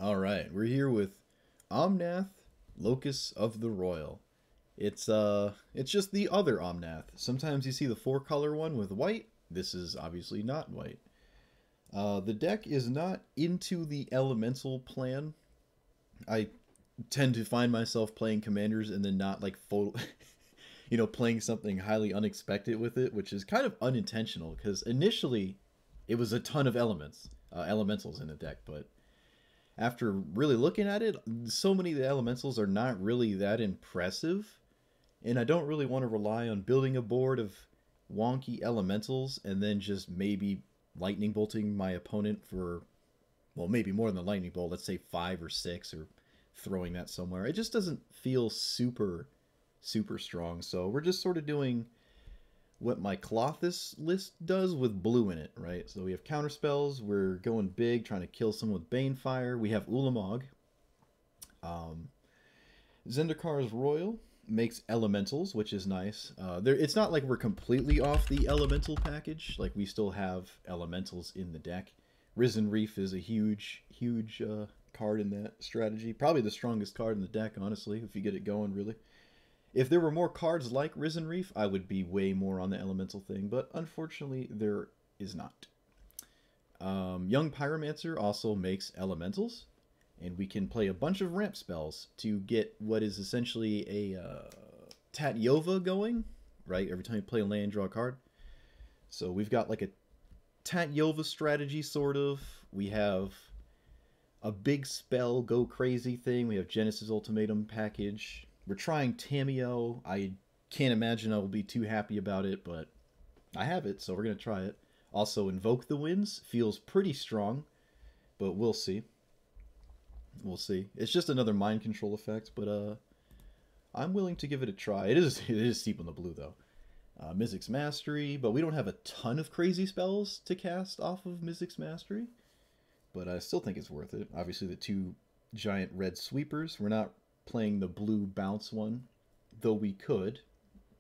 All right, we're here with Omnath, Locus of the Roil. It's just the other Omnath. Sometimes you see the four-color one with white. This is obviously not white. The deck is not into the elemental plan. I tend to find myself playing commanders and then not like full, playing something highly unexpected with it, which is kind of unintentional because initially it was a ton of elementals in the deck, but after really looking at it, so many of the elementals are not really that impressive, and I don't really want to rely on building a board of wonky elementals and then just maybe lightning bolting my opponent for, well, maybe more than the lightning bolt, let's say 5 or 6, or throwing that somewhere. It just doesn't feel super strong, so we're just sort of doing what my Colossus list does with blue in it, right? So we have counter spells. We're going big, trying to kill someone with Banefire. We have Ulamog. Zendikar's Roil makes elementals, which is nice. It's not like we're completely off the elemental package. Like, we still have elementals in the deck. Risen Reef is a huge card in that strategy. Probably the strongest card in the deck, honestly, if you get it going, really. If there were more cards like Risen Reef, I would be way more on the elemental thing, but unfortunately there is not. Young Pyromancer also makes elementals, and we can play a bunch of ramp spells to get what is essentially a Tatyova going, right? Every time you play a land, draw a card. So we've got like a Tatyova strategy, sort of. We have a big spell, go crazy thing. We have Genesis Ultimatum package. We're trying Tamiyo. I can't imagine I will be too happy about it, but I have it, so we're going to try it. Also, Invoke the Winds feels pretty strong, but we'll see. We'll see. It's just another mind control effect, but I'm willing to give it a try. It is steep on the blue, though. Mizzix Mastery, but we don't have a ton of crazy spells to cast off of Mizzix Mastery, but I still think it's worth it. Obviously, the 2 giant red sweepers. We're not playing the blue bounce one, though we could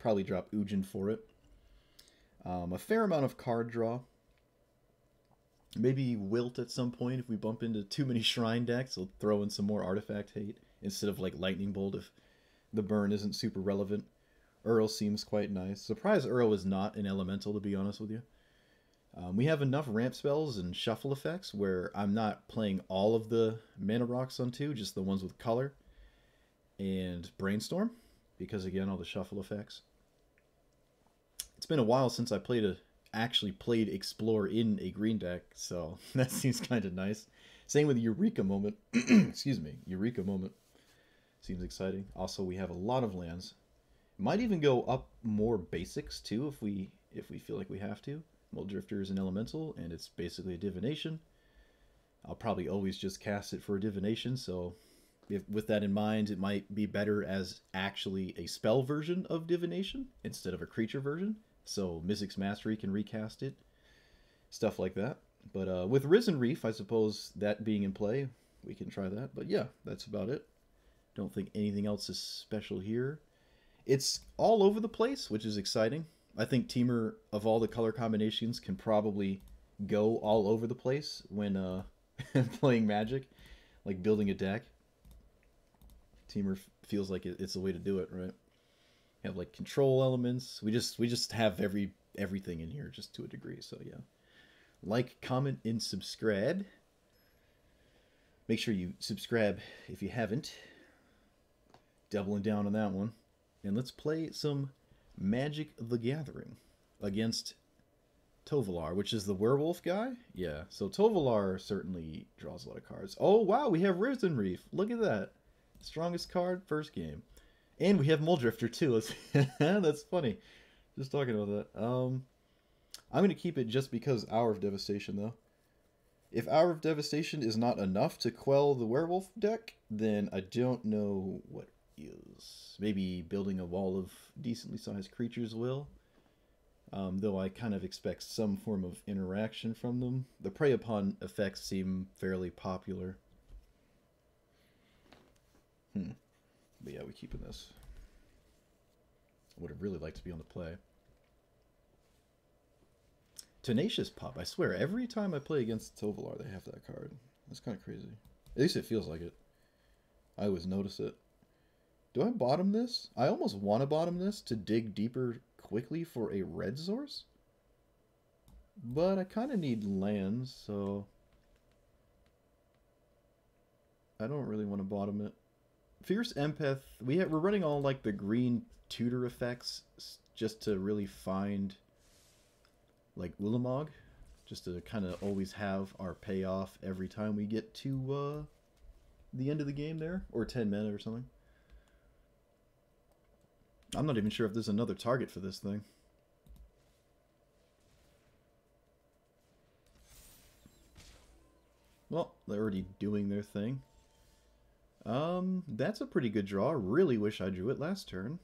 probably drop Ujin for it. A fair amount of card draw. Maybe Wilt at some point if we bump into too many shrine decks. We'll throw in some more artifact hate instead of like lightning bolt if the burn isn't super relevant. Earl seems quite nice. Surprised Earl is not an elemental, to be honest with you. We have enough ramp spells and shuffle effects where I'm not playing all of the mana rocks on 2, just the ones with color. And Brainstorm, because again, all the shuffle effects. It's been a while since I actually played Explore in a green deck, so that seems kind of nice. Same with Eureka Moment. Excuse me, Eureka Moment seems exciting. Also, we have a lot of lands. Might even go up more basics too if we feel like we have to. Mulldrifter is an elemental, and it's basically a divination. I'll probably always just cast it for a divination, so with that in mind, it might be better as actually a spell version of divination instead of a creature version. So Mizzix Mastery can recast it. Stuff like that. But with Risen Reef, I suppose that being in play, we can try that. But yeah, that's about it. Don't think anything else is special here. It's all over the place, which is exciting. I think Temur, of all the color combinations, can probably go all over the place when playing Magic, like building a deck. Temur feels like it's the way to do it, right? You have like control elements. We just have everything in here just to a degree. So yeah, like, comment, and subscribe. Make sure you subscribe if you haven't. Doubling down on that one, and let's play some Magic the Gathering against Tovolar, which is the werewolf guy. Yeah, so Tovolar certainly draws a lot of cards. Oh wow, we have Risen Reef. Look at that. Strongest card, first game. And we have Mulldrifter too. That's funny. Just talking about that. I'm going to keep it just because Hour of Devastation, though. If Hour of Devastation is not enough to quell the werewolf deck, then I don't know what is. Maybe building a wall of decently sized creatures will. Though I kind of expect some form of interaction from them. The Prey Upon effects seem fairly popular. But yeah, we're keeping this. I would have really liked to be on the play. Tenacious Pup. I swear, every time I play against Tovolar, they have that card. That's kind of crazy. At least it feels like it. I always notice it. Do I bottom this? I almost want to bottom this to dig deeper quickly for a red source. But I kind of need lands, so I don't really want to bottom it. Fierce Empath, we're running all like the green tutor effects just to really find like Ulamog, just to kind of always have our payoff every time we get to the end of the game there, or 10 mana or something. I'm not even sure if there's another target for this thing. Well, they're already doing their thing. That's a pretty good draw. Really wish I drew it last turn.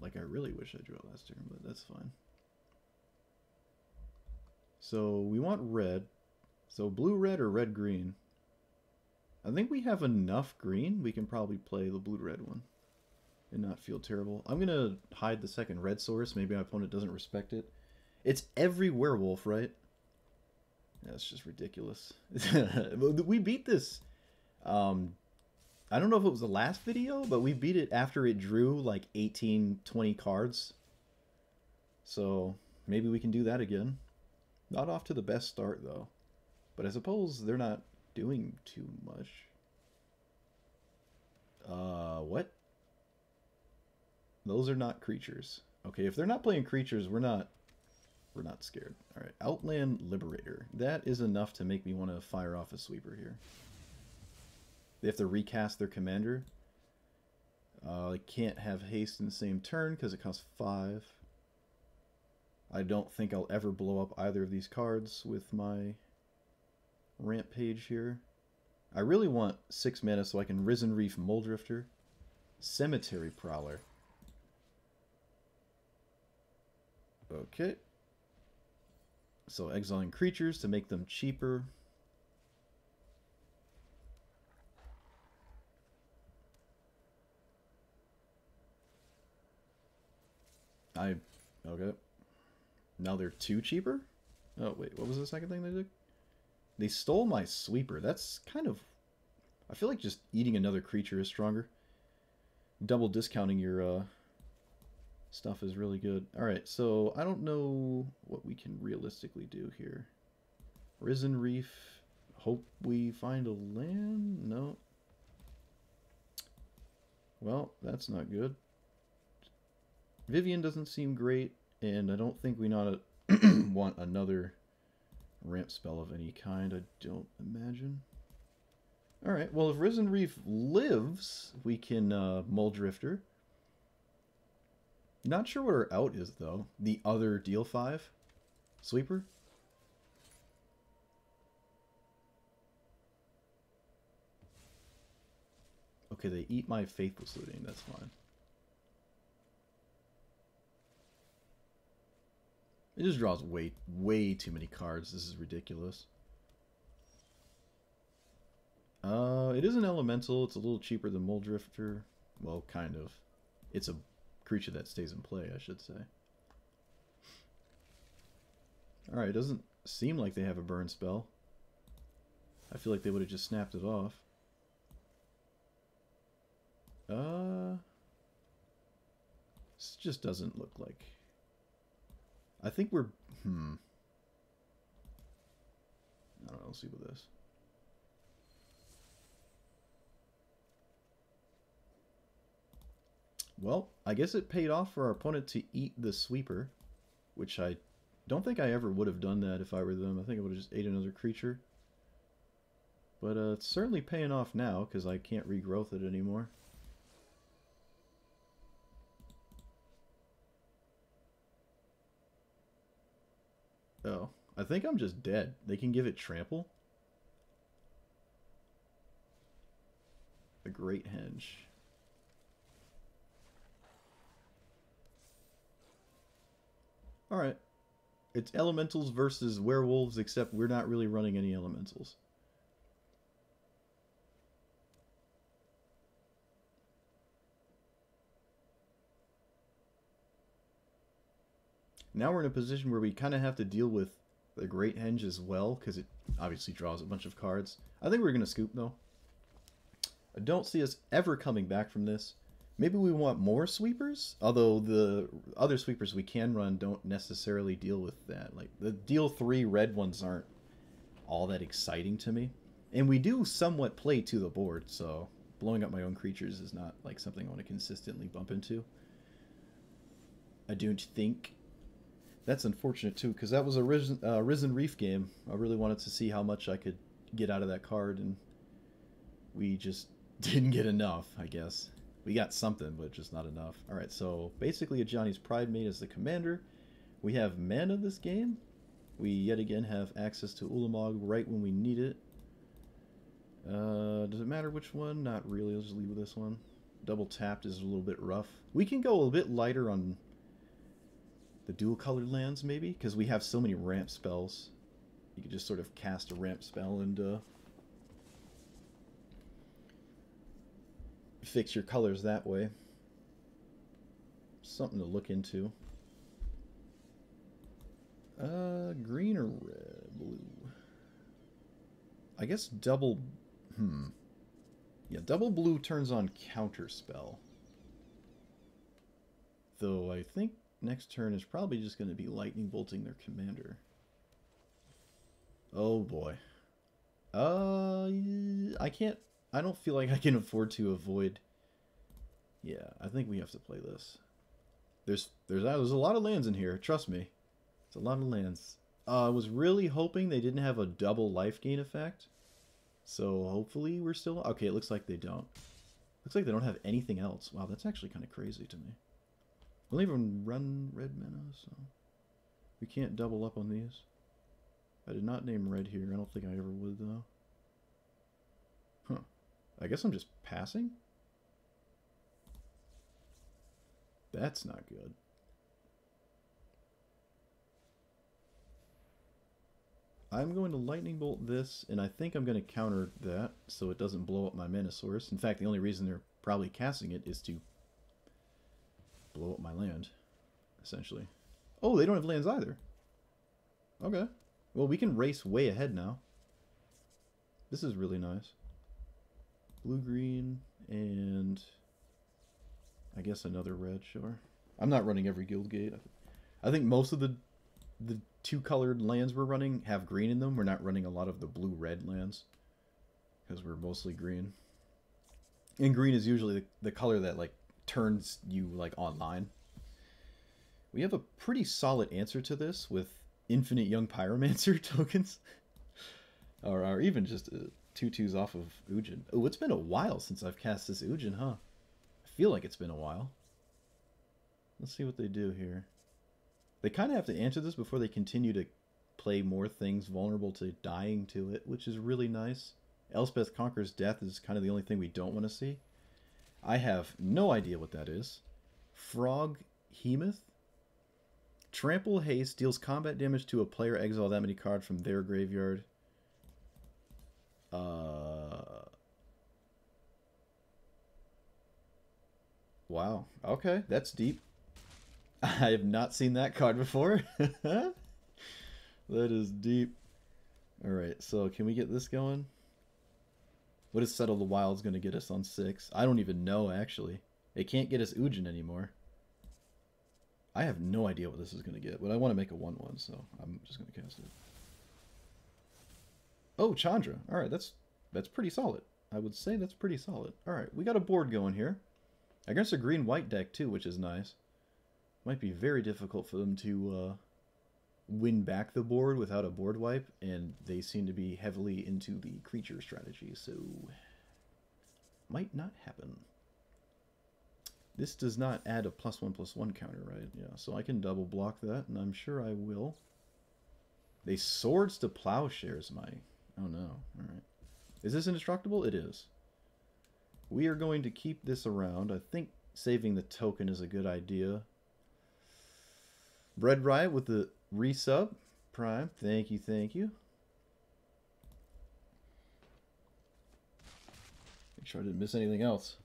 Like, I really wish I drew it last turn, but that's fine. So, we want red. So, blue-red or red-green? I think we have enough green. We can probably play the blue-red one and not feel terrible. I'm going to hide the second red source. Maybe my opponent doesn't respect it. It's every werewolf, right? That's just ridiculous. We beat this. I don't know if it was the last video, but we beat it after it drew like 18, 20 cards. So maybe we can do that again. Not off to the best start, though. But I suppose they're not doing too much. What? Those are not creatures. Okay, if they're not playing creatures, we're not scared. All right, Outland Liberator. That is enough to make me want to fire off a sweeper here. They have to recast their commander. I can't have haste in the same turn because it costs 5. I don't think I'll ever blow up either of these cards with my Rampage here. I really want 6 mana so I can Risen Reef Mulldrifter. Cemetery Prowler. Okay. So exiling creatures to make them cheaper. Okay. Now they're 2 cheaper? Oh, wait, what was the second thing they did? They stole my sweeper. That's kind of... I feel like just eating another creature is stronger. Double discounting your stuff is really good. Alright, so I don't know what we can realistically do here. Risen Reef. Hope we find a land? No. Well, that's not good. Vivian doesn't seem great, and I don't think we want another ramp spell of any kind, I don't imagine. Alright, well, if Risen Reef lives, we can Mulldrifter. Not sure what our out is, though. The other deal 5 sweeper? Okay, they eat my Faithless Looting, that's fine. It just draws way too many cards. This is ridiculous. It is an elemental. It's a little cheaper than Mulldrifter. Well, kind of. It's a creature that stays in play, I should say. Alright, it doesn't seem like they have a burn spell. I feel like they would have just snapped it off. This just doesn't look like... I think we're... I don't know, let's see with this. Well, I guess it paid off for our opponent to eat the sweeper, which I don't think I ever would have done that if I were them. I think I would have just ate another creature. But it's certainly paying off now, because I can't regrowth it anymore. Oh, I think I'm just dead. They can give it trample? A Great Henge. Alright. It's elementals versus werewolves, except we're not really running any elementals. Now we're in a position where we kind of have to deal with the Great Henge as well, because it obviously draws a bunch of cards. I think we're going to scoop, though. I don't see us ever coming back from this. Maybe we want more sweepers, although the other sweepers we can run don't necessarily deal with that. Like, the deal 3 red ones aren't all that exciting to me. And we do somewhat play to the board, so blowing up my own creatures is not like something I want to consistently bump into. I don't think. That's unfortunate too, because that was a Risen Reef game. I really wanted to see how much I could get out of that card, and we just didn't get enough, I guess. We got something, but just not enough. Alright, so basically a Johnny's Pride Mate as the commander. We have mana this game. We yet again have access to Ulamog right when we need it. Does it matter which one? Not really. Let's just leave with this one. Double tapped is a little bit rough. We can go a little bit lighter on the dual colored lands, maybe, because we have so many ramp spells. You could just sort of cast a ramp spell and fix your colors that way. Something to look into. Green or red? Blue. I guess double... Yeah, double blue turns on counter spell. Though I think next turn is probably just going to be lightning bolting their commander. Oh boy. I can't... I don't feel like I can afford to avoid... Yeah, I think we have to play this. There's a lot of lands in here, trust me. It's a lot of lands. I was really hoping they didn't have a double life gain effect. So hopefully we're still... Okay, it looks like they don't. Looks like they don't have anything else. Wow, that's actually kind of crazy to me. We don't even run red mana, so... We can't double up on these. I did not name red here. I don't think I ever would, though. Huh. I guess I'm just passing? That's not good. I'm going to lightning bolt this, and I think I'm going to counter that so it doesn't blow up my mana source. In fact, the only reason they're probably casting it is to blow up my land, essentially. Oh, they don't have lands either. Okay. Well, we can race way ahead now. This is really nice. Blue-green, and I guess another red, sure. I'm not running every guild gate. I think most of the two-colored lands we're running have green in them. We're not running a lot of the blue-red lands because we're mostly green. And green is usually the color that like turns you like online. We have a pretty solid answer to this with infinite Young Pyromancer tokens. or even just 2/2s off of Ujin. Oh, it's been a while since I've cast this Ujin, huh? I feel like it's been a while. Let's see what they do here. They kind of have to answer this before they continue to play more things vulnerable to dying to it, which is really nice. Elspeth Conquers Death is kind of the only thing we don't want to see. I have no idea what that is. Frog Hemoth? Trample Haste deals combat damage to a player, exile that many cards from their graveyard. Wow. Okay, that's deep. I have not seen that card before. That is deep. Alright, so can we get this going? What is Settle the Wild's going to get us on 6? I don't even know, actually. It can't get us Ujin anymore. I have no idea what this is going to get, but I want to make a 1/1, so I'm just going to cast it. Oh, Chandra. Alright, that's pretty solid. I would say that's pretty solid. Alright, we got a board going here. I guess a green-white deck, too, which is nice. Might be very difficult for them to win back the board without a board wipe, and they seem to be heavily into the creature strategy, so might not happen. This does not add a +1/+1 counter, right? Yeah, so I can double block that, and I'm sure I will. They Swords to Plowshares my... Oh no, alright. Is this indestructible? It is. We are going to keep this around. I think saving the token is a good idea. Bread Riot with the resub. Prime. Thank you, thank you. Make sure I didn't miss anything else.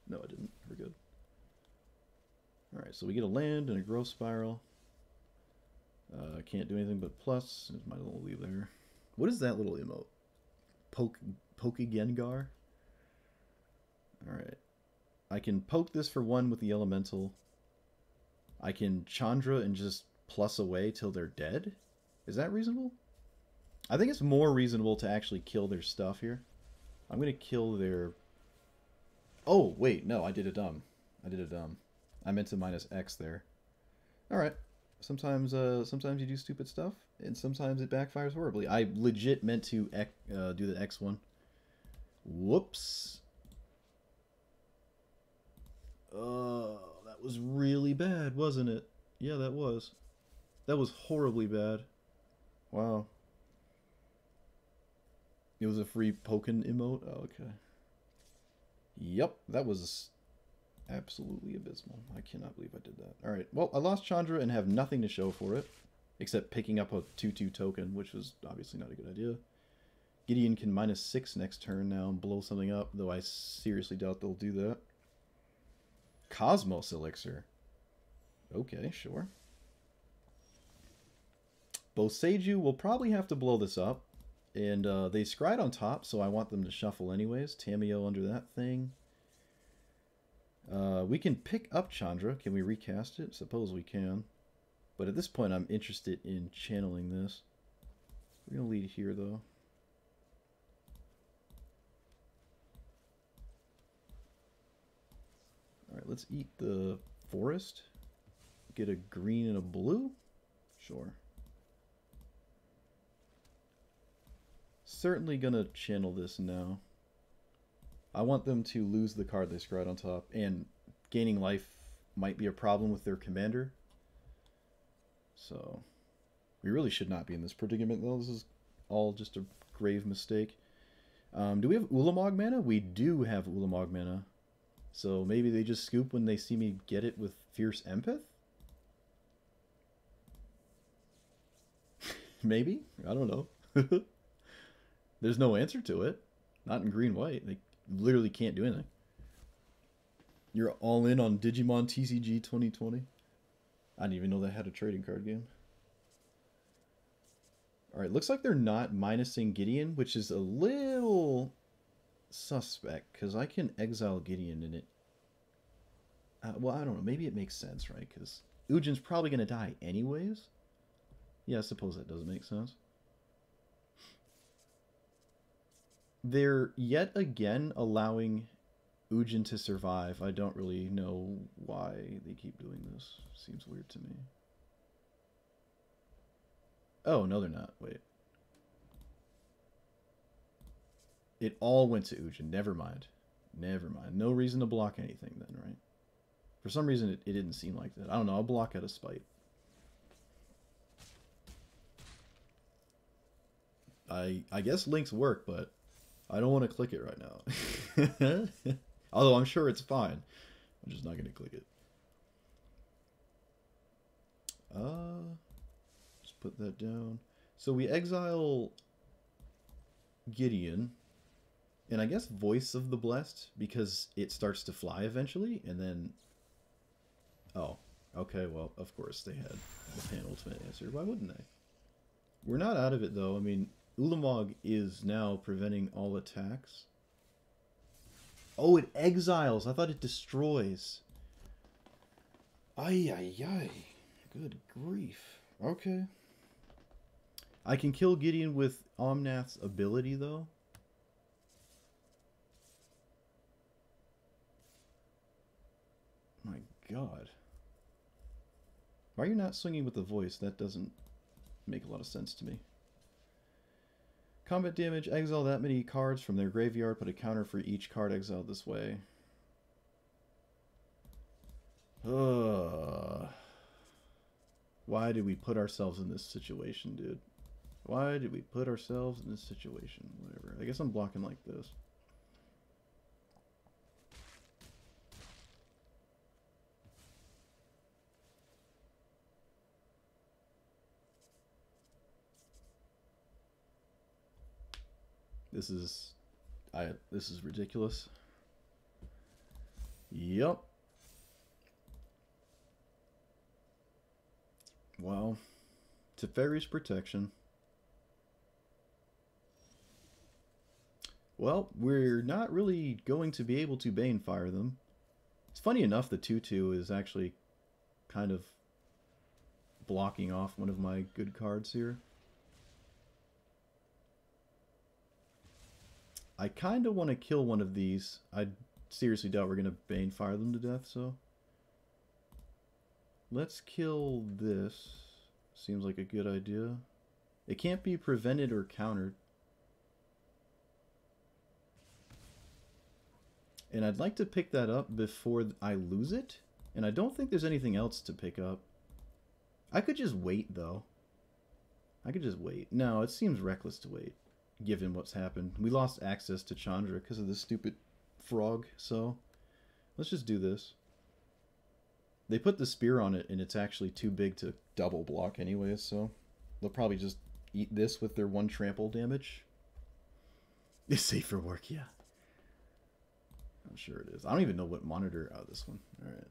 No, I didn't. We're good. Alright, so we get a land and a growth spiral. I can't do anything but plus. There's my little leave there. What is that little emote? Poke Gengar? Alright. I can poke this for 1 with the elemental. I can Chandra and just plus away till they're dead? Is that reasonable? I think it's more reasonable to actually kill their stuff here. I'm going to kill their... Oh, wait, no, I did a dumb. I meant to minus X there. Alright. Sometimes you do stupid stuff, and sometimes it backfires horribly. I legit meant to do the X one. Whoops. That was really bad, wasn't it? Yeah, that was. That was horribly bad. Wow. It was a free poking emote? Oh, okay. Yep, that was absolutely abysmal. I cannot believe I did that. Alright, well, I lost Chandra and have nothing to show for it, except picking up a 2/2 token, which was obviously not a good idea. Gideon can -6 next turn now and blow something up, though I seriously doubt they'll do that. Cosmos Elixir. Okay, sure. Boseiju will probably have to blow this up. And they scryed on top, so I want them to shuffle anyways. Tamiyo under that thing. We can pick up Chandra. Can we recast it? Suppose we can. But at this point, I'm interested in channeling this. We're going to lead here, though. Alright, let's eat the forest. Get a green and a blue? Sure. Certainly gonna channel this now. I want them to lose the card they scryed on top, and gaining life might be a problem with their commander. So, we really should not be in this predicament, though. This is all just a grave mistake. Do we have Ulamog mana? We do have Ulamog mana. So maybe they just scoop when they see me get it with Fierce Empath? Maybe? I don't know. There's no answer to it. Not in green-white. They literally can't do anything. You're all in on Digimon TCG 2020? I didn't even know they had a trading card game. Alright, looks like they're not minusing Gideon, which is a little suspect, because I can exile Gideon in it. Well, I don't know. Maybe it makes sense, right? Because Ujin's probably going to die anyways. Yeah, I suppose that does make sense. They're yet again allowing Ujin to survive. I don't really know why they keep doing this. Seems weird to me. Oh, no, they're not. Wait. It all went to Ujin. Never mind. Never mind. No reason to block anything then, right? For some reason, it didn't seem like that. I don't know. I'll block out of spite. I guess links work, but I don't want to click it right now. Although I'm sure it's fine. I'm just not going to click it. Just put that down. So we exile Gideon. And I guess Voice of the Blessed, because it starts to fly eventually, and then... Oh, okay, well, of course they had the penultimate answer. Why wouldn't they? We're not out of it, though. I mean, Ulamog is now preventing all attacks. Oh, it exiles. I thought it destroys. Ay, ay, ay. Good grief. Okay. I can kill Gideon with Omnath's ability, though. My god. Why are you not swinging with the voice? That doesn't make a lot of sense to me. Combat damage, exile that many cards from their graveyard, put a counter for each card exiled this way. Why did we put ourselves in this situation, dude? Why did we put ourselves in this situation? Whatever. I guess I'm blocking like this. This is ridiculous. Yep. Well, Teferi's protection. Well, we're not really going to be able to Banefire them. It's funny enough, the 2/2 is actually kind of blocking off one of my good cards here. I kind of want to kill one of these. I seriously doubt we're going to Banefire them to death, so... Let's kill this. Seems like a good idea. It can't be prevented or countered. And I'd like to pick that up before I lose it. And I don't think there's anything else to pick up. I could just wait, though. I could just wait. No, it seems reckless to wait, given what's happened. We lost access to Chandra because of this stupid frog, so let's just do this. They put the spear on it, and it's actually too big to double block anyways, so they'll probably just eat this with their 1 trample damage. It's safe for work, yeah. I'm sure it is. I don't even know what monitor... Oh, this one. Alright.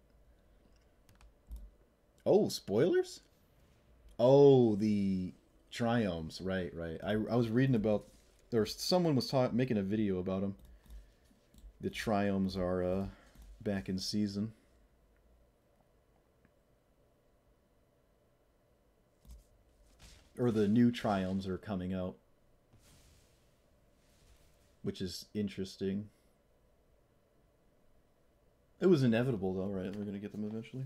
Oh, spoilers? Oh, the triomes. Right, right. I was reading about... Or someone was making a video about them. The triomes are back in season. Or the new triomes are coming out. Which is interesting. It was inevitable though, right? We're going to get them eventually.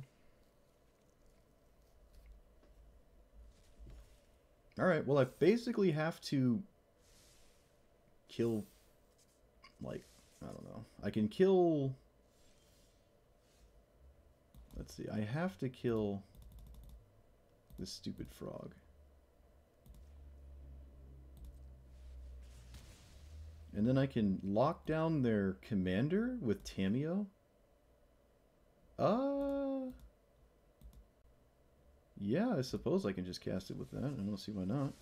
Alright, well I basically have to kill, like, I don't know. I can kill... Let's see, I have to kill this stupid frog. And then I can lock down their commander with Tamiyo. Yeah, I suppose I can just cast it with that. I don't see why not.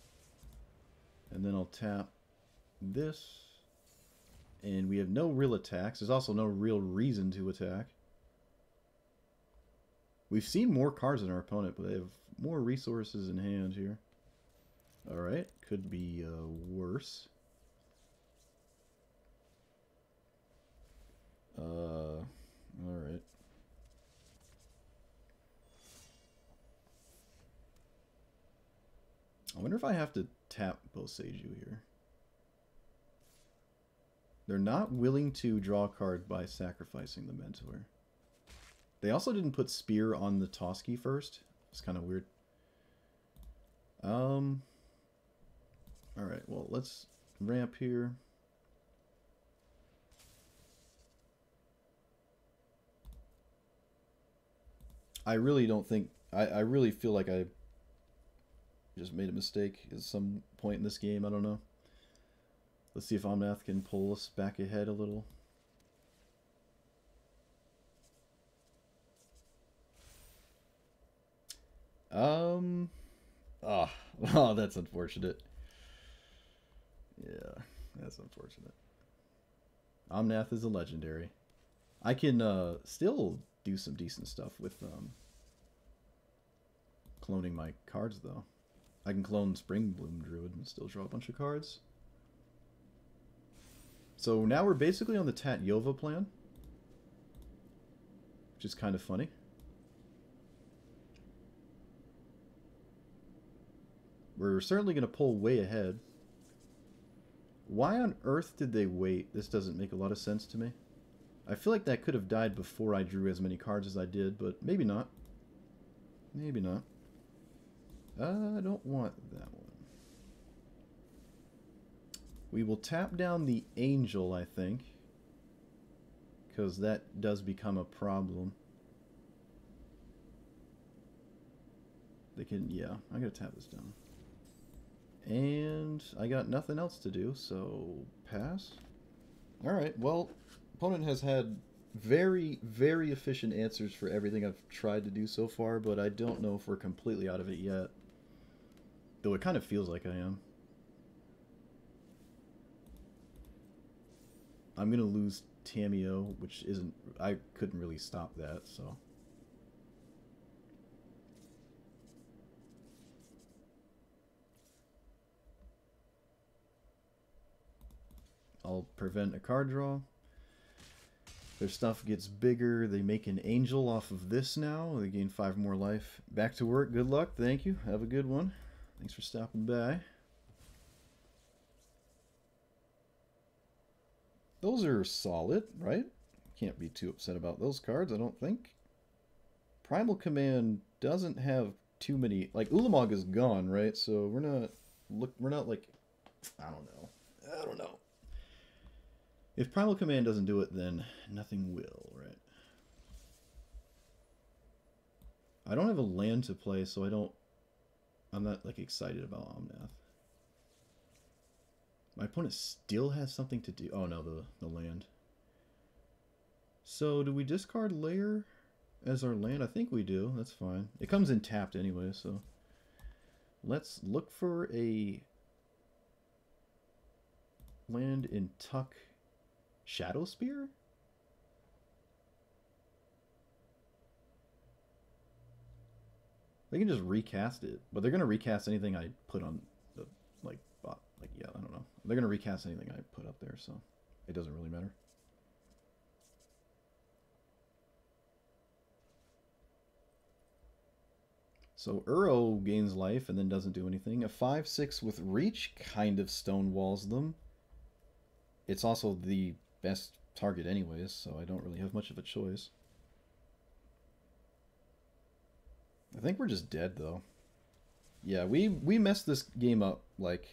And then I'll tap this. And we have no real attacks. There's also no real reason to attack. We've seen more cards than our opponent, but they have more resources in hand here. Alright, could be worse. Alright. I wonder if I have to tap Boseiju here. They're not willing to draw a card by sacrificing the Mentor. They also didn't put Spear on the Toski first. It's kind of weird. Alright, well, let's ramp here. I really don't think... I really feel like I just made a mistake at some point in this game. I don't know. Let's see if Omnath can pull us back ahead a little. Oh, that's unfortunate. Yeah, that's unfortunate. Omnath is a legendary. I can still do some decent stuff with cloning my cards, though. I can clone Springbloom Druid and still draw a bunch of cards. So now we're basically on the Tatyova plan, which is kind of funny. We're certainly going to pull way ahead. Why on earth did they wait? This doesn't make a lot of sense to me. I feel like that could have died before I drew as many cards as I did, but maybe not. Maybe not. I don't want that one. We will tap down the Angel, I think, because that does become a problem. They can, yeah, I gotta tap this down. And I got nothing else to do, so pass. Alright, well, opponent has had very, very efficient answers for everything I've tried to do so far, but I don't know if we're completely out of it yet. Though it kind of feels like I am. I'm going to lose Tamiyo, which isn't... I couldn't really stop that, so... I'll prevent a card draw. Their stuff gets bigger. They make an angel off of this now. They gain 5 more life. Back to work. Good luck. Thank you. Have a good one. Thanks for stopping by. Those are solid, right? Can't be too upset about those cards, I don't think. Primal Command doesn't have too many... Like, Ulamog is gone, right? So we're not like... I don't know. If Primal Command doesn't do it, then nothing will, right? I don't have a land to play, so I'm not, like, excited about Omnath. My opponent still has something to do. Oh, no, the land. So, do we discard Lair as our land? I think we do. That's fine. It comes in tapped anyway, so... Let's look for a land in Tuck Shadow Spear? They can just recast it, but they're going to recast anything I put on the, like, bot. Like, yeah, I don't know. They're going to recast anything I put up there, so it doesn't really matter. So Uro gains life and then doesn't do anything. A 5/6 with reach kind of stonewalls them. It's also the best target anyways, so I don't really have much of a choice. I think we're just dead though. Yeah, we messed this game up like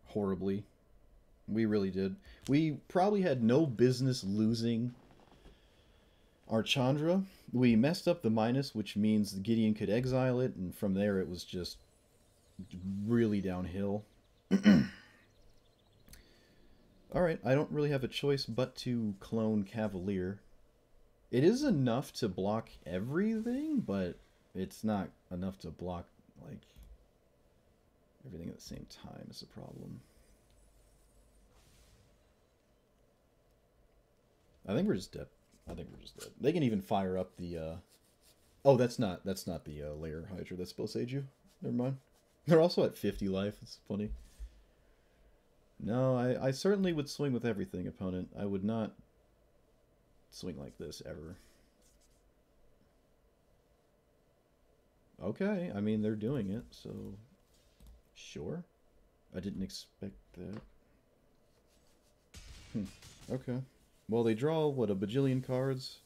horribly. We really did. We probably had no business losing our Chandra. We messed up the minus, which means Gideon could exile it, and from there it was just really downhill. Alright, I don't really have a choice but to clone Cavalier. It is enough to block everything, but it's not enough to block, like, everything at the same time is a problem. I think we're just dead. They can even fire up the, Oh, that's not the Lair Hydra that's supposed to save you. Never mind. They're also at 50 life. It's funny. No, I certainly would swing with everything, opponent. I would not swing like this, ever. Okay, I mean, they're doing it, so... Sure. I didn't expect that. Okay. Well, they draw, what, a bajillion cards?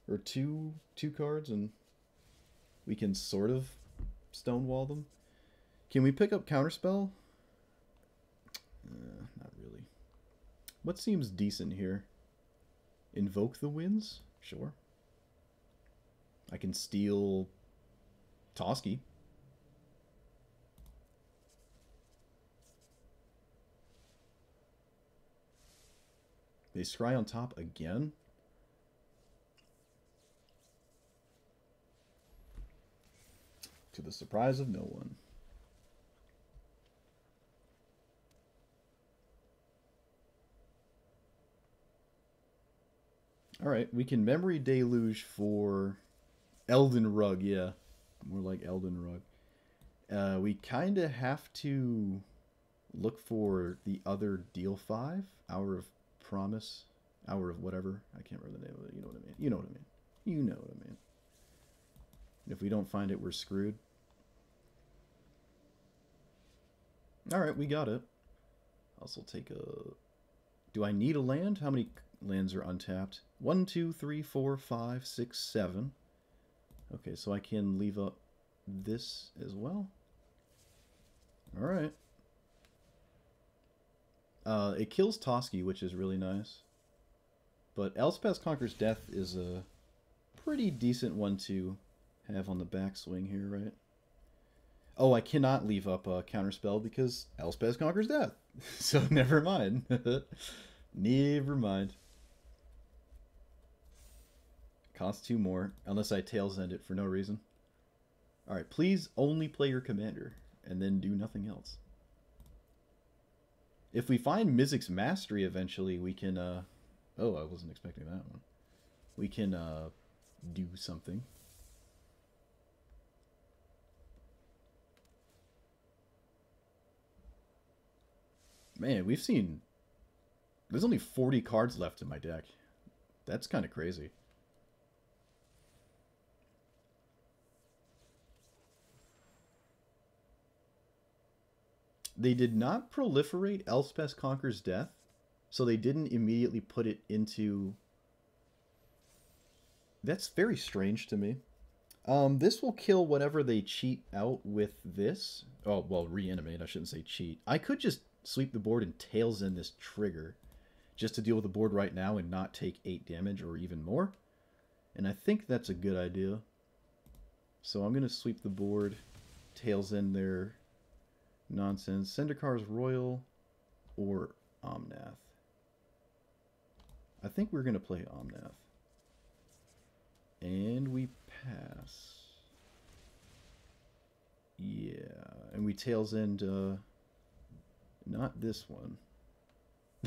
Or two cards, and we can sort of stonewall them. Can we pick up Counterspell? Not really. What seems decent here? Invoke the Winds? Sure. I can steal Toski. They scry on top again? To the surprise of no one. Alright, we can Memory Deluge for Elden Rug, yeah. More like Elden Rug. We kind of have to look for the other deal 5. Hour of Promise. Hour of whatever. I can't remember the name of it. You know what I mean. You know what I mean. You know what I mean. And if we don't find it, we're screwed. Alright, we got it. Also take a... Do I need a land? How many lands are untapped? 1, 2, 3, 4, 5, 6, 7. Okay, so I can leave up this as well. Alright. It kills Toski, which is really nice. But Elspeth Conquers Death is a pretty decent one to have on the backswing here, right? Oh, I cannot leave up a Counterspell because Elspeth Conquers Death. So never mind. Never mind. Costs 2 more, unless I Tails End it for no reason. Alright, please only play your commander, and then do nothing else. If we find Mizzix Mastery eventually, we can, Oh, I wasn't expecting that one. We can, do something. Man, we've seen There's only 40 cards left in my deck. That's kind of crazy. They did not proliferate Elspeth Conquers Death, so they didn't immediately put it into... That's very strange to me. This will kill whatever they cheat out with this. Oh, well, reanimate. I shouldn't say cheat. I could just sweep the board and Tails in this trigger just to deal with the board right now and not take 8 damage or even more. And I think that's a good idea. So I'm going to sweep the board, Tails in their nonsense. Zendikar's Roil or Omnath. I think we're going to play Omnath. And we pass. Yeah, and we Tails end, not this one.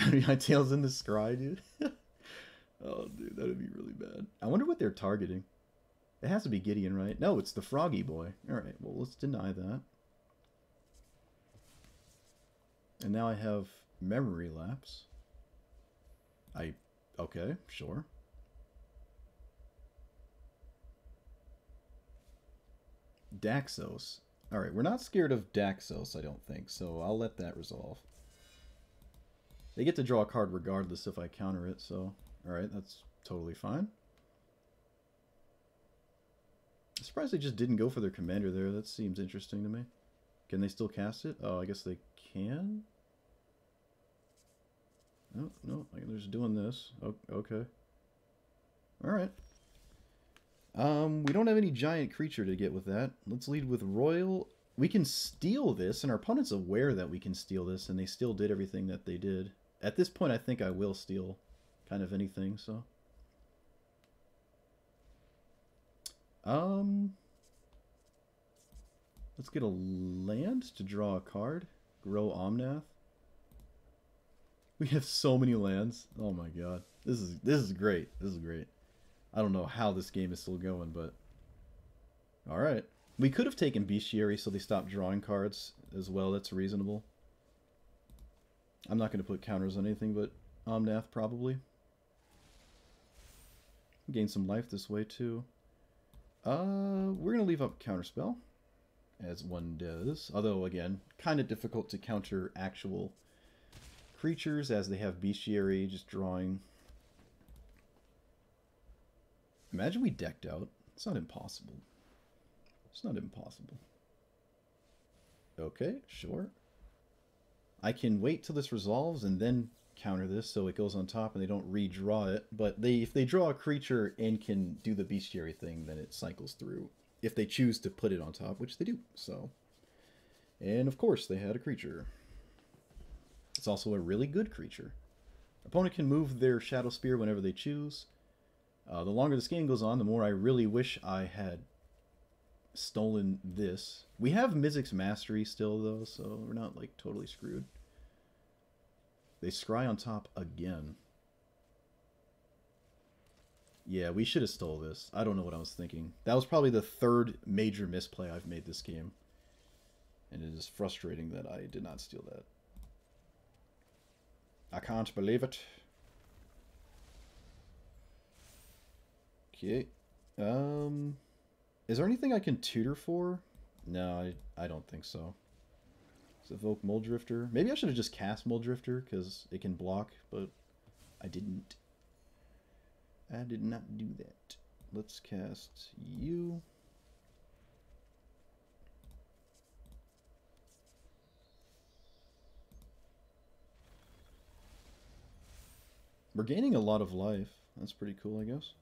I Tails in the Scry, dude. Oh, dude, that would be really bad. I wonder what they're targeting. It has to be Gideon, right? No, it's the Froggy Boy. Alright, well, let's deny that. And now I have Memory Lapse. Okay, sure. Daxos. Alright, we're not scared of Daxos, I don't think, so I'll let that resolve. They get to draw a card regardless if I counter it, so... Alright, that's totally fine. I'm surprised they just didn't go for their commander there. That seems interesting to me. Can they still cast it? Oh, I guess they can? No, no, they're just doing this. Oh, okay. Alright. We don't have any giant creature to get with that. Let's lead with Roil. We can steal this, and our opponent's aware that we can steal this, and they still did everything that they did. At this point, I think I will steal kind of anything, so... Let's get a land to draw a card. Grow Omnath. We have so many lands. Oh my god. This is great. This is great. I don't know how this game is still going, but... Alright. We could have taken Bestiary so they stopped drawing cards as well. That's reasonable. I'm not going to put counters on anything but Omnath, probably. Gain some life this way, too. We're going to leave up Counterspell, as one does. Although, again, kind of difficult to counter actual creatures, as they have Bestiary just drawing. Imagine we decked out. It's not impossible. It's not impossible. Okay, sure. I can wait till this resolves and then counter this so it goes on top and they don't redraw it. But if they draw a creature and can do the Bestiary thing, then it cycles through. If they choose to put it on top, which they do. So, and of course they had a creature. It's also a really good creature. Opponent can move their Shadow Spear whenever they choose. The longer this game goes on, the more I really wish I had stolen this. We have Mizzix Mastery still, though, so we're not, like, totally screwed. They scry on top again. Yeah, we should have stole this. I don't know what I was thinking. That was probably the third major misplay I've made this game. And it is frustrating that I did not steal that. I can't believe it. Okay. Is there anything I can tutor for? No, I don't think so. Let's evoke Mulldrifter. Maybe I should have just cast Mulldrifter, because it can block, but I didn't. I did not do that. Let's cast you. We're gaining a lot of life. That's pretty cool, I guess.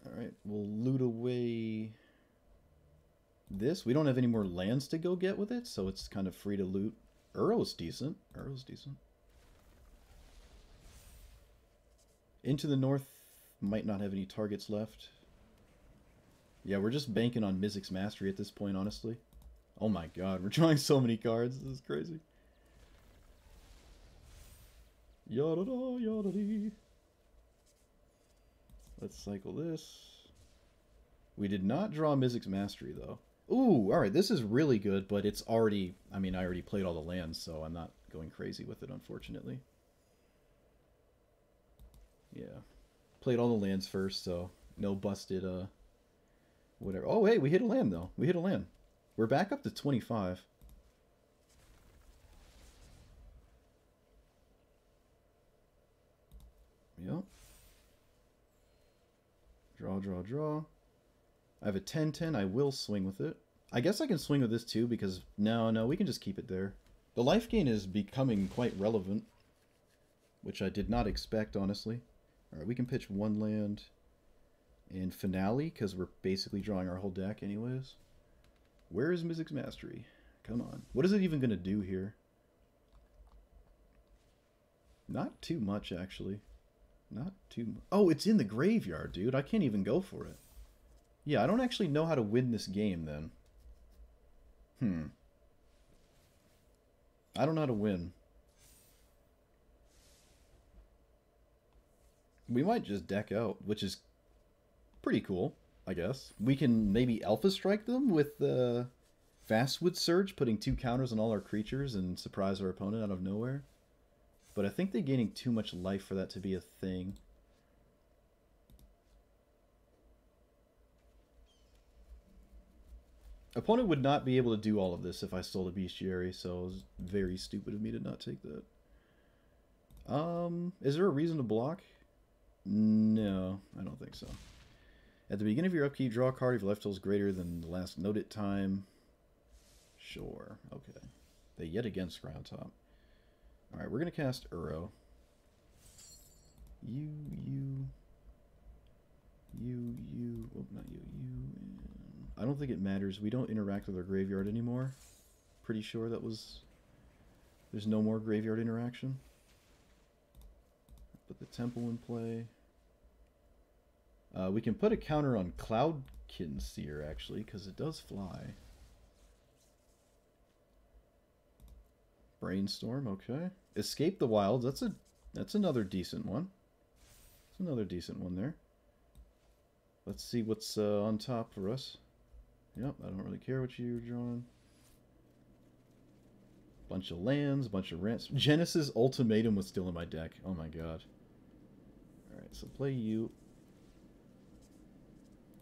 Alright, we'll loot away this. We don't have any more lands to go get with it, so it's kind of free to loot. Url's decent. Url's decent. Into the north might not have any targets left. Yeah, we're just banking on Mizzix Mastery at this point, honestly. Oh my god, we're drawing so many cards. This is crazy. Yada-da, yada-dee. Let's cycle this. We did not draw Mizzix Mastery, though. Ooh, alright, this is really good, but it's already... I mean, I already played all the lands, so I'm not going crazy with it, unfortunately. Yeah. Played all the lands first, so no busted, whatever. Oh, hey, we hit a land, though. We hit a land. We're back up to 25. Yep. Draw, draw, draw. I have a 10-10. I will swing with it. I guess I can swing with this too because... No, we can just keep it there. The life gain is becoming quite relevant, which I did not expect, honestly. Alright, we can pitch one land and Finale because we're basically drawing our whole deck anyways. Where is Mizzix Mastery? Come on. What is it even going to do here? Not too much, actually. Not too much. Oh, it's in the graveyard, dude. I can't even go for it. Yeah, I don't actually know how to win this game, then. I don't know how to win. We might just deck out, which is pretty cool, I guess. We can maybe Alpha Strike them with the Fastwood Surge, putting 2 counters on all our creatures and surprise our opponent out of nowhere. But I think they're gaining too much life for that to be a thing. Opponent would not be able to do all of this if I stole the Bestiary, so it was very stupid of me to not take that. Is there a reason to block? No, I don't think so. At the beginning of your upkeep, draw a card if your life total is greater than the last noted time. Sure, okay. They yet again scry on top. Alright, we're going to cast Uro. You. Oh, not you. I don't think it matters. We don't interact with our graveyard anymore. Pretty sure that was... There's no more graveyard interaction. Put the Temple in play. We can put a counter on Cloudkin Seer, actually, because it does fly. Brainstorm, okay. Escape the Wilds, that's another decent one. That's another decent one there. Let's see what's on top for us. Yep, I don't really care what you're drawing. Bunch of lands, bunch of rents. Genesis Ultimatum was still in my deck. Oh my god. Alright, so play you.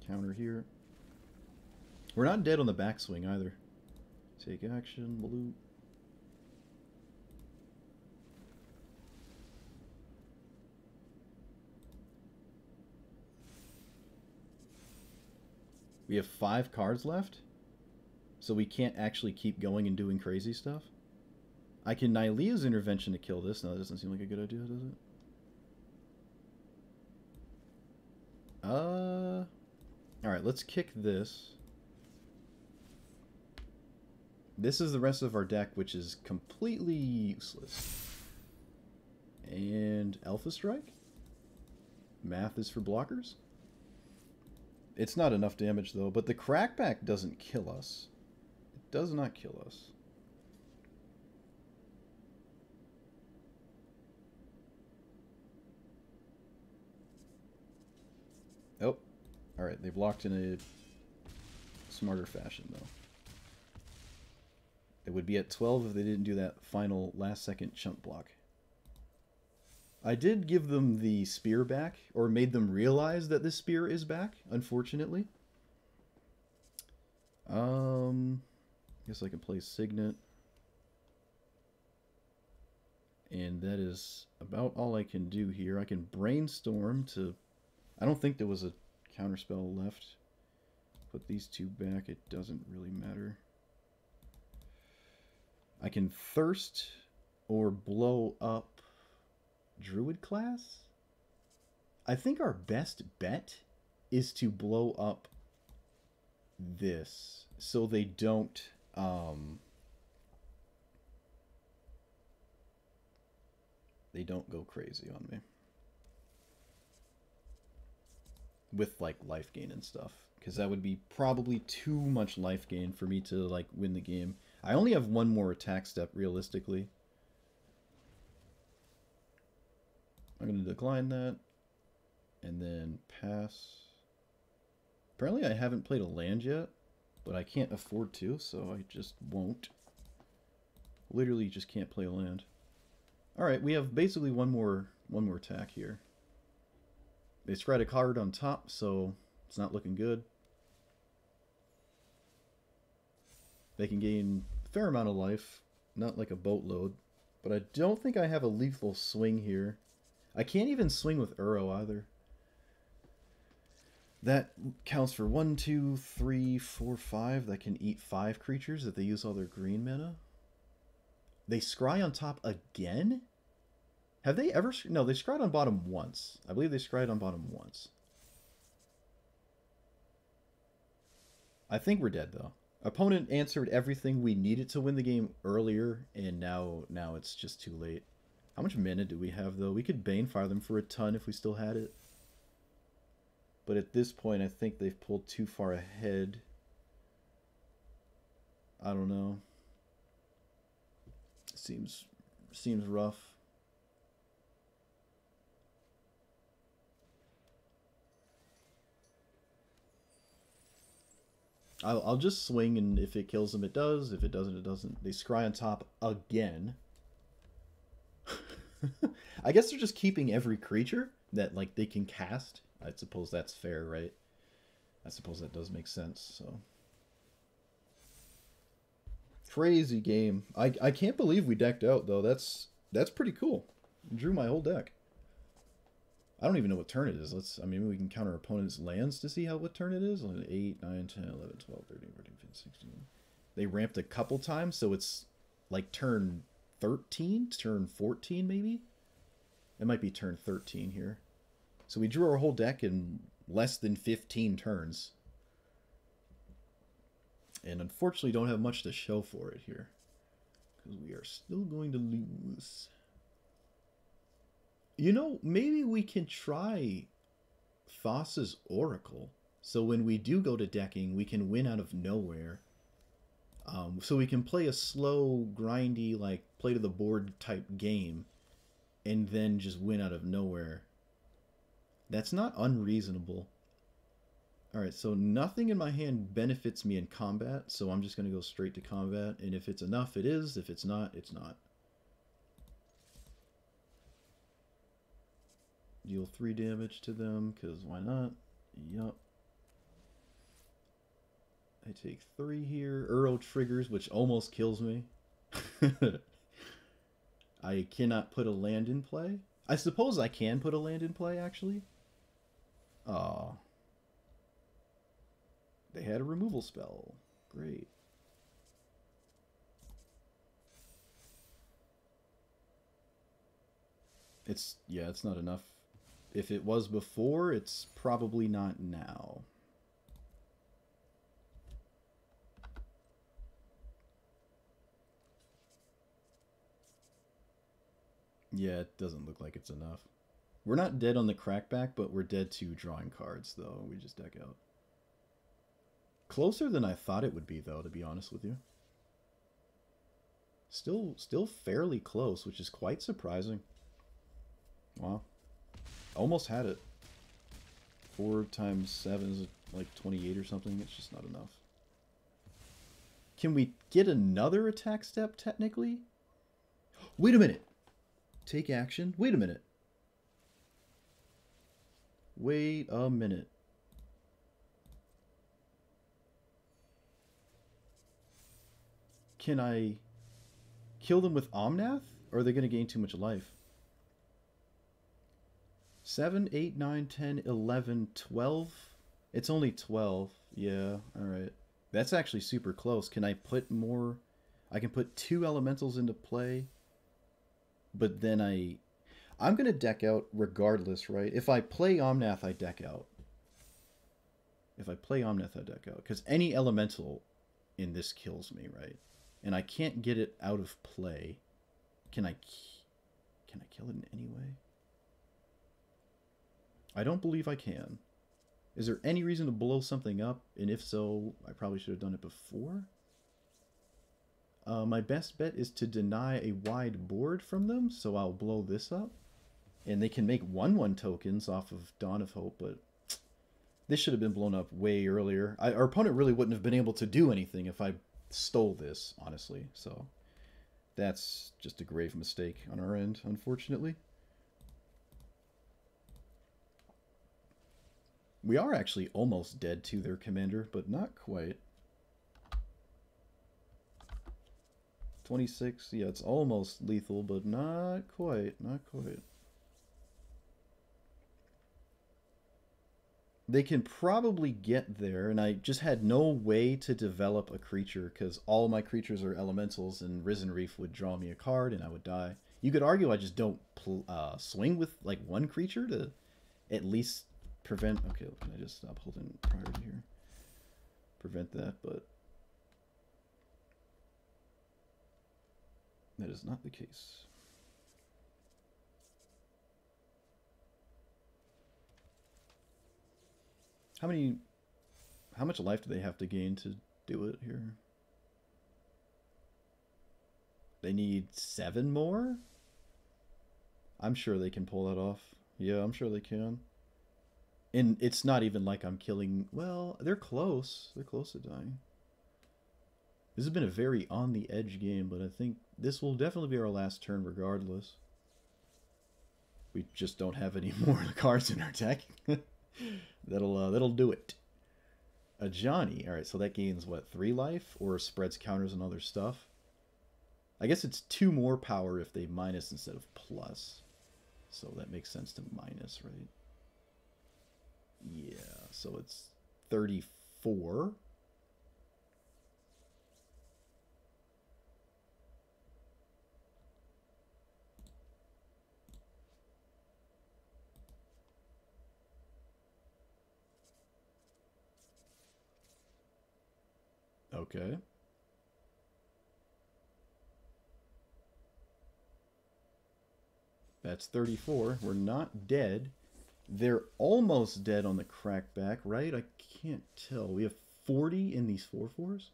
Counter here. We're not dead on the backswing either. Take action, blue. We have 5 cards left, so we can't actually keep going and doing crazy stuff. I can Nylea's Intervention to kill this. No, that doesn't seem like a good idea, does it? Alright, let's kick this. This is the rest of our deck, which is completely useless. And Alpha Strike? Math is for blockers? It's not enough damage, though, but the Crackback doesn't kill us. It does not kill us. Oh, alright, they blocked in a smarter fashion, though. It would be at 12 if they didn't do that final last-second chump block. I did give them the spear back, or made them realize that the spear is back, unfortunately. Guess I can play Signet. And that is about all I can do here. I can Brainstorm to... I don't think there was a counterspell left. Put these 2 back, it doesn't really matter. I can Thirst or blow up Druid class? I think our best bet is to blow up this so they don't go crazy on me with like life gain and stuff, because that would be probably too much life gain for me to like win the game. I only have 1 more attack step realistically. I'm going to decline that, and then pass. Apparently I haven't played a land yet, but I can't afford to, so I just won't. Literally just can't play a land. Alright, we have basically one more attack here. They scry a card on top, so it's not looking good. They can gain a fair amount of life, not like a boatload, but I don't think I have a lethal swing here. I can't even swing with Uro either. That counts for 1, 2, 3, 4, 5. That can eat 5 creatures if they use all their green mana. They scry on top again? Have they ever... No, they scryed on bottom once. I believe they scryed on bottom once. I think we're dead, though. Opponent answered everything we needed to win the game earlier, and now it's just too late. How much mana do we have, though? We could Banefire them for a ton if we still had it. But at this point, I think they've pulled too far ahead. I don't know. Seems rough. I'll just swing, and if it kills them, it does. If it doesn't, it doesn't. They scry on top again. I guess they're just keeping every creature that like they can cast. I suppose that's fair, right? I suppose that does make sense. So crazy game. I can't believe we decked out though. That's pretty cool. Drew my whole deck. I don't even know what turn it is. I mean, we can counter opponent's lands to see what turn it is. 8, 9, 10, 11, 12, 13, 14, 15, 16. They ramped a couple times, so it's like turn 13, turn 14 maybe? It might be turn 13 here. So we drew our whole deck in less than 15 turns. And unfortunately don't have much to show for it here. Because we are still going to lose. You know, maybe we can try Thassa's Oracle. So when we do go to decking, we can win out of nowhere. So we can play a slow, grindy, like, play to the board type game. And then just win out of nowhere. That's not unreasonable. Alright, so nothing in my hand benefits me in combat. So I'm just going to go straight to combat. And if it's enough, it is. If it's not, it's not. Deal 3 damage to them, because why not? Yup. I take 3 here. Uro triggers, which almost kills me. I cannot put a land in play. I suppose I can put a land in play, actually. Aw. They had a removal spell. Great. It's not enough. If it was before, it's probably not now. Yeah, it doesn't look like it's enough. We're not dead on the crackback, but we're dead to drawing cards, though. We just deck out. Closer than I thought it would be, though, to be honest with you. Still fairly close, which is quite surprising. Wow. Almost had it. 4 times 7 is like 28 or something. It's just not enough. Can we get another attack step, technically? Wait a minute. Take action. Wait a minute. Wait a minute. Can I kill them with Omnath? Or are they going to gain too much life? 7, 8, 9, 10, 11, 12? It's only 12. Yeah, alright. That's actually super close. Can I put more? I can put 2 elementals into play. But then I'm going to deck out regardless, right? If I play Omnath, I deck out. If I play Omnath, I deck out. Because any elemental in this kills me, right? And I can't get it out of play. Can I kill it in any way? I don't believe I can. Is there any reason to blow something up? And if so, I probably should have done it before. My best bet is to deny a wide board from them, so I'll blow this up. And they can make 1/1 tokens off of Dawn of Hope, but This should have been blown up way earlier. Our opponent really wouldn't have been able to do anything if I stole this, honestly. So that's just a grave mistake on our end, unfortunately. We are actually almost dead to their commander, but not quite. 26, yeah, it's almost lethal, but not quite, not quite. They can probably get there, and I just had no way to develop a creature because all my creatures are elementals, and Risen Reef would draw me a card and I would die. You could argue I just don't swing with like one creature to at least prevent... Okay, can I just stop holding priority here? Prevent that, but... that is not the case. How much life do they have to gain to do it here? They need 7 more? I'm sure they can pull that off. Yeah, I'm sure they can. And it's not even like I'm killing... well, they're close. They're close to dying. This has been a very on-the-edge game, but I think this will definitely be our last turn regardless. We just don't have any more cards in our deck. That'll do it. A Johnny. Alright, so that gains, what, 3 life? Or spreads counters and other stuff? I guess it's 2 more power if they minus instead of plus. So that makes sense to minus, right? Yeah, so it's 34. Okay. That's 34. We're not dead. They're almost dead on the crackback, right? I can't tell. We have 40 in these 4/4s.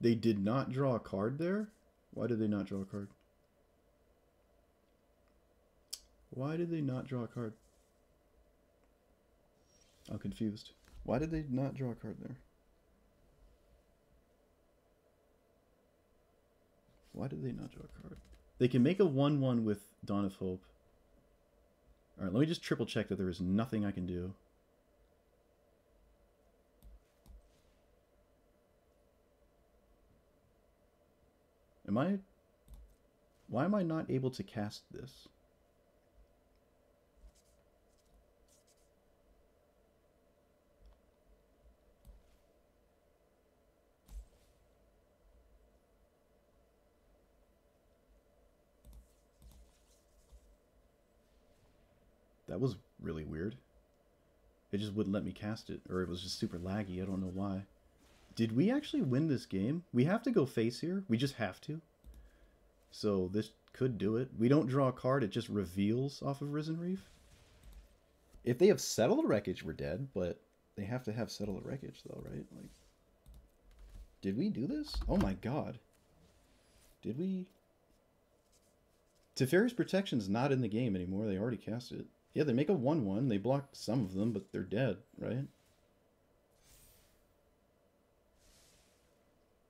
They did not draw a card there? Why did they not draw a card? Why did they not draw a card? I'm confused. Why did they not draw a card there? Why did they not draw a card? They can make a 1/1 with Dawn of Hope. Alright, let me just triple check that there is nothing I can do. Why am I not able to cast this? That was really weird. It just wouldn't let me cast it, or it was just super laggy. I don't know why. Did we actually win this game? We have to go face here. We just have to. So this could do it. We don't draw a card. It just reveals off of Risen Reef. If they have Settled Wreckage, we're dead, but they have to have Settled Wreckage, though, right? Like, did we do this? Oh my god. Did we? Teferi's Protection's not in the game anymore. They already cast it. Yeah, they make a 1/1. They block some of them, but they're dead, right?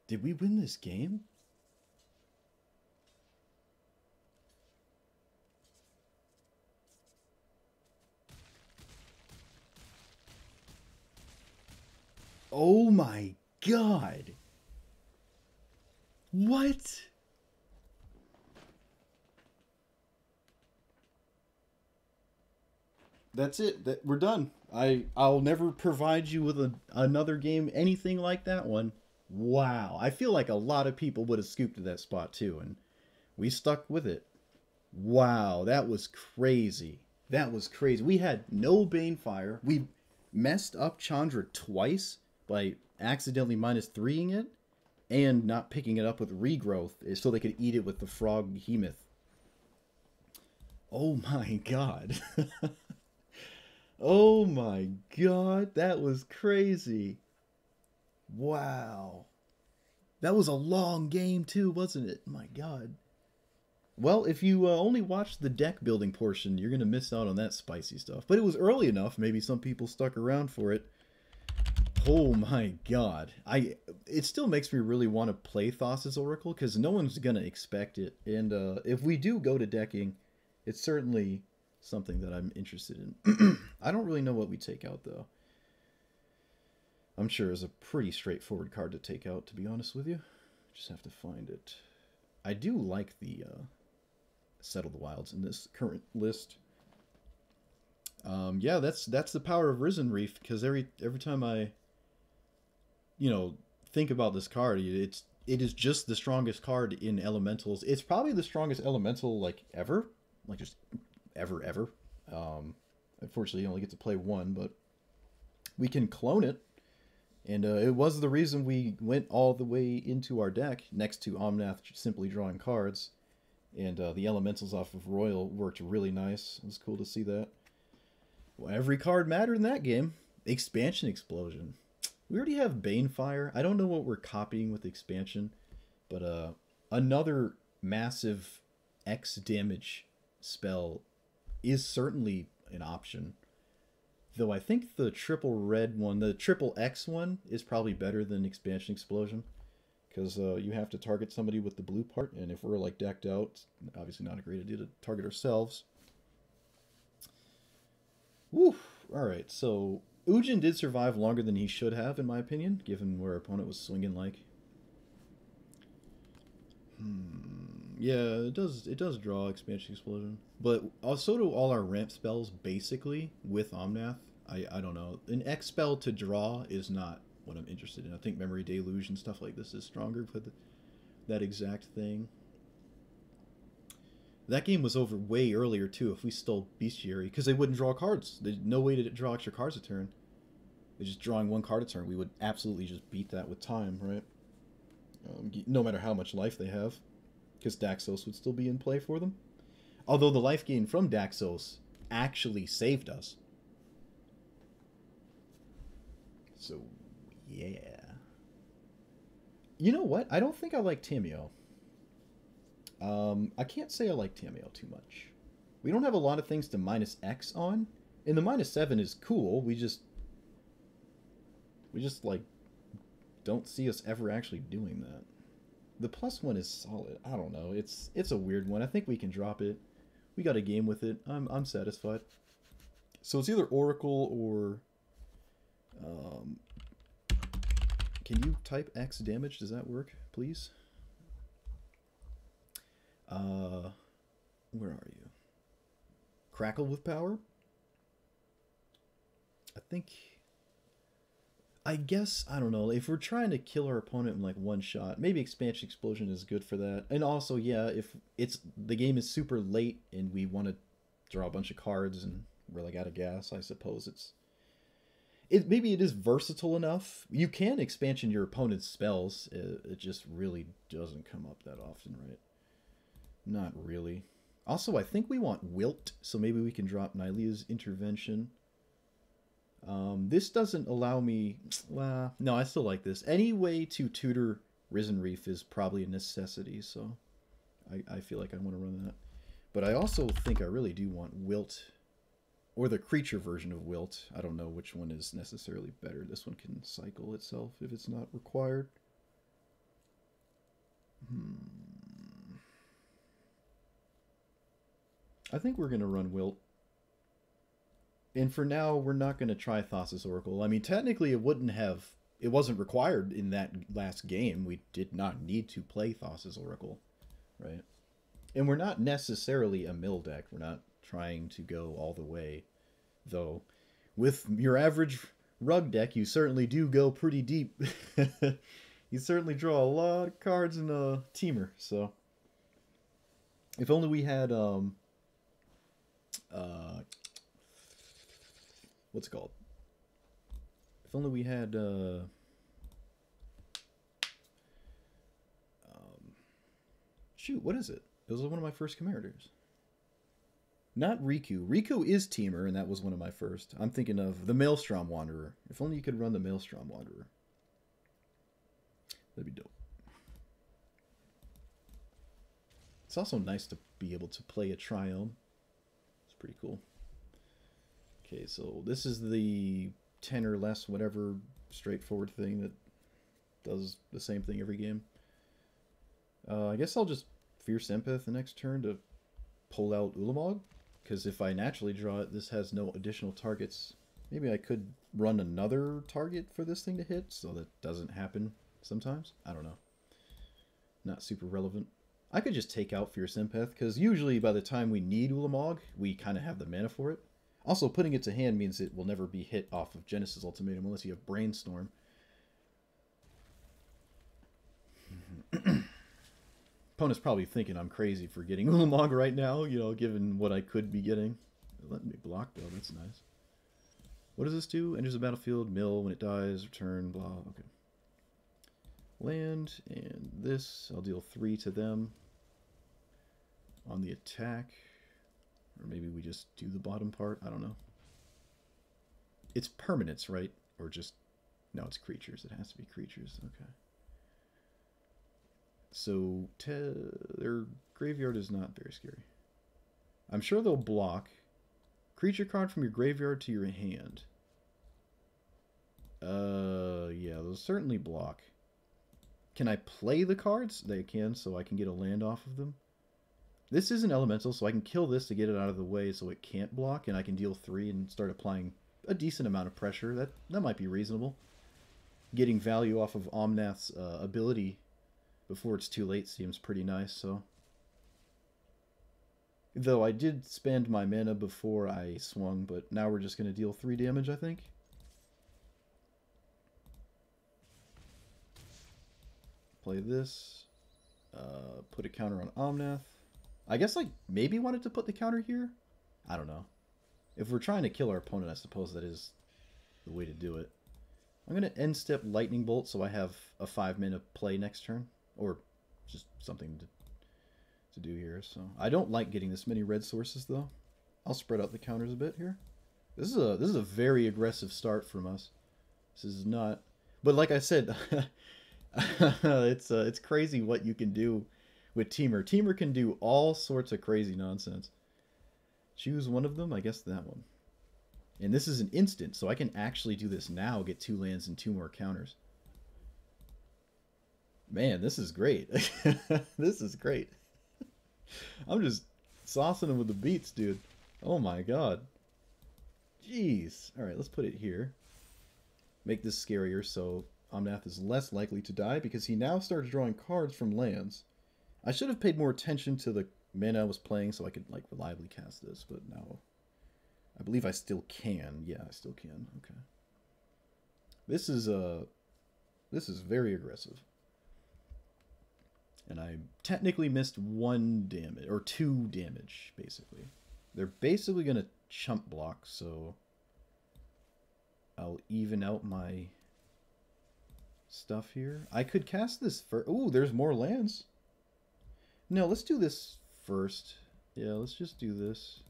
Did we win this game? Oh my god. What? That's it. We're done. I'll never provide you with another game anything like that one. Wow. I feel like a lot of people would have scooped to that spot too, and we stuck with it. Wow, that was crazy. That was crazy. We had no Banefire. We messed up Chandra twice by accidentally -3ing it and not picking it up with Regrowth so they could eat it with the Frog Behemoth. Oh my god. Oh my god, that was crazy. Wow. That was a long game too, wasn't it? My god. Well, if you only watch the deck building portion, you're gonna miss out on that spicy stuff. But it was early enough. Maybe some people stuck around for it. Oh my god. It still makes me really want to play Thassa's Oracle, because no one's going to expect it. And if we do go to decking, it's certainly something that I'm interested in. I don't really know what we take out, though. I'm sure it's a pretty straightforward card to take out, to be honest with you. Just have to find it. I do like the Settle the Wilds in this current list. Yeah, that's the power of Risen Reef, because every time I think about this card, it is just the strongest card in elementals. It's probably the strongest elemental like ever, like just ever. Unfortunately, you only get to play one, but we can clone it, and it was the reason we went all the way into our deck next to Omnath simply drawing cards, and the elementals off of Roil worked really nice. It was cool to see that. Well, every card mattered in that game. Expansion Explosion. We already have Banefire. I don't know what we're copying with expansion, but another massive X damage spell is certainly an option. Though I think the triple red one, the triple X one, is probably better than Expansion Explosion, because you have to target somebody with the blue part, and if we're like decked out, it's obviously not a great idea to target ourselves. Woo! Alright, so Ujin did survive longer than he should have, in my opinion, given where our opponent was swinging like. Yeah, it does draw Expansion Explosion. But so do all our ramp spells, basically, with Omnath. I don't know. An X spell to draw is not what I'm interested in. I think Memory Deluge and stuff like this is stronger for that exact thing. That game was over way earlier, too, if we stole Bestiary, because they wouldn't draw cards. There's no way to draw extra cards a turn. They're just drawing one card a turn. We would absolutely just beat that with time, right? No matter how much life they have, because Daxos would still be in play for them. Although the life gain from Daxos actually saved us. So, yeah. You know what? I don't think I like Tamiyo. I can't say I like Tamiyo too much. We don't have a lot of things to minus X on. And the -7 is cool. We just like don't see us ever actually doing that. The +1 is solid. I don't know. It's a weird one. I think we can drop it. We got a game with it. I'm satisfied. So it's either Oracle or can you type X damage? Does that work, please? Where are you? Crackle with power? I guess, I don't know, if we're trying to kill our opponent in like one shot, maybe Expansion Explosion is good for that. And also, yeah, if the game is super late and we want to draw a bunch of cards and we're like out of gas, I suppose maybe it is versatile enough. You can expansion your opponent's spells. It just really doesn't come up that often, right? Not really. Also, I think we want Wilt, so maybe we can drop Nylea's Intervention. This doesn't allow me... Well, no, I still like this. Any way to tutor Risen Reef is probably a necessity, so I feel like I want to run that. But I also think I really do want Wilt, or the creature version of Wilt. I don't know which one is necessarily better. This one can cycle itself if it's not required. I think we're going to run Wilt. And for now, we're not going to try Thassa's Oracle. I mean, technically, it wasn't required in that last game. We did not need to play Thassa's Oracle, right? And we're not necessarily a mill deck. We're not trying to go all the way. Though, with your average rug deck, you certainly do go pretty deep. You certainly draw a lot of cards in a Temur, so... If only we had, what's it called? If only we had, shoot, what is it? It was one of my first Commanders. Not Riku. Riku is Temur, and that was one of my first. I'm thinking of the Maelstrom Wanderer. If only you could run the Maelstrom Wanderer. That'd be dope. It's also nice to be able to play a Triome. It's pretty cool. Okay, so this is the 10 or less, whatever, straightforward thing that does the same thing every game. I guess I'll just Fierce Empath the next turn to pull out Ulamog, because if I naturally draw it, this has no additional targets. Maybe I could run another target for this thing to hit, so that doesn't happen sometimes. I don't know. Not super relevant. I could just take out Fierce Empath, because usually by the time we need Ulamog, we kind of have the mana for it. Also, putting it to hand means it will never be hit off of Genesis Ultimatum unless you have Brainstorm. Opponent's probably thinking I'm crazy for getting Ulamog right now, you know, given what I could be getting. Let me block, though. That's nice. What does this do? Enters the battlefield, mill when it dies, return, blah. Okay. Land, and this, I'll deal 3 to them on the attack. Or maybe we just do the bottom part. I don't know. It's permanents, right? Or just... No, it's creatures. It has to be creatures. Okay. So, their graveyard is not very scary. I'm sure they'll block. Creature card from your graveyard to your hand. Yeah, they'll certainly block. Can I play the cards? They can, so I can get a land off of them. This is an elemental, so I can kill this to get it out of the way so it can't block, and I can deal 3 and start applying a decent amount of pressure. That might be reasonable. Getting value off of Omnath's ability before it's too late seems pretty nice, so... Though I did spend my mana before I swung, but now we're just going to deal 3 damage, I think. Play this. Put a counter on Omnath. I guess I maybe wanted to put the counter here. I don't know. If we're trying to kill our opponent, I suppose that is the way to do it. I'm going to end step Lightning Bolt so I have a 5-mana play next turn. Or just something to do here. So I don't like getting this many red sources, though. I'll spread out the counters a bit here. This is a very aggressive start from us. This is not... But like I said, it's crazy what you can do with Temur. Temur can do all sorts of crazy nonsense. Choose one of them, I guess that one. And this is an instant, so I can actually do this now, get 2 lands and 2 more counters. Man, this is great. This is great. I'm just saucing him with the beats, dude. Oh my god. Jeez. Alright, let's put it here. Make this scarier so Omnath is less likely to die because he now starts drawing cards from lands. I should have paid more attention to the mana I was playing so I could like reliably cast this, but now I believe I still can. Yeah, I still can. Okay. This is very aggressive. And I technically missed 1 damage, or 2 damage, basically. They're basically going to chump block, so I'll even out my stuff here. I could cast this first. Ooh, there's more lands. No, let's do this first. Yeah, let's just do this.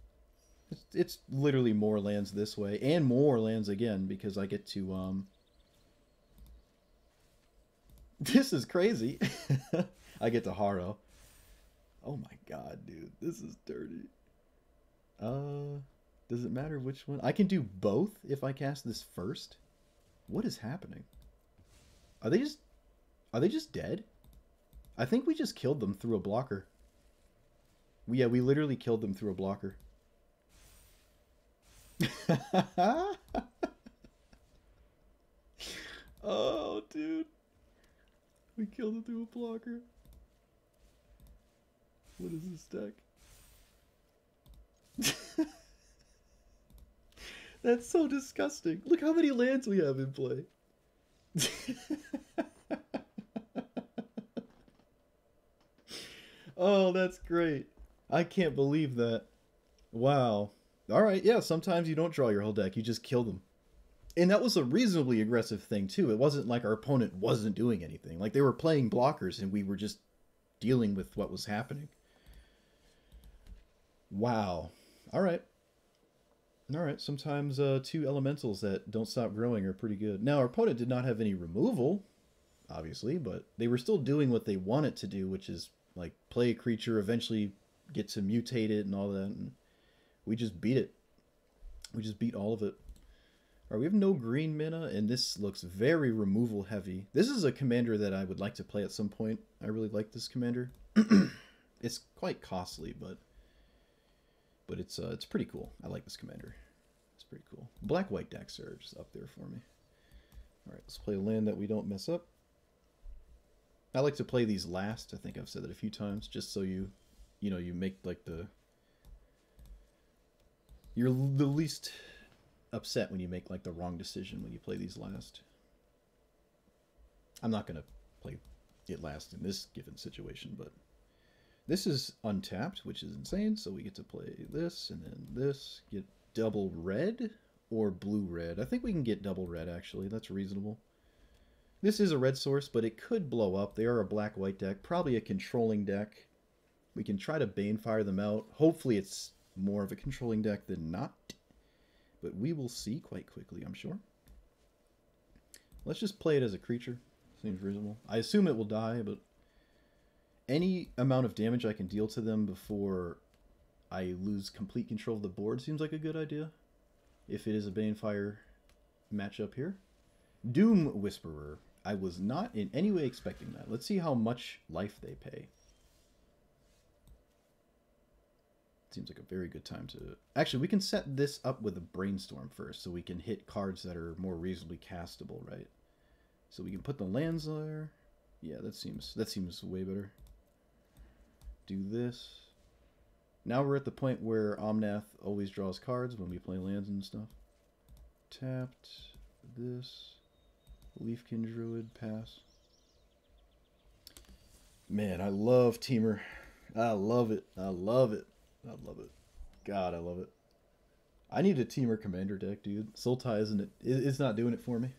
It's literally more lands this way, and more lands again, because I get to, This is crazy. I get to Haro. Oh my god, dude. This is dirty. Does it matter which one? I can do both if I cast this first. What is happening? Are they just dead? I think we just killed them through a blocker. Yeah, we literally killed them through a blocker. Oh, dude. We killed it through a blocker. What is this deck? That's so disgusting. Look how many lands we have in play. Oh, that's great. I can't believe that. Wow. Alright, yeah, sometimes you don't draw your whole deck. You just kill them. And that was a reasonably aggressive thing, too. It wasn't like our opponent wasn't doing anything. Like, they were playing blockers, and we were just dealing with what was happening. Wow. Alright. Alright, sometimes 2 elementals that don't stop growing are pretty good. Now, our opponent did not have any removal, obviously, but they were still doing what they wanted to do, which is Like, play a creature, eventually get to mutate it and all that, and we just beat it. We just beat all of it. Alright, we have no green mana, and this looks very removal heavy. This is a commander that I would like to play at some point. I really like this commander. It's quite costly, but it's pretty cool. I like this commander. It's pretty cool. Black-white decks are just up there for me. Alright, let's play a land that we don't mess up. I like to play these last. I think I've said that a few times, just so you make like you're the least upset when you make like the wrong decision when you play these last. I'm not going to play it last in this given situation, but this is untapped, which is insane. So we get to play this and then this, get double red or blue red. I think we can get double red actually. That's reasonable. This is a red source, but it could blow up. They are a black-white deck, probably a controlling deck. We can try to Banefire them out. Hopefully it's more of a controlling deck than not. But we will see quite quickly, I'm sure. Let's just play it as a creature. Seems reasonable. I assume it will die, but any amount of damage I can deal to them before I lose complete control of the board seems like a good idea. If it is a Banefire matchup here. Doom Whisperer. I was not in any way expecting that. Let's see how much life they pay. Seems like a very good time to... Actually, we can set this up with a Brainstorm first, so we can hit cards that are more reasonably castable, right? So we can put the lands there. Yeah, that seems way better. Do this. Now we're at the point where Omnath always draws cards when we play lands and stuff. Tapped. This. Leafkin Druid, pass. Man, I love Temur. I love it. I love it. I love it. God, I love it. I need a Temur commander deck, dude. Sultai isn't it? It's not doing it for me.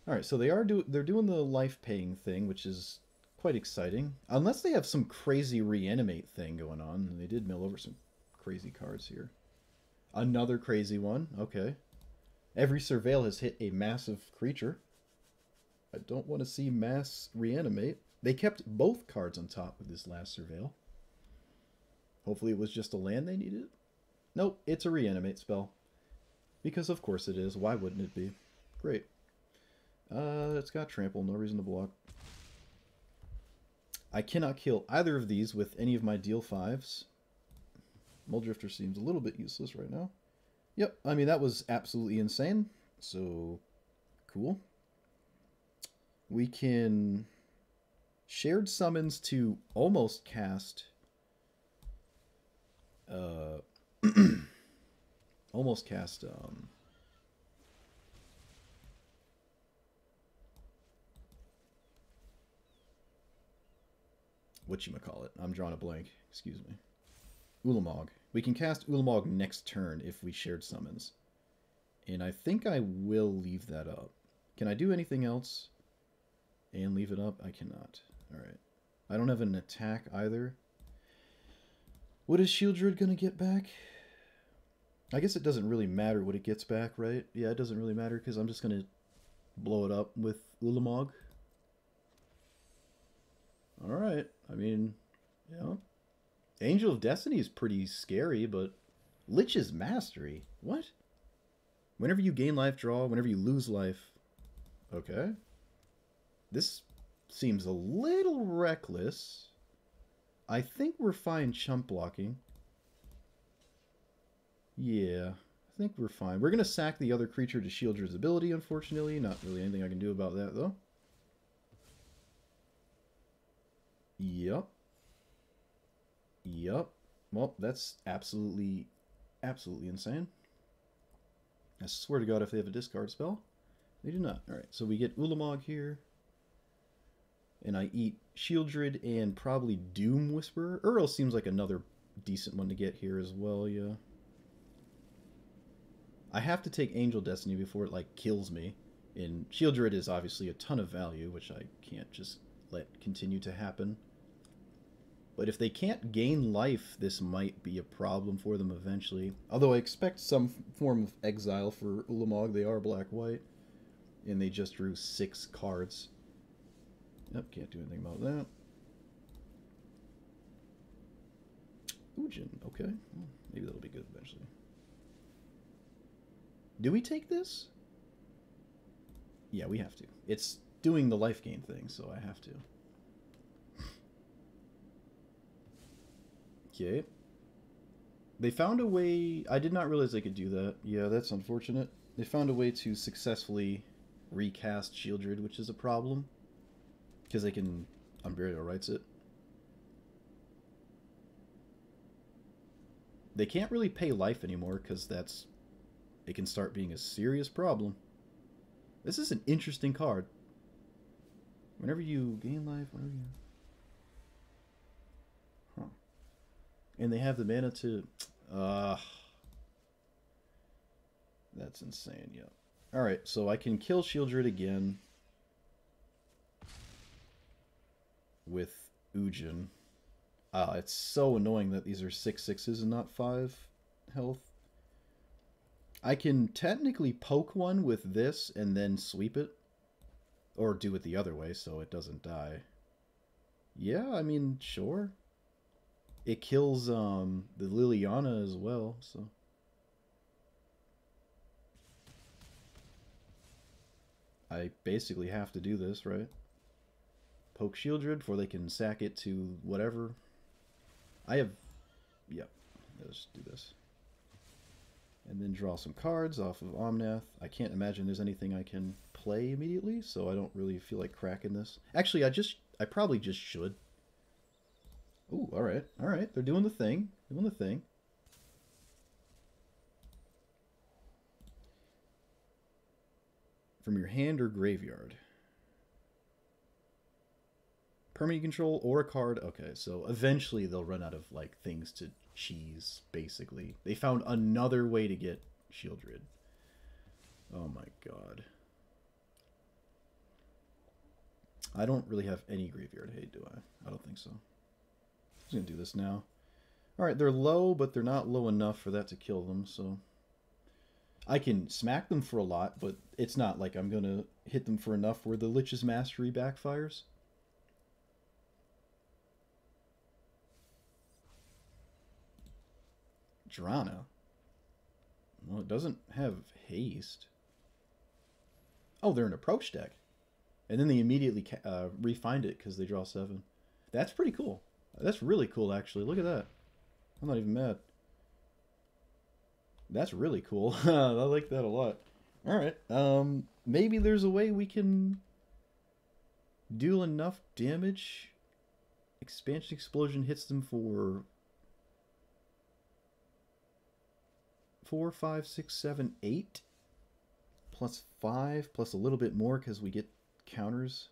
All right, so they're doing the life paying thing, which is quite exciting. Unless they have some crazy reanimate thing going on, and they did mill over some crazy cards here. Another crazy one. Okay. Every Surveil has hit a massive creature. I don't want to see mass reanimate. They kept both cards on top of this last Surveil. Hopefully it was just a land they needed. Nope, it's a reanimate spell. Because of course it is. Why wouldn't it be? Great. It's got trample, no reason to block. I cannot kill either of these with any of my deal 5s. Mulldrifter seems a little bit useless right now. Yep, I mean, that was absolutely insane. So, cool. We can shared summons to almost cast... almost cast... whatchamacallit? I'm drawing a blank. Excuse me. Ulamog. We can cast Ulamog next turn if we shared summons. And I think I will leave that up. Can I do anything else and leave it up? I cannot. Alright. I don't have an attack either. What is Shield Druid going to get back? I guess it doesn't really matter what it gets back, right? Yeah, it doesn't really matter because I'm just going to blow it up with Ulamog. Alright. I mean, yeah. Angel of Destiny is pretty scary, but Lich's Mastery? What? Whenever you gain life, draw. Whenever you lose life. Okay. This seems a little reckless. I think we're fine chump blocking. Yeah, I think we're fine. We're going to sack the other creature to shield your ability, unfortunately. Not really anything I can do about that, though. Yep. Yep. Well, that's absolutely insane. I swear to God, if they have a discard spell. They do not. Alright, so we get Ulamog here. And I eat Shield Druid and probably Doom Whisperer. Earl seems like another decent one to get here as well, yeah. I have to take Angel Destiny before it, like, kills me. And Shield Druid is obviously a ton of value, which I can't just let continue to happen. But if they can't gain life, this might be a problem for them eventually. Although I expect some form of exile for Ulamog. They are black-white. And they just drew 6 cards. Yep, can't do anything about that. Ujin. Okay. Well, maybe that'll be good eventually. Do we take this? Yeah, we have to. It's doing the life gain thing, so I have to. Okay. They found a way... I did not realize they could do that. Yeah, that's unfortunate. They found a way to successfully recast Shieldred, which is a problem. Because they can... Unburial Rights it. They can't really pay life anymore, because that's... It can start being a serious problem. This is an interesting card. Whenever you gain life, whenever you... Huh. And they have the mana to... That's insane, yeah. Alright, so I can kill Shieldred again with Ujin. It's so annoying that these are 6/6s and not 5 health. I can technically poke one with this and then sweep it. Or do it the other way so it doesn't die. Yeah, I mean, sure. It kills the Liliana as well, so... I basically have to do this, right? Poke Shieldred before they can sack it to whatever. I have... Yep. Let's do this. And then draw some cards off of Omnath. I can't imagine there's anything I can play immediately, so I don't really feel like cracking this. Actually, I probably just should. Ooh, alright. Alright, they're doing the thing. Doing the thing. From your hand or graveyard. Permanent control or a card. Okay, so eventually they'll run out of, like, things to cheese, basically. They found another way to get Shieldred. Oh my god. I don't really have any graveyard hate, do I? I don't think so. I'm just gonna do this now. Alright, they're low, but they're not low enough for that to kill them, so... I can smack them for a lot, but it's not like I'm gonna hit them for enough where the Lich's Mastery backfires. Drana. Well, it doesn't have haste. Oh, they're an approach deck. And then they immediately refind it because they draw 7. That's pretty cool. That's really cool, actually. Look at that. I'm not even mad. That's really cool. I like that a lot. Alright. Maybe there's a way we can deal enough damage. Expansion Explosion hits them for 4, 5, 6, 7, 8. Plus 5, plus a little bit more because we get counters.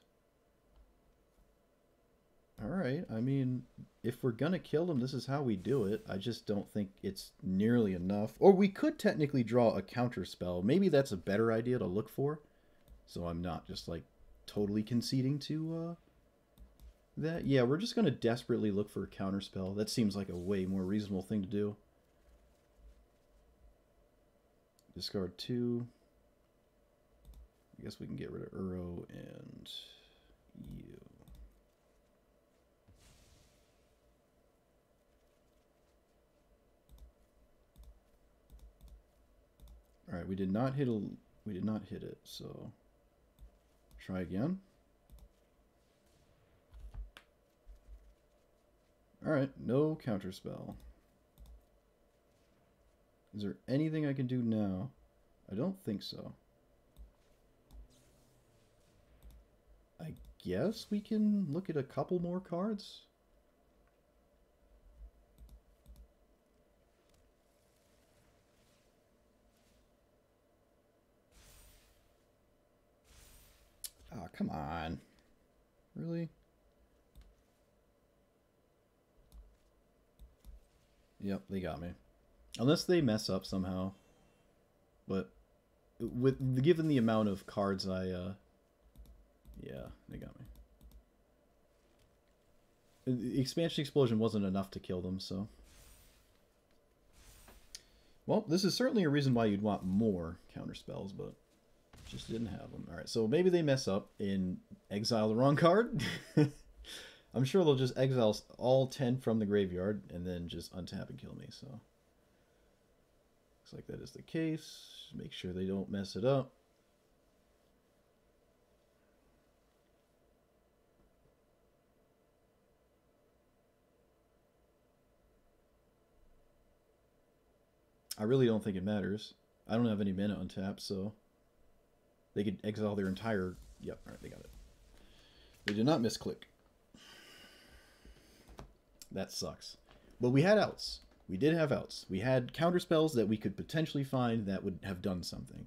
Alright, I mean, if we're gonna kill them, this is how we do it. I just don't think it's nearly enough. Or we could technically draw a counter spell. Maybe that's a better idea to look for. So I'm not just, like, totally conceding to that. Yeah, we're just gonna desperately look for a counter spell. That seems like a way more reasonable thing to do. Discard 2. I guess we can get rid of Uro and you. All right, we did not hit it, so try again. All right, no counterspell. Is there anything I can do now? I don't think so. I guess we can look at a couple more cards. Ah, come on. Really? Yep, they got me. Unless they mess up somehow. But given the amount of cards yeah, they got me. The Expansion Explosion wasn't enough to kill them, so. Well, this is certainly a reason why you'd want more counterspells, but just didn't have them. Alright, so maybe they mess up and exile the wrong card. I'm sure they'll just exile all 10 from the graveyard and then just untap and kill me, so. Looks like that is the case. Make sure they don't mess it up. I really don't think it matters. I don't have any mana untapped, so they could exile their entire... Yep, alright, they got it. They did not misclick. That sucks. But we had outs. We did have outs. We had counterspells that we could potentially find that would have done something.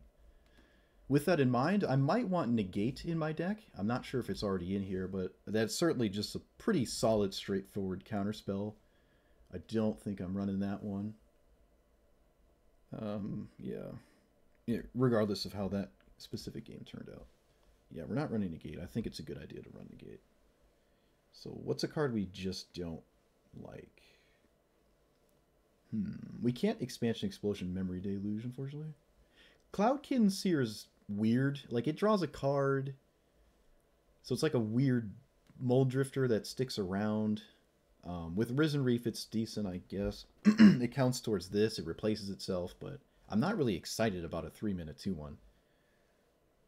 With that in mind, I might want Negate in my deck. I'm not sure if it's already in here, but that's certainly just a pretty solid, straightforward counterspell. I don't think I'm running that one. Yeah. Regardless of how that specific game turned out. Yeah, we're not running Negate. I think it's a good idea to run Negate. So what's a card we just don't like? We can't Expansion Explosion Memory Deluge, unfortunately. Cloudkin Seer is weird. Like, it draws a card. So it's like a weird Mulldrifter that sticks around. With Risen Reef, it's decent, I guess. It counts towards this. It replaces itself, but I'm not really excited about a 3-mana 2/1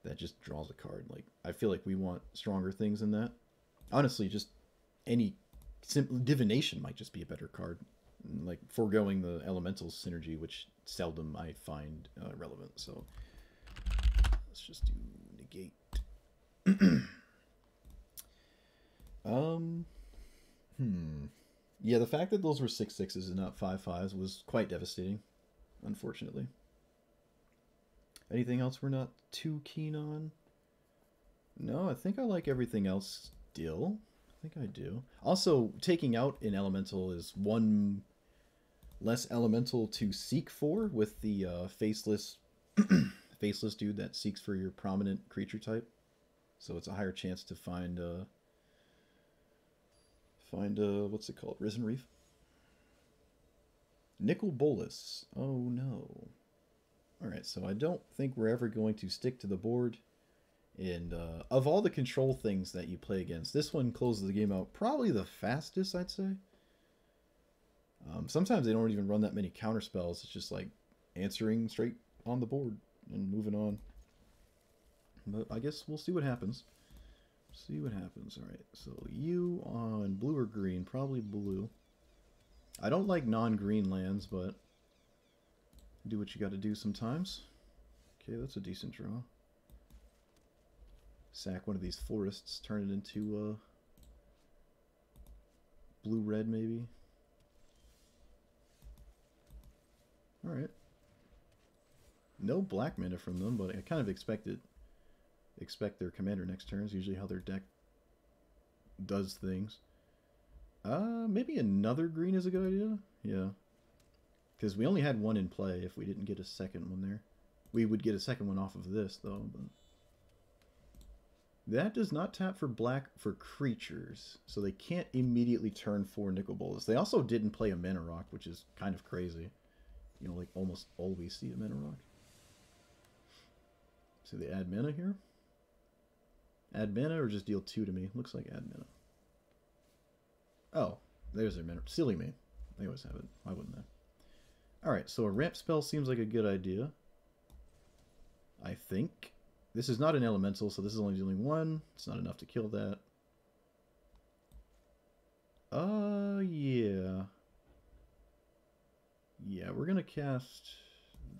that just draws a card. Like, I feel like we want stronger things than that. Honestly, just any simple Divination might just be a better card. Like, foregoing the Elemental synergy, which seldom I find relevant. So let's just do Negate. Yeah, the fact that those were 6/6s and not 5/5s was quite devastating, unfortunately. Anything else we're not too keen on? No, I think I like everything else still. I think I do. Also, taking out an elemental is one less elemental to seek for with the faceless faceless dude that seeks for your prominent creature type. So it's a higher chance to find what's it called? Risen Reef? Nicol Bolas. Oh no. Alright, so I don't think we're ever going to stick to the board. And of all the control things that you play against, this one closes the game out probably the fastest, I'd say. Sometimes they don't even run that many counter spells. It's just like answering straight on the board and moving on. But I guess we'll see what happens. See what happens. Alright, so you on blue or green? Probably blue. I don't like non-green lands, but do what you gotta do sometimes. Okay, that's a decent draw. Sack one of these forests, turn it into blue-red maybe. Alright. No black mana from them, but I kind of expect their commander next turn is usually how their deck does things. Maybe another green is a good idea. Yeah. Because we only had one in play. If we didn't get a second one there, we would get a second one off of this, though. But that does not tap for black for creatures, so they can't immediately turn for Nicol Bolas. They also didn't play a mana rock, which is kind of crazy. You know, like almost always see a mana rock. So they add mana here. Add mana or just deal 2 to me? Looks like add mana. Oh, there's their mana. Silly me. They always have it. Why wouldn't they? Alright, so a ramp spell seems like a good idea. I think. This is not an elemental, so this is only dealing 1. It's not enough to kill that. Yeah. Yeah, we're gonna cast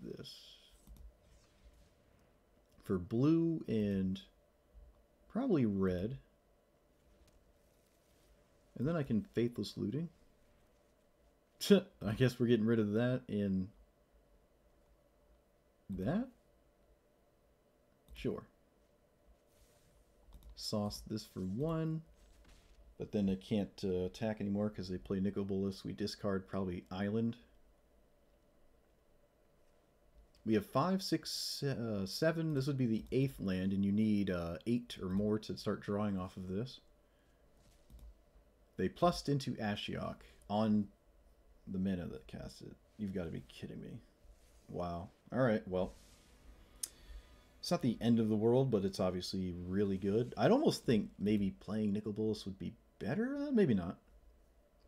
this. For blue and probably red. And then I can Faithless Looting. I guess we're getting rid of that in that? Sure. Sauce this for 1. But then they can't attack anymore because they play Nicol Bolas. We discard probably Island. We have 5, 6, 7. This would be the 8th land, and you need 8 or more to start drawing off of this. They plussed into Ashiok on the mana that cast it. You've got to be kidding me. Wow. Alright, well. It's not the end of the world, but it's obviously really good. I'd almost think maybe playing Nicol Bolas would be better? Maybe not.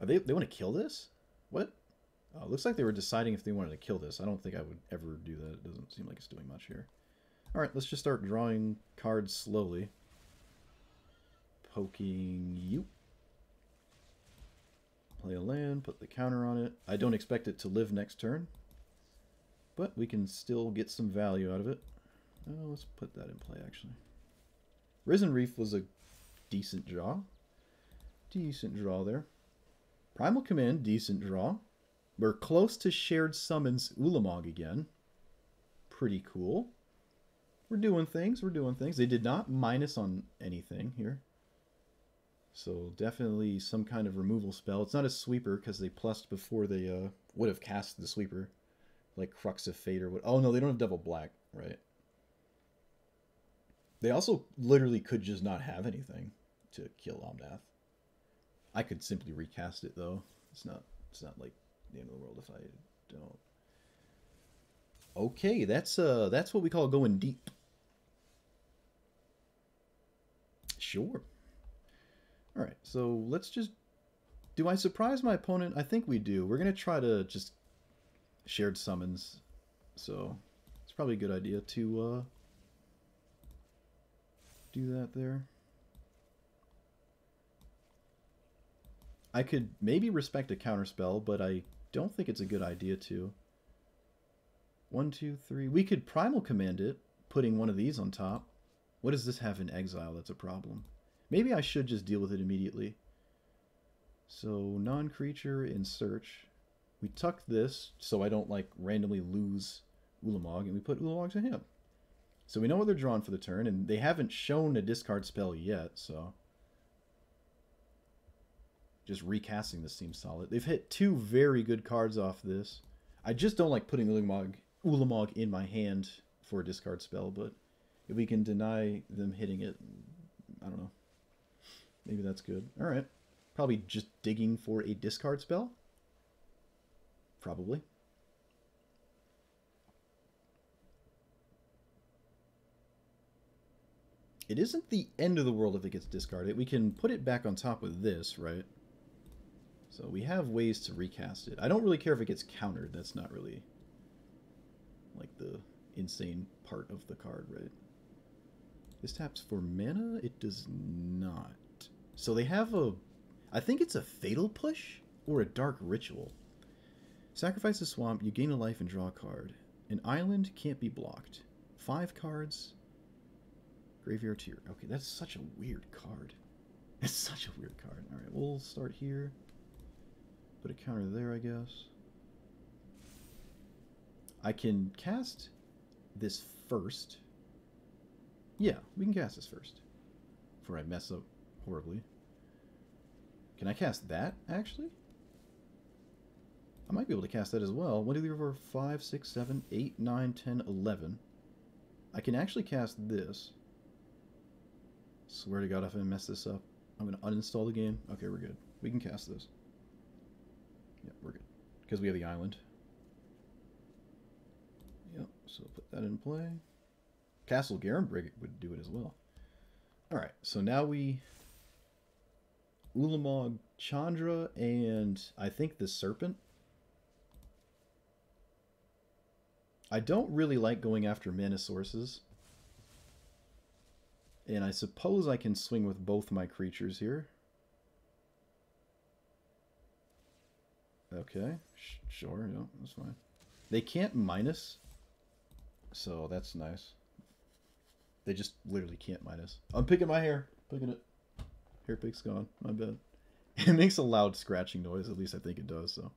Are they want to kill this? What? Oh, looks like they were deciding if they wanted to kill this. I don't think I would ever do that. It doesn't seem like it's doing much here. Alright, let's just start drawing cards slowly. Poking you. Play a land, put the counter on it. I don't expect it to live next turn, but we can still get some value out of it. Oh, let's put that in play, actually. Risen Reef was a decent draw. Decent draw there. Primal Command, decent draw. We're close to Shared Summons Ulamog again. Pretty cool. We're doing things, we're doing things. They did not minus on anything here. So definitely some kind of removal spell. It's not a sweeper because they plussed before they would have cast the sweeper. Like Crux of Fate or what. Oh no, they don't have double black, right? They also literally could just not have anything to kill Omnath. I could simply recast it though. It's not like the end of the world if I don't. Okay, that's what we call going deep. Sure. Alright, so let's just... Do I surprise my opponent? I think we do. We're going to try to just shared summons. So it's probably a good idea to do that there. I could maybe respect a counterspell, but I don't think it's a good idea to. 1, 2, 3. We could Primal Command it, putting one of these on top. What does this have in exile that's a problem? Maybe I should just deal with it immediately. So, non-creature in search. We tuck this so I don't, like, randomly lose Ulamog, and we put Ulamog to him. So we know what they're drawing for the turn, and they haven't shown a discard spell yet, so... Just recasting this seems solid. They've hit 2 very good cards off this. I just don't like putting Ulamog in my hand for a discard spell, but if we can deny them hitting it, I don't know. Maybe that's good. Alright. Probably just digging for a discard spell? Probably. It isn't the end of the world if it gets discarded. We can put it back on top of this, right? So we have ways to recast it. I don't really care if it gets countered. That's not really like the insane part of the card, right? This taps for mana? It does not. So they have a... I think it's a Fatal Push or a Dark Ritual. Sacrifice a swamp, you gain a life and draw a card. An island can't be blocked. 5 cards. Graveyard Tier. Okay, that's such a weird card. It's such a weird card. Alright, we'll start here. Put a counter there, I guess. I can cast this first. Yeah, we can cast this first. Before I mess up horribly. Can I cast that, actually? I might be able to cast that as well. 1, 2, 3, 4, 5, 6, 7, 8, 9, 10, 11. I can actually cast this. Swear to God, if I mess this up, I'm going to uninstall the game. Okay, we're good. We can cast this. Yeah, we're good. Because we have the island. Yep, so put that in play. Castle Garenbrig would do it as well. Alright, so now we... Ulamog, Chandra, and I think the Serpent. I don't really like going after mana sources. And I suppose I can swing with both my creatures here. Okay, sure, yeah, that's fine. They can't minus, so that's nice. They just literally can't minus. I'm picking my hair. Picking it. Hair pick's gone. My bad. It makes a loud scratching noise, at least I think it does, so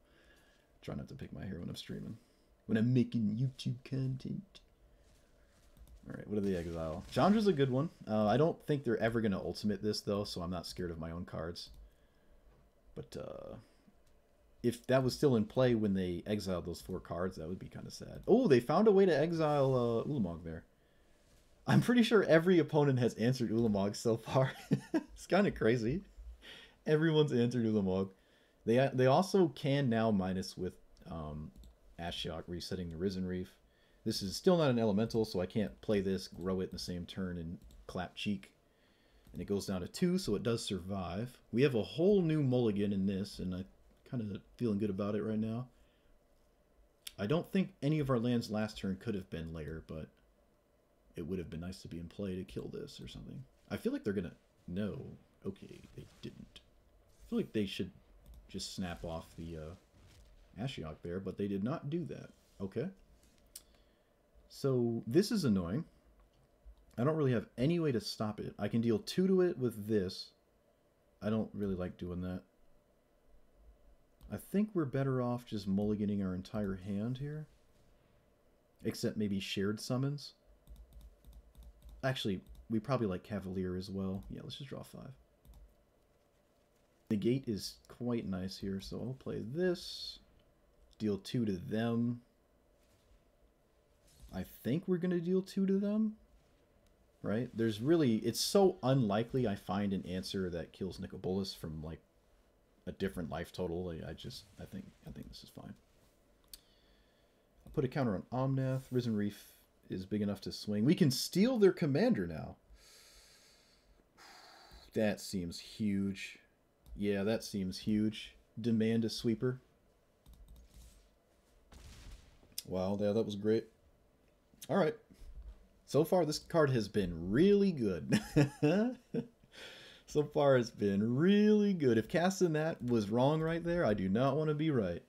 try not to pick my hair when I'm streaming. When I'm making YouTube content. Alright, what do they exile? Chandra's a good one. I don't think they're ever going to ultimate this, though, so I'm not scared of my own cards. But, if that was still in play when they exiled those 4 cards, that would be kind of sad. Oh, they found a way to exile Ulamog there. I'm pretty sure every opponent has answered Ulamog so far. It's kind of crazy. Everyone's answered Ulamog. They also can now minus with Ashiok resetting the Risen Reef. This is still not an elemental, so I can't play this, grow it in the same turn, and clap cheek. And it goes down to 2, so it does survive. We have a whole new mulligan in this, and I'm kind of feeling good about it right now. I don't think any of our lands last turn could have been later, but it would have been nice to be in play to kill this or something. I feel like they're going to... No. Okay, they didn't. I feel like they should just snap off the Ashiok there, but they did not do that. Okay. So this is annoying. I don't really have any way to stop it. I can deal 2 to it with this. I don't really like doing that. I think we're better off just mulliganing our entire hand here. Except maybe shared summons. Actually, we probably like Cavalier as well. Yeah, let's just draw 5. Negate is quite nice here, so I'll play this. Deal 2 to them. I think we're going to deal 2 to them. Right? There's really... It's so unlikely I find an answer that kills Nicobolus from, like, a different life total. I think this is fine. I'll put a counter on Omnath. Risen Reef is big enough to swing. We can steal their commander now. That seems huge. Yeah, that seems huge. Demand a sweeper. Wow, yeah, that was great. Alright. So far, this card has been really good. So far, it's been really good. If casting that was wrong right there, I do not want to be right.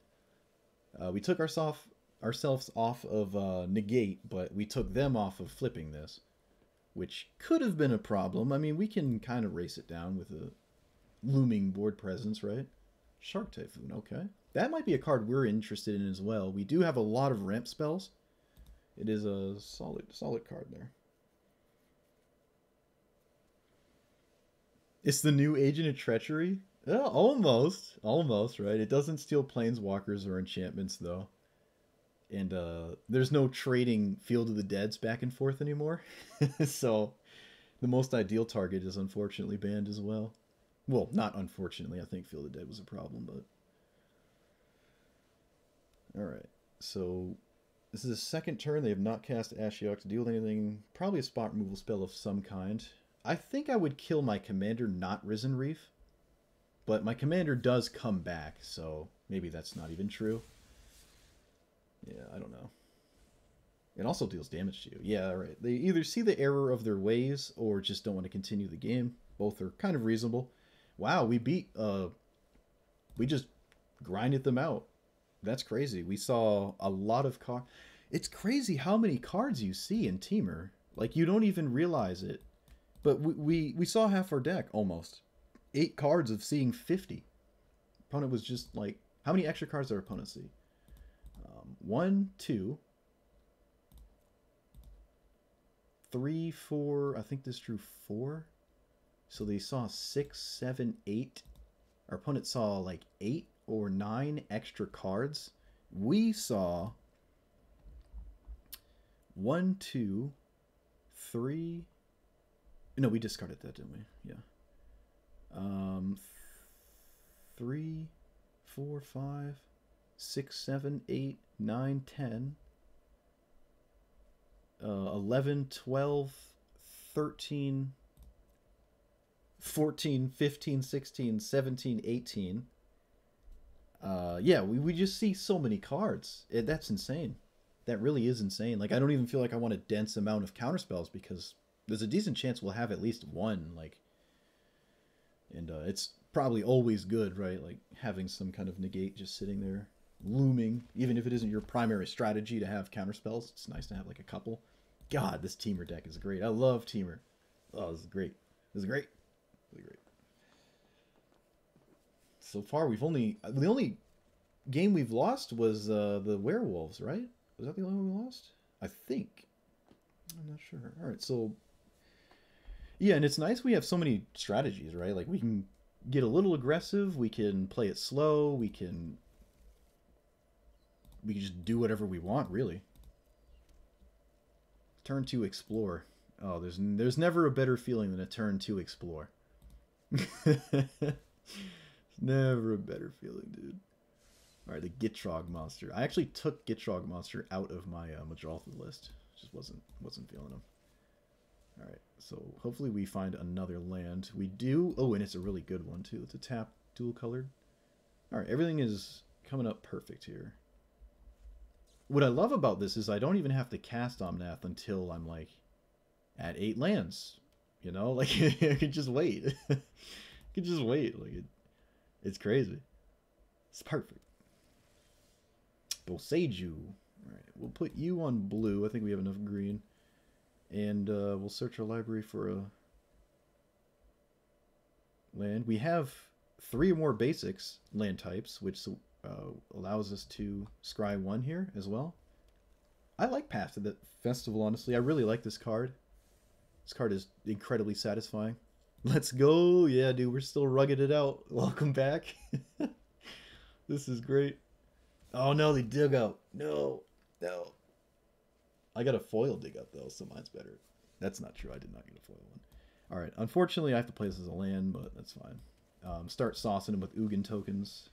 We took ourselves off of Negate, but we took them off of flipping this, which could have been a problem. I mean, we can kind of race it down with a looming board presence, right? Shark Typhoon, okay. That might be a card we're interested in as well. We do have a lot of ramp spells. It is a solid card there. It's the new Agent of Treachery? Almost, right? It doesn't steal planeswalkers or enchantments, though. And there's no trading Field of the Deads back and forth anymore. So the most ideal target is unfortunately banned as well. Well, not unfortunately. I think Field of the Dead was a problem, but... Alright, so... This is the second turn. They have not cast Ashiok to deal with anything. Probably a spot removal spell of some kind. I think I would kill my commander, not Risen Reef. But my commander does come back, so maybe that's not even true. Yeah, I don't know. It also deals damage to you. Yeah, right. They either see the error of their ways or just don't want to continue the game. Both are kind of reasonable. Wow, we beat... we just grinded them out. That's crazy. We saw a lot of cards. It's crazy how many cards you see in Temur. Like, you don't even realize it. But we saw half our deck, almost. 8 cards of seeing 50. Opponent was just like... How many extra cards did our opponent see? 1, 2... 3, 4... I think this drew 4. So they saw 6, 7, 8. Our opponent saw like 8 or 9 extra cards. We saw 1, 2, 3... No, we discarded that, didn't we? Yeah. 3, 4, 5, 6, 7, 8, 9, 10, 11, 12, 13, 14, 15, 16, 17, 18. Yeah, we just see so many cards. That's insane. That really is insane. Like, I don't even feel like I want a dense amount of counterspells because there's a decent chance we'll have at least one. Like, and it's probably always good, right? Like, having some kind of negate just sitting there, looming. Even if it isn't your primary strategy to have counterspells, it's nice to have, like, a couple. God, this Temur deck is great. I love Temur. Oh, this is great. This is great. Really great. So far, we've only... The only game we've lost was the Werewolves, right? Was that the only one we lost? I think. I'm not sure. All right, so... Yeah, and it's nice we have so many strategies, right? Like, we can get a little aggressive, we can play it slow, we can just do whatever we want, really. Turn 2 Explore. Oh, there's never a better feeling than a turn 2 Explore. Never a better feeling, dude. All right, the Gitrog monster. I actually took Gitrog monster out of my Mulldrifter list. Just wasn't feeling him. Alright, so hopefully we find another land. We do... Oh, and it's a really good one, too. It's a tap, dual-colored. Alright, everything is coming up perfect here. What I love about this is I don't even have to cast Omnath until I'm, like, at 8 lands. You know? Like, I could just wait. I could just wait. Like, it's crazy. It's perfect. Boseiju. Alright, we'll put you on blue. I think we have enough green. And we'll search our library for a land. We have 3 more basics land types, which allows us to scry 1 here as well. I like Path to the Festival, honestly. I really like this card. This card is incredibly satisfying. Let's go! Yeah, dude, we're still rugged it out. Welcome back. This is great. Oh no, they dig out. No, no. I got a foil dig up though, so mine's better. That's not true. I did not get a foil one. All right. Unfortunately, I have to play this as a land, but that's fine. Start saucing him with Ugin tokens.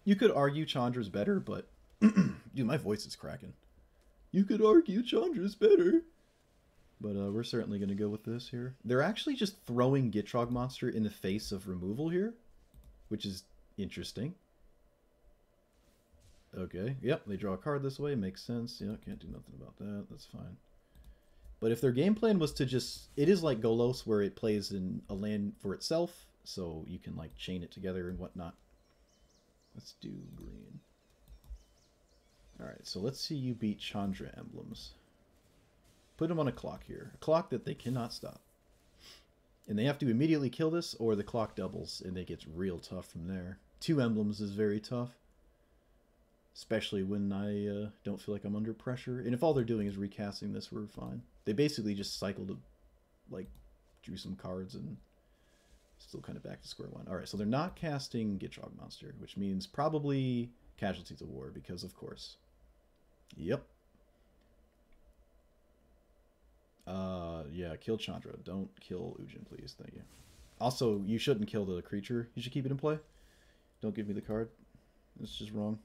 You could argue Chandra's better, but dude, my voice is cracking. You could argue Chandra's better, but we're certainly going to go with this here. They're actually just throwing Gitrog Monster in the face of removal here, which is interesting. Okay, yep, they draw a card this way, makes sense. Yeah, can't do nothing about that, that's fine. But if their game plan was to just... It is like Golos, where it plays in a land for itself, so you can, like, chain it together and whatnot. Let's do green. Alright, so let's see you beat Chandra emblems. Put them on a clock here. A clock that they cannot stop. And they have to immediately kill this, or the clock doubles, and it gets real tough from there. 2 emblems is very tough. Especially when I don't feel like I'm under pressure. And if all they're doing is recasting this, we're fine. They basically just cycled, like, drew some cards and still kind of back to square one. Alright, so they're not casting Gitrog Monster, which means probably Casualties of War, because of course. Yep. Yeah, kill Chandra. Don't kill Ujin, please. Thank you. Also, you shouldn't kill the creature. You should keep it in play. Don't give me the card. It's just wrong.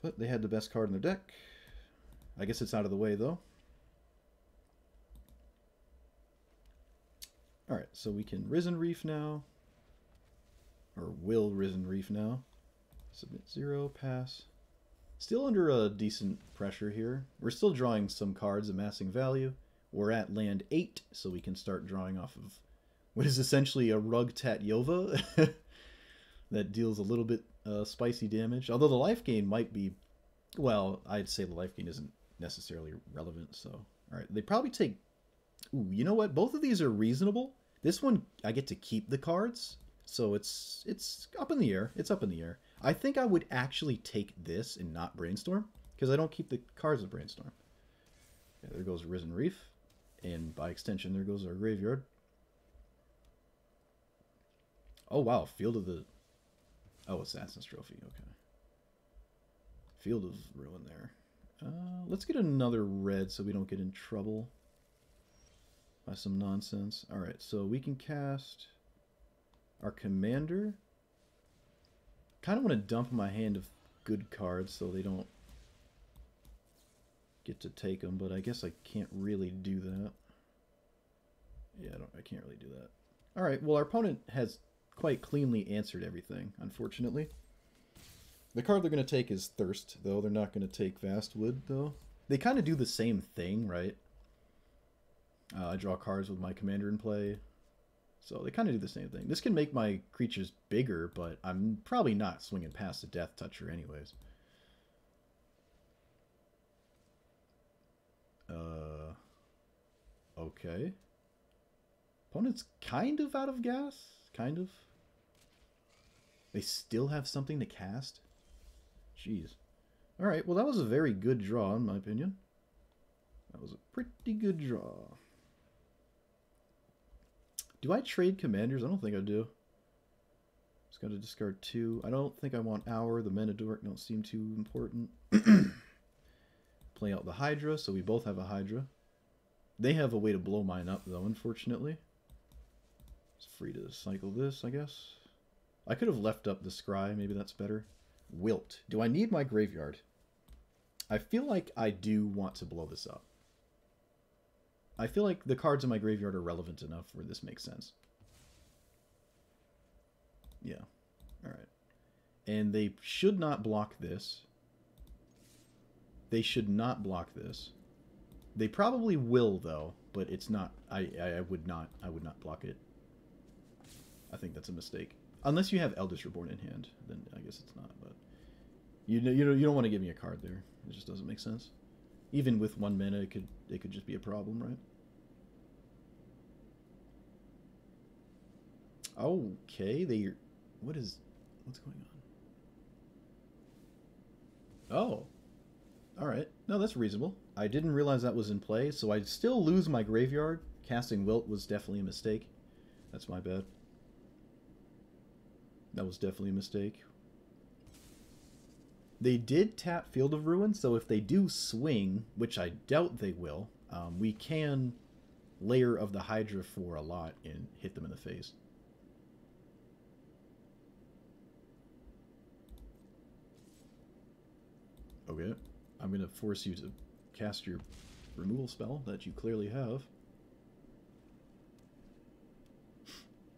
But they had the best card in their deck. I guess it's out of the way, though. Alright, so we can Risen Reef now. Or will Risen Reef now. Submit 0, pass. Still under a decent pressure here. We're still drawing some cards, amassing value. We're at land 8, so we can start drawing off of what is essentially a Rugtat Yova. That deals a little bit spicy damage. Although the life gain might be... Well, I'd say the life gain isn't necessarily relevant, so... Alright, they probably take... Ooh, you know what? Both of these are reasonable. This one, I get to keep the cards, so it's up in the air. It's up in the air. I think I would actually take this and not Brainstorm, because I don't keep the cards of Brainstorm. Yeah, there goes Risen Reef, and by extension, there goes our graveyard. Oh, wow, Field of the... Oh, Assassin's Trophy, okay. Field of Ruin there. Let's get another red so we don't get in trouble by some nonsense. Alright, so we can cast our commander. Kind of want to dump my hand of good cards so they don't get to take them, but I guess I can't really do that. Yeah, I can't really do that. Alright, well our opponent has quite cleanly answered everything, unfortunately. The card they're going to take is Thirst, though. They're not going to take Vastwood, though. They kind of do the same thing, right? I draw cards with my commander in play. So they kind of do the same thing. This can make my creatures bigger, but I'm probably not swinging past the Death Toucher anyways. Okay. Opponent's kind of out of gas. Kind of. They still have something to cast? Jeez. Alright, well that was a very good draw in my opinion. That was a pretty good draw. Do I trade commanders? I don't think I do. Just got to discard 2. I don't think I want Hour. The Menadork don't seem too important. Play out the Hydra, so we both have a Hydra. They have a way to blow mine up though, unfortunately. It's free to cycle this, I guess. I could have left up the Scry, maybe that's better. Wilt. Do I need my graveyard? I feel like I do want to blow this up. I feel like the cards in my graveyard are relevant enough where this makes sense. Yeah. Alright. And they should not block this. They should not block this. They probably will, though, but it's not... I would not block it. I think that's a mistake. Unless you have Eldritch Reborn in hand, then I guess it's not, but... You don't want to give me a card there. It just doesn't make sense. Even with 1 mana, it could just be a problem, right? Okay, what's going on? Oh. Alright. No, that's reasonable. I didn't realize that was in play, so I'd still lose my graveyard. Casting Wilt was definitely a mistake. That's my bad. That was definitely a mistake. They did tap Field of Ruin, so if they do swing, which I doubt they will, we can Lair of the Hydra for a lot and hit them in the face. Okay, I'm going to force you to cast your removal spell that you clearly have.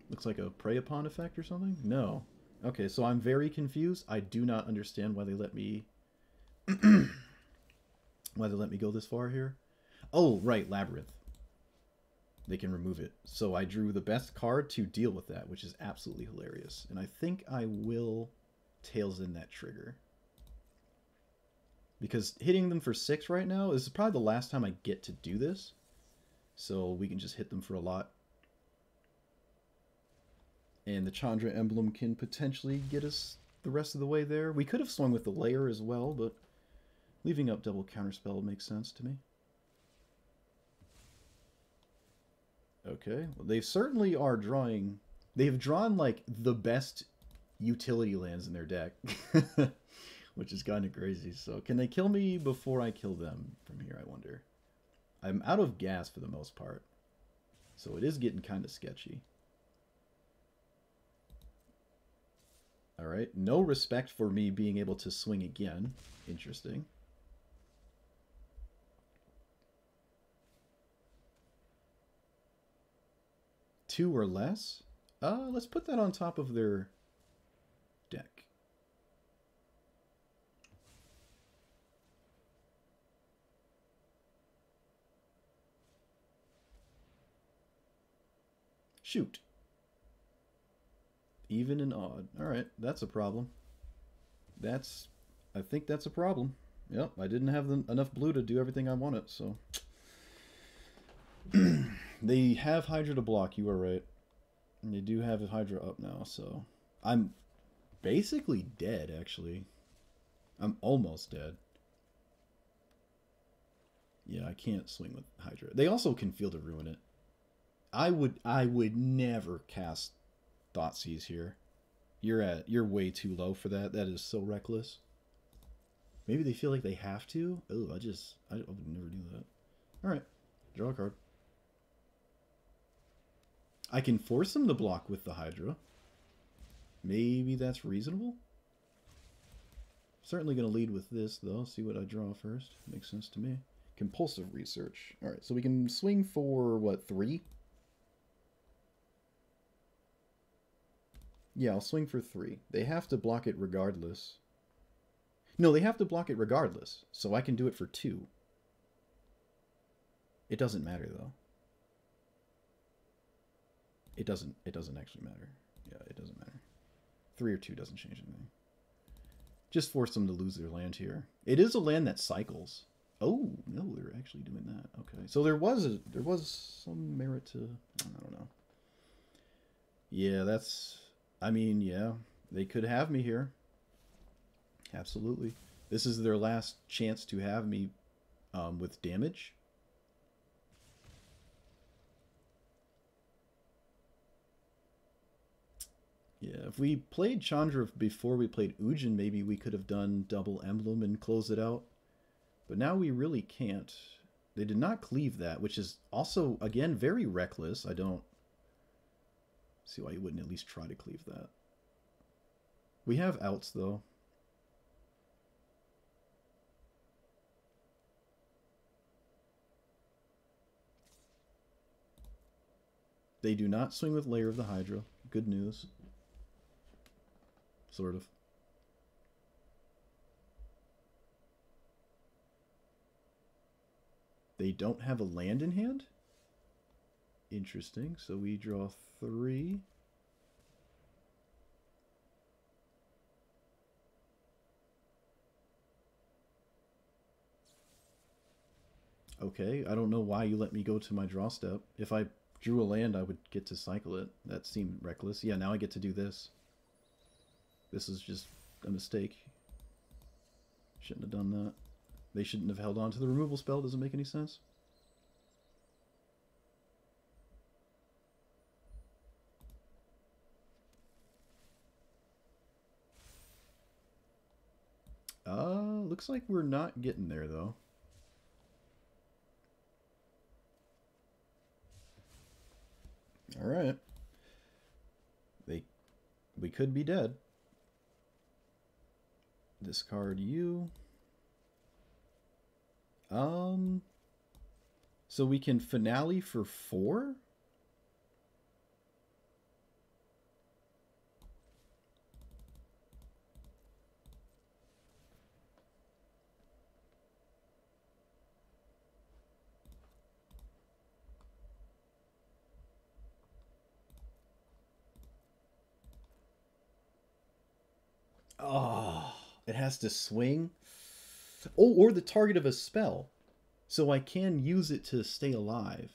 Looks like a Prey Upon effect or something? No. Okay, so I'm very confused. I do not understand why they let me... why they let me go this far here. Oh, right, Labyrinth. They can remove it. So I drew the best card to deal with that, which is absolutely hilarious. And I think I will Tails in that trigger. Because hitting them for 6 right now is probably the last time I get to do this. So we can just hit them for a lot. And the Chandra emblem can potentially get us the rest of the way there. We could have swung with the Lair as well, but leaving up double counterspell makes sense to me. Okay, well, they certainly are drawing... They've drawn, like, the best utility lands in their deck. Which is kind of crazy. So, can they kill me before I kill them from here, I wonder? I'm out of gas for the most part. So it is getting kind of sketchy. Alright, no respect for me being able to swing again. Interesting. Two or less? Let's put that on top of their deck. Shoot. Even and odd. Alright, that's a problem. I think that's a problem. Yep, I didn't have enough blue to do everything I wanted, so... They have Hydra to block, you are right. And they do have Hydra up now, so... I'm basically dead, actually. I'm almost dead. Yeah, I can't swing with Hydra. They also can Field of Ruin it. I would never cast Thoughtseize here. You're way too low for that. That is so reckless. Maybe they feel like they have to. Oh, I would never do that. All right, draw a card. I can force them to block with the Hydra. Maybe that's reasonable. Certainly going to lead with this though. See what I draw first. Makes sense to me. Compulsive Research. All right, so we can swing for what, 3? Yeah, I'll swing for 3. They have to block it regardless. No, they have to block it regardless, so I can do it for 2. It doesn't matter, though. It doesn't actually matter. Yeah, it doesn't matter. 3 or 2 doesn't change anything. Just force them to lose their land here. It is a land that cycles. Oh, no, they're actually doing that. Okay, so there was some merit to... I don't know. Yeah, that's... I mean, yeah, they could have me here. Absolutely. This is their last chance to have me with damage. Yeah, if we played Chandra before we played Ujin, maybe we could have done double emblem and close it out. But now we really can't. They did not cleave that, which is also, again, very reckless. I don't see why you wouldn't at least try to cleave that. We have outs, though. They do not swing with Lair of the Hydra. Good news. Sort of. They don't have a land in hand? Interesting. So we draw 3. Okay, I don't know why you let me go to my draw step. If I drew a land, I would get to cycle it. That seemed reckless. Yeah, now I get to do this. This is just a mistake. Shouldn't have done that. They shouldn't have held on to the removal spell. Doesn't make any sense. Looks like we're not getting there, though. All right. We could be dead. Discard you. So we can finale for 4? Oh, it has to swing. Oh, or the target of a spell. So I can use it to stay alive.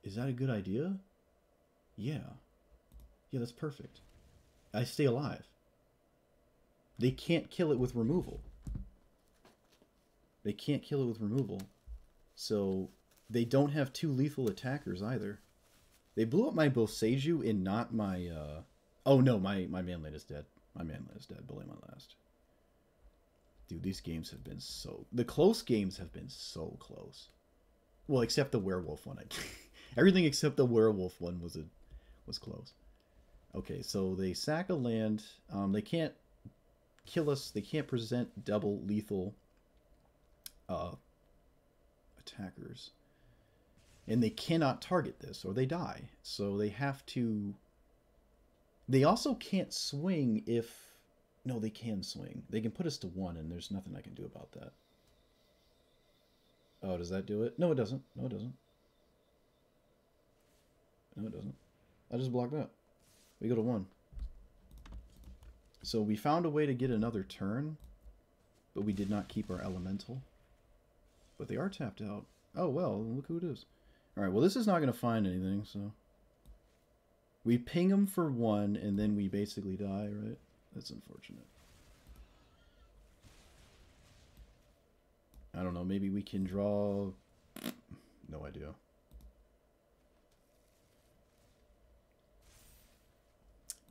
Is that a good idea? Yeah. Yeah, that's perfect. I stay alive. They can't kill it with removal. They can't kill it with removal. So they don't have 2 lethal attackers either. They blew up my Boseiju and not my... Oh no, my manland is dead. My manland is dead. Belay my last. Dude, these games have been so... The close games have been so close. Well, except the werewolf one. Everything except the werewolf one was close. Okay, so they sack a land. They can't kill us. They can't present double lethal attackers. And they cannot target this or they die. So they have to... They also can't swing if... No, they can swing. They can put us to 1 and there's nothing I can do about that. Oh, does that do it? No, it doesn't. No, it doesn't. No, it doesn't. I just blocked that. We go to 1. So we found a way to get another turn, but we did not keep our elemental. But they are tapped out. Oh, well, look who it is. Alright, well, this is not going to find anything, so... We ping them for 1, and then we basically die, right? That's unfortunate. I don't know, maybe we can draw... No idea.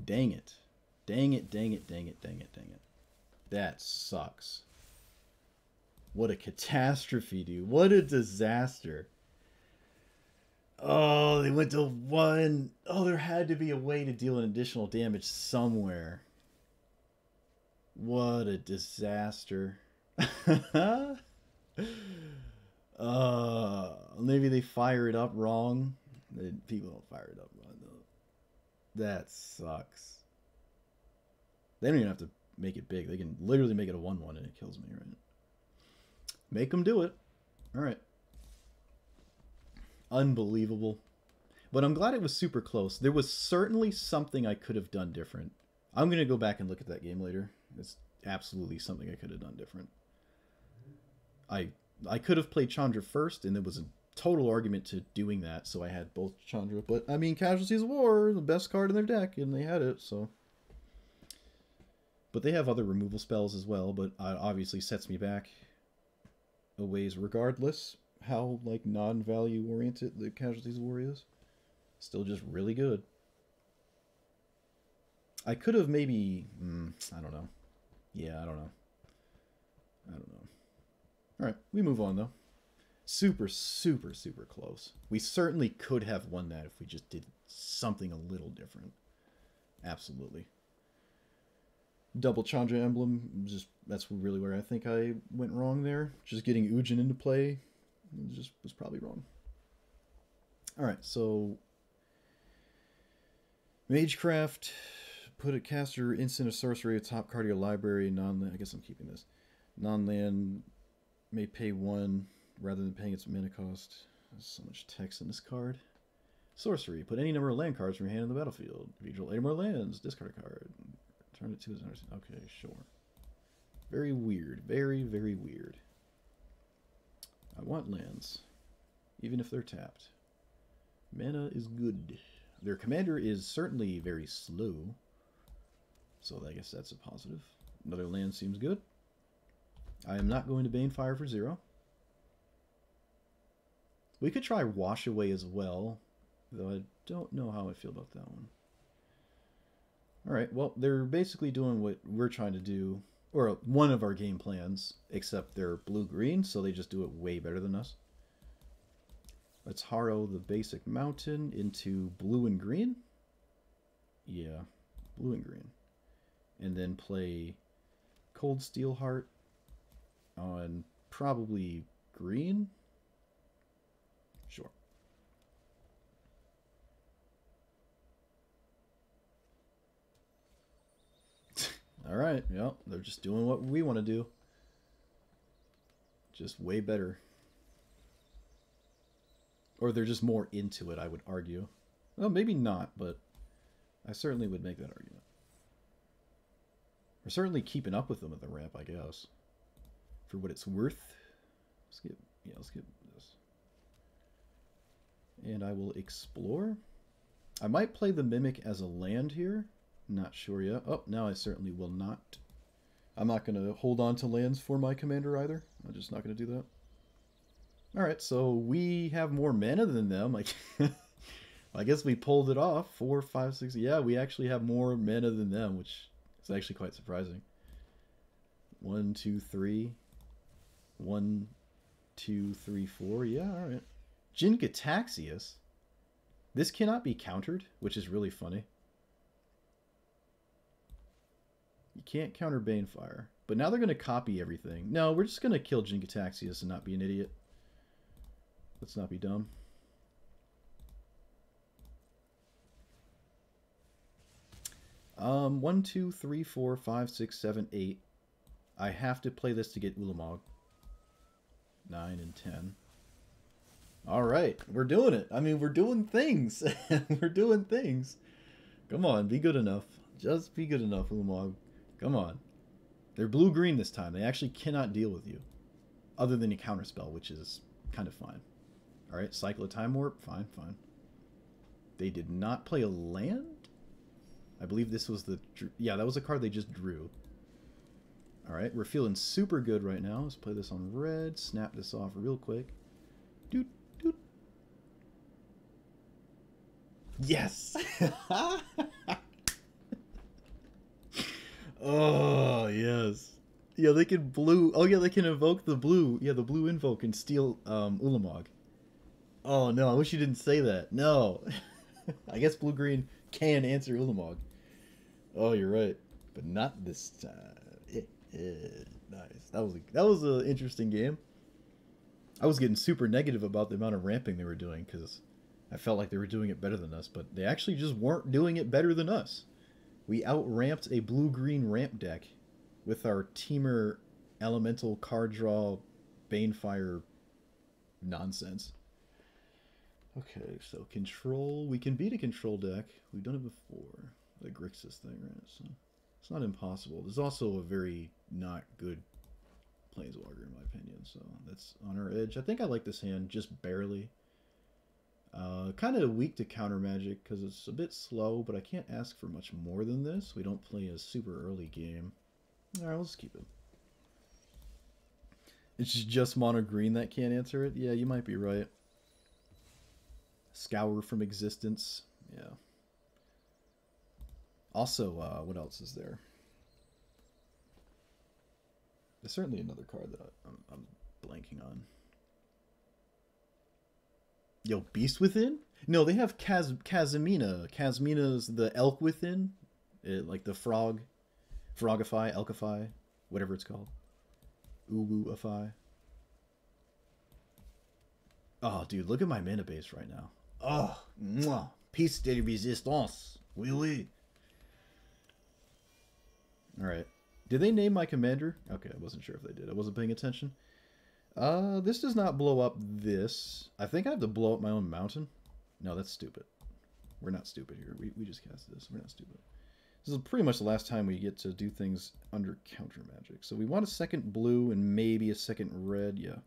Dang it. Dang it, dang it, dang it, dang it, dang it. That sucks. What a catastrophe, dude. What a disaster. Oh, they went to 1. Oh, there had to be a way to deal an additional damage somewhere. What a disaster. Maybe they fire it up wrong. People don't fire it up wrong, though. That sucks. They don't even have to make it big. They can literally make it a 1-1 and it kills me, right? Make them do it. All right. Unbelievable. But I'm glad it was super close. There was certainly something I could have done different. I'm going to go back and look at that game later. It's absolutely something I could have done different. I could have played Chandra first, and there was a total argument to doing that, so I had both Chandra. But, I mean, Casualties of War, the best card in their deck, and they had it, so... But they have other removal spells as well, but it obviously sets me back a ways regardless how, like, non-value oriented the Casualties of War is. Still just really good. I could have maybe... I don't know. Yeah, I don't know. Alright, we move on, though. Super, super, super close. We certainly could have won that if we just did something a little different. Absolutely. Double Chandra emblem, that's really where I think I went wrong there. Just getting Ujin into play was probably wrong. Alright, so Magecraft, put a caster, instant, or sorcery, a top card of your library, non-land. I guess I'm keeping this. Non-land may pay 1 rather than paying its mana cost. There's so much text in this card. Sorcery, put any number of land cards from your hand in the battlefield. If you draw 8 more lands, discard a card. Turn it to his. Okay, sure. Very weird. Very, very weird. I want lands, even if they're tapped. Mana is good. Their commander is certainly very slow, so I guess that's a positive. Another land seems good. I am not going to Banefire for 0. We could try Wash Away as well, though I don't know how I feel about that one. Alright, well, they're basically doing what we're trying to do, or one of our game plans, except they're blue-green, so they just do it way better than us. Let's harrow the basic mountain into blue and green. Yeah, blue and green. And then play Cold Steelheart on probably green. Sure. All right, yeah, they're just doing what we want to do. Just way better. Or they're just more into it, I would argue. Well, maybe not, but I certainly would make that argument. We're certainly keeping up with them at the ramp, I guess. For what it's worth. Let's get this. And I will explore. I might play the Mimic as a land here. Not sure yet. Oh, now I certainly will not. I'm not going to hold on to lands for my commander either. I'm just not going to do that. Alright, so we have more mana than them. I guess we pulled it off. 4, 5, 6. Yeah, we actually have more mana than them, which is actually quite surprising. 1, 2, 3. 1, 2, 3, 4. Yeah, alright. Jin-Gitaxias. This cannot be countered, which is really funny. You can't counter Banefire. But now they're going to copy everything. No, we're just going to kill Jin-Gitaxias and not be an idiot. Let's not be dumb. One, 2, 3, 4, 5, 6, 7, 8. I have to play this to get Ulamog. 9 and 10. Alright, we're doing it. I mean, we're doing things. We're doing things. Come on, be good enough. Just be good enough, Ulamog. Come on. They're blue-green this time. They actually cannot deal with you. Other than a counterspell, which is kind of fine. Alright, cycle of Time Warp. Fine, fine. They did not play a land? I believe this was the... Yeah, that was a card they just drew. Alright, we're feeling super good right now. Let's play this on red. Snap this off real quick. Doot, doot. Yes! Oh, yes. Yeah, they can blue... Oh, yeah, they can invoke the blue. Yeah, the blue invoke and steal Ulamog. Oh, no, I wish you didn't say that. No. I guess blue-green can answer Ulamog. Oh, you're right. But not this time. Nice. That was an interesting game. I was getting super negative about the amount of ramping they were doing because I felt like they were doing it better than us, but they actually just weren't doing it better than us. We out-ramped a blue-green ramp deck with our Temur elemental card draw Banefire nonsense. Okay, so control. We can beat a control deck. We've done it before. The Grixis thing, right? So it's not impossible. There's also a very not good Planeswalker, in my opinion. So that's on our edge. I think I like this hand just barely. Kind of weak to counter magic because it's a bit slow, but I can't ask for much more than this. We don't play a super early game. Alright, let's keep it. It's just mono green that can't answer it? Yeah, you might be right. Scour from existence. Yeah. Also, what else is there? There's certainly another card that I'm blanking on. Yo, Beast Within? No, they have Kazmina. Kazmina's the Elk Within. Like the frog. Frogify, Elkify, whatever it's called. Uwuify. Oh, dude, look at my mana base right now. Oh, mwah. Piece de resistance. Oui, oui. Alright. Did they name my commander? Okay, I wasn't sure if they did. I wasn't paying attention. This does not blow up this. I think I have to blow up my own mountain. No, that's stupid. We're not stupid here. We just cast this. We're not stupid. This is pretty much the last time we get to do things under counter magic. So we want a second blue and maybe a second red. Yeah.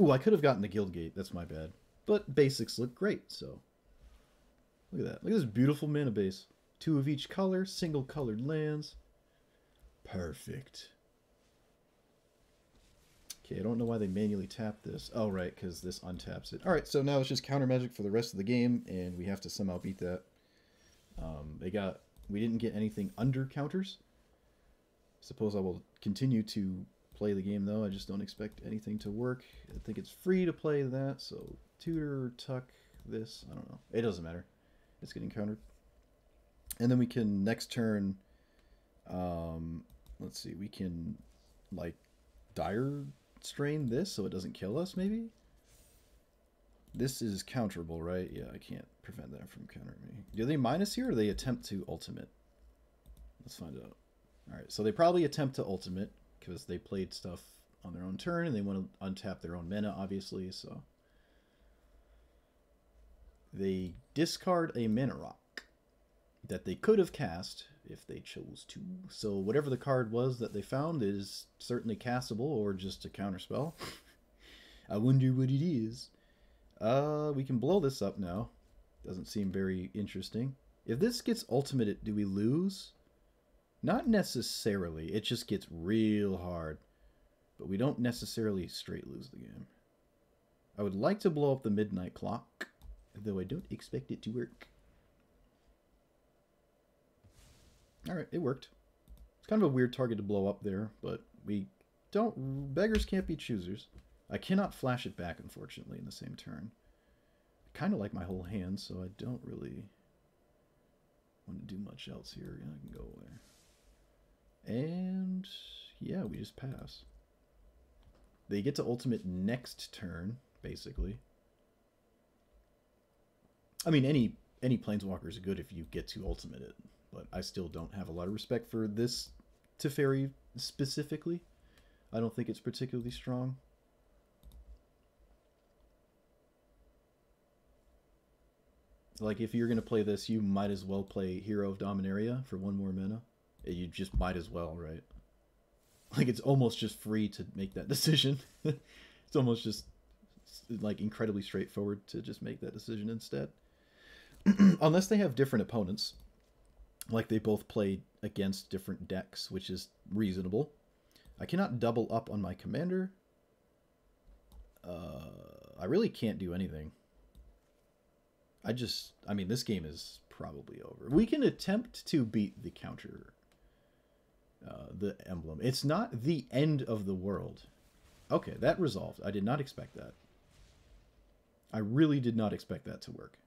Ooh, I could have gotten the guild gate. That's my bad. But basics look great, so. Look at that. Look at this beautiful mana base. 2 of each color, single colored lands. Perfect. Okay, I don't know why they manually tap this. Oh, right, because this untaps it. Alright, so now it's just counter magic for the rest of the game, and we have to somehow beat that. We didn't get anything under counters. Suppose I will continue to play the game, though. I just don't expect anything to work. I think it's free to play that, so tutor, tuck, this. I don't know. It doesn't matter. It's getting countered. And then we can, next turn, let's see, we can, like, Dire Strain this so it doesn't kill us, maybe? This is counterable, right? Yeah, I can't prevent that from countering me. Do they minus here or do they attempt to ultimate? Let's find out. Alright, so they probably attempt to ultimate because they played stuff on their own turn and they want to untap their own mana, obviously, so. They discard a mana rock that they could have cast if they chose to. So whatever the card was that they found is certainly castable or just a counterspell. I wonder what it is. We can blow this up now. Doesn't seem very interesting. If this gets ultimated, do we lose? Not necessarily. It just gets real hard. But we don't necessarily straight lose the game. I would like to blow up the midnight clock, though I don't expect it to work. Alright, it worked. It's kind of a weird target to blow up there, but we don't... Beggars can't be choosers. I cannot flash it back, unfortunately, in the same turn. I kind of like my whole hand, so I don't really want to do much else here. Yeah, I can go away. And yeah, we just pass. They get to ultimate next turn, basically. I mean, any Planeswalker is good if you get to ultimate it, but I still don't have a lot of respect for this Teferi specifically. I don't think it's particularly strong. Like, if you're going to play this, you might as well play Hero of Dominaria for 1 more mana. You just might as well, right? Like, it's almost just free to make that decision. It's almost just, like, incredibly straightforward to just make that decision instead. Unless they have different opponents. Like, they both play against different decks, which is reasonable. I cannot double up on my commander. I really can't do anything. I mean, this game is probably over. We can attempt to beat the counter, the emblem. It's not the end of the world. Okay, that resolved. I did not expect that. I really did not expect that to work.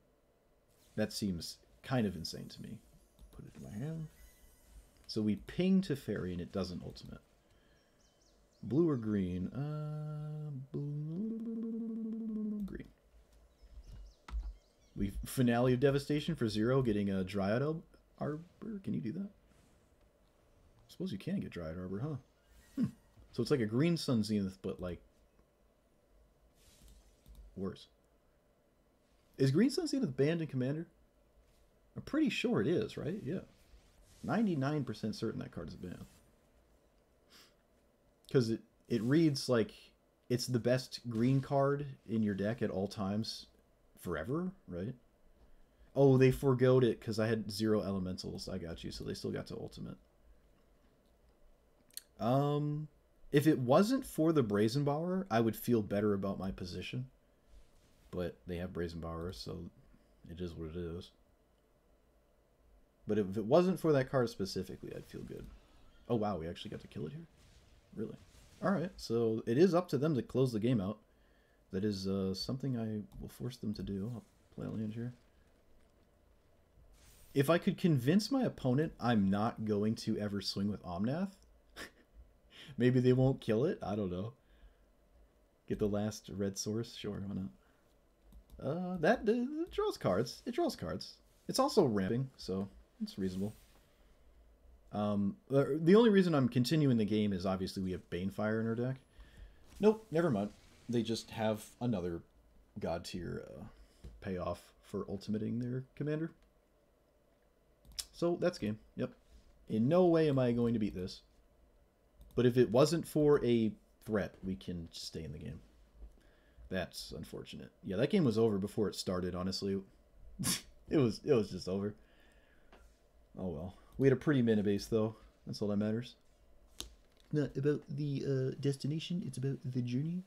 That seems kind of insane to me. Put it in my hand. So we ping Teferi and it doesn't ultimate. Blue or green? Green. We Finale of Devastation for 0, getting a Dryad Arbor. Can you do that? I suppose you can get Dryad Arbor, huh? So it's like a green Sun Zenith, but like worse. Is green Sun Zenith banned in Commander? I'm pretty sure it is, right? Yeah. 99% certain that card is banned. Because it reads like it's the best green card in your deck at all times forever, right? Oh, they forgoed it because I had 0 elementals. I got you, so they still got to ultimate. If it wasn't for the Brazenbauer, I would feel better about my position. But they have Brazenbauer, so it is what it is. But if it wasn't for that card specifically, I'd feel good. Oh, wow, we actually got to kill it here? Really? Alright, so it is up to them to close the game out. That is something I will force them to do. I'll play a land here. If I could convince my opponent I'm not going to ever swing with Omnath, maybe they won't kill it. I don't know. Get the last red source? Sure, why not? It draws cards. It draws cards. It's also ramping, so it's reasonable. The only reason I'm continuing the game is obviously we have Banefire in our deck. Nope, never mind. They just have another god tier payoff for ultimating their commander. So that's game. Yep. In no way am I going to beat this. But if it wasn't for a threat, we can stay in the game. That's unfortunate. Yeah, that game was over before it started, honestly. it was just over. Oh well. We had a pretty mana base though. That's all that matters. Not about the destination, it's about the journey.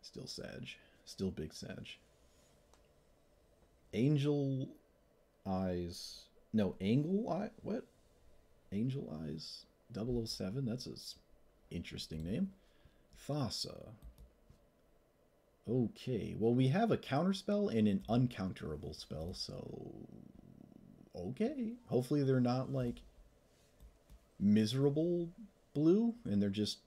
Still Sag. Still big Sag. Angel Eyes. No, Angle Eye? What? Angel Eyes 007? That's an interesting name. Thassa. Okay, well we have a counterspell and an uncounterable spell, so... Okay. Hopefully they're not, like, miserable blue, and they're just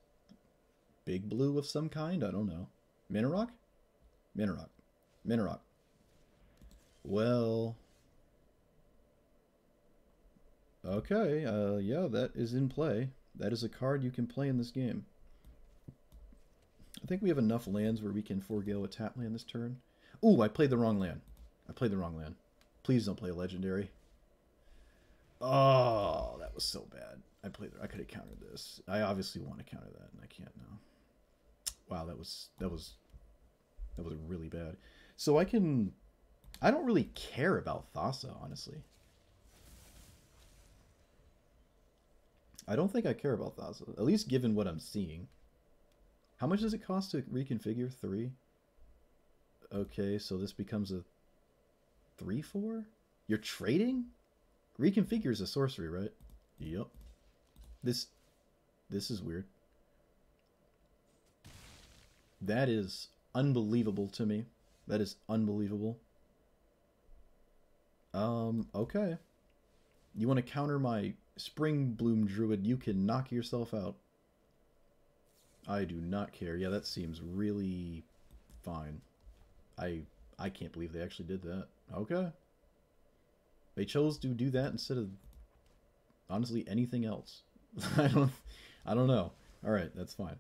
big blue of some kind? I don't know. Minerock? Minerock. Minerock. Well... Okay, yeah, that is in play. That is a card you can play in this game. I think we have enough lands where we can forego a tap land this turn. Ooh, I played the wrong land. I played the wrong land. Please don't play a legendary. Oh, that was so bad. I could have countered this. I obviously want to counter that, and I can't now. Wow, that was really bad. So I don't really care about Thassa, honestly. I don't think I care about Thassa, at least given what I'm seeing. How much does it cost to reconfigure? 3? Okay, so this becomes a 3/4? You're trading? Reconfigure is a sorcery, right? Yep. This is weird. That is unbelievable to me. That is unbelievable. Okay. You want to counter my Spring Bloom Druid, you can knock yourself out. I do not care. Yeah, that seems really fine. I can't believe they actually did that. Okay. They chose to do that instead of honestly anything else. I don't know. All right, that's fine.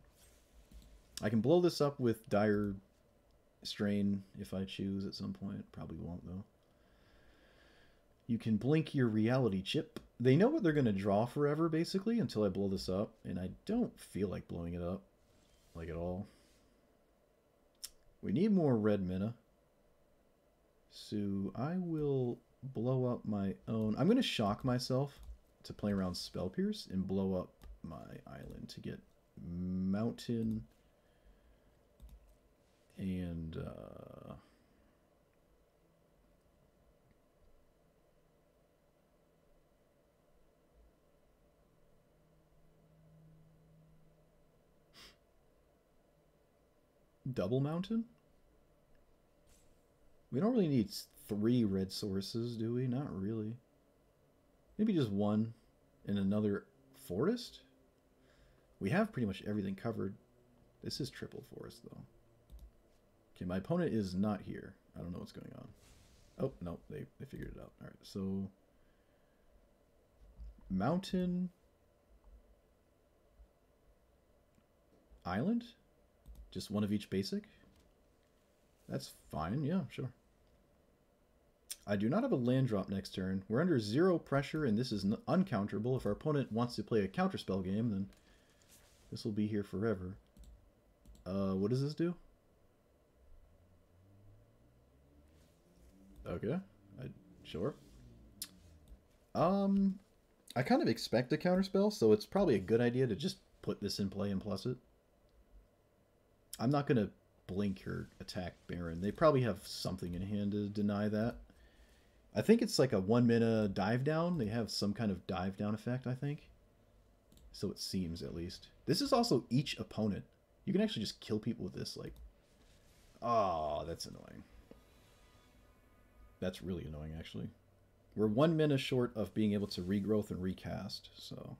I can blow this up with Dire Strain if I choose at some point. Probably won't though. You can blink your reality chip. They know what they're going to draw forever, basically, until I blow this up. And I don't feel like blowing it up, like at all. We need more red mana. So I will blow up my own. I'm going to shock myself to play around Spell Pierce and blow up my island to get Mountain and... Double Mountain? We don't really need 3 red sources, do we? Not really. Maybe just 1 and another forest? We have pretty much everything covered. This is triple forest, though. Okay, my opponent is not here. I don't know what's going on. Oh, no, they figured it out. All right, so... Mountain... Island? Just one of each basic? That's fine, yeah, sure. I do not have a land drop next turn. We're under 0 pressure, and this is uncounterable. If our opponent wants to play a counterspell game, then this will be here forever. What does this do? Okay, sure. I kind of expect a counterspell, so it's probably a good idea to just put this in play and plus it. I'm not going to blink or attack Baron. They probably have something in hand to deny that. I think it's like a 1 mana dive down. They have some kind of dive down effect, I think. So it seems, at least. This is also each opponent. You can actually just kill people with this, like... Oh, that's annoying. That's really annoying, actually. We're 1 mana short of being able to regrowth and recast, so...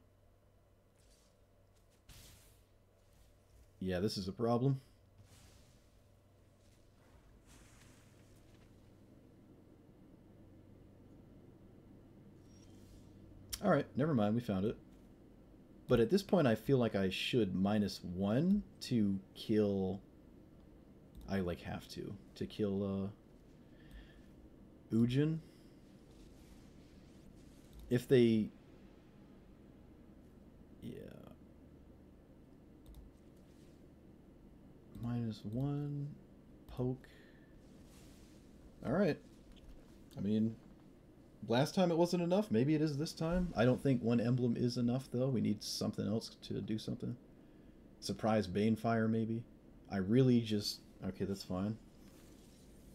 Yeah, this is a problem. Alright, never mind, we found it. But at this point, I feel like I should -1 to kill... I, like, have to kill, Ujin. If they... Yeah. -1, poke. Alright. I mean... Last time it wasn't enough. Maybe it is this time. I don't think one emblem is enough, though. We need something else to do something. Surprise Banefire, maybe. I really just... Okay, that's fine.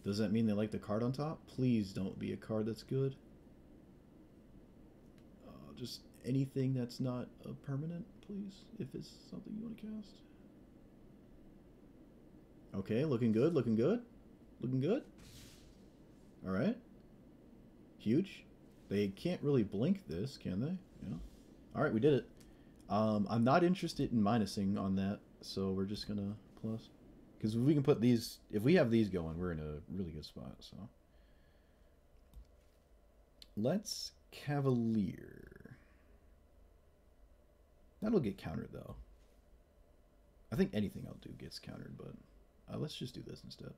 Does that mean they like the card on top? Please don't be a card that's good. Just anything that's not a permanent, please. If it's something you want to cast. Okay, looking good, looking good. Looking good. Alright. Huge. They can't really blink this, can they? Yeah. Alright, we did it. I'm not interested in minusing on that, so we're just gonna plus. Because if we can put these... If we have these going, we're in a really good spot, so... Let's Cavalier. That'll get countered, though. I think anything I'll do gets countered, but... let's just do this instead.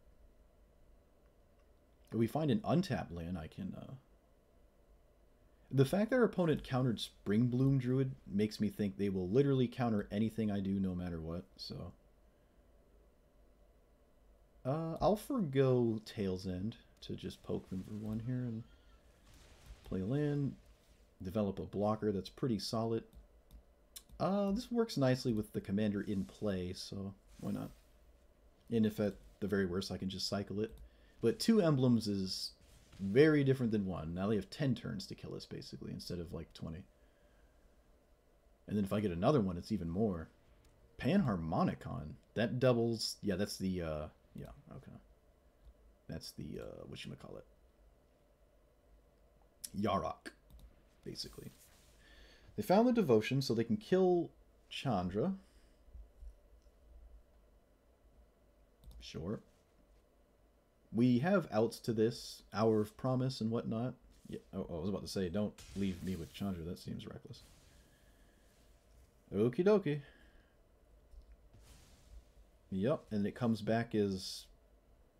If we find an untapped land, I can... The fact that our opponent countered Springbloom Druid makes me think they will literally counter anything I do no matter what, so... I'll forgo Tail's End to just poke them for 1 here and play a land, develop a blocker that's pretty solid. This works nicely with the commander in play, so why not? And if at the very worst I can just cycle it. But 2 emblems is very different than 1. Now they have 10 turns to kill us, basically, instead of like 20. And then if I get another one, it's even more. Panharmonicon. That doubles... Yeah, that's the... Yeah, okay. That's the, whatchamacallit. Yarok, basically. They found the devotion so they can kill Chandra. Sure. We have outs to this. Hour of Promise and whatnot. Yeah. Oh, I was about to say, don't leave me with Chandra. That seems reckless. Okie dokie. Yep, and it comes back as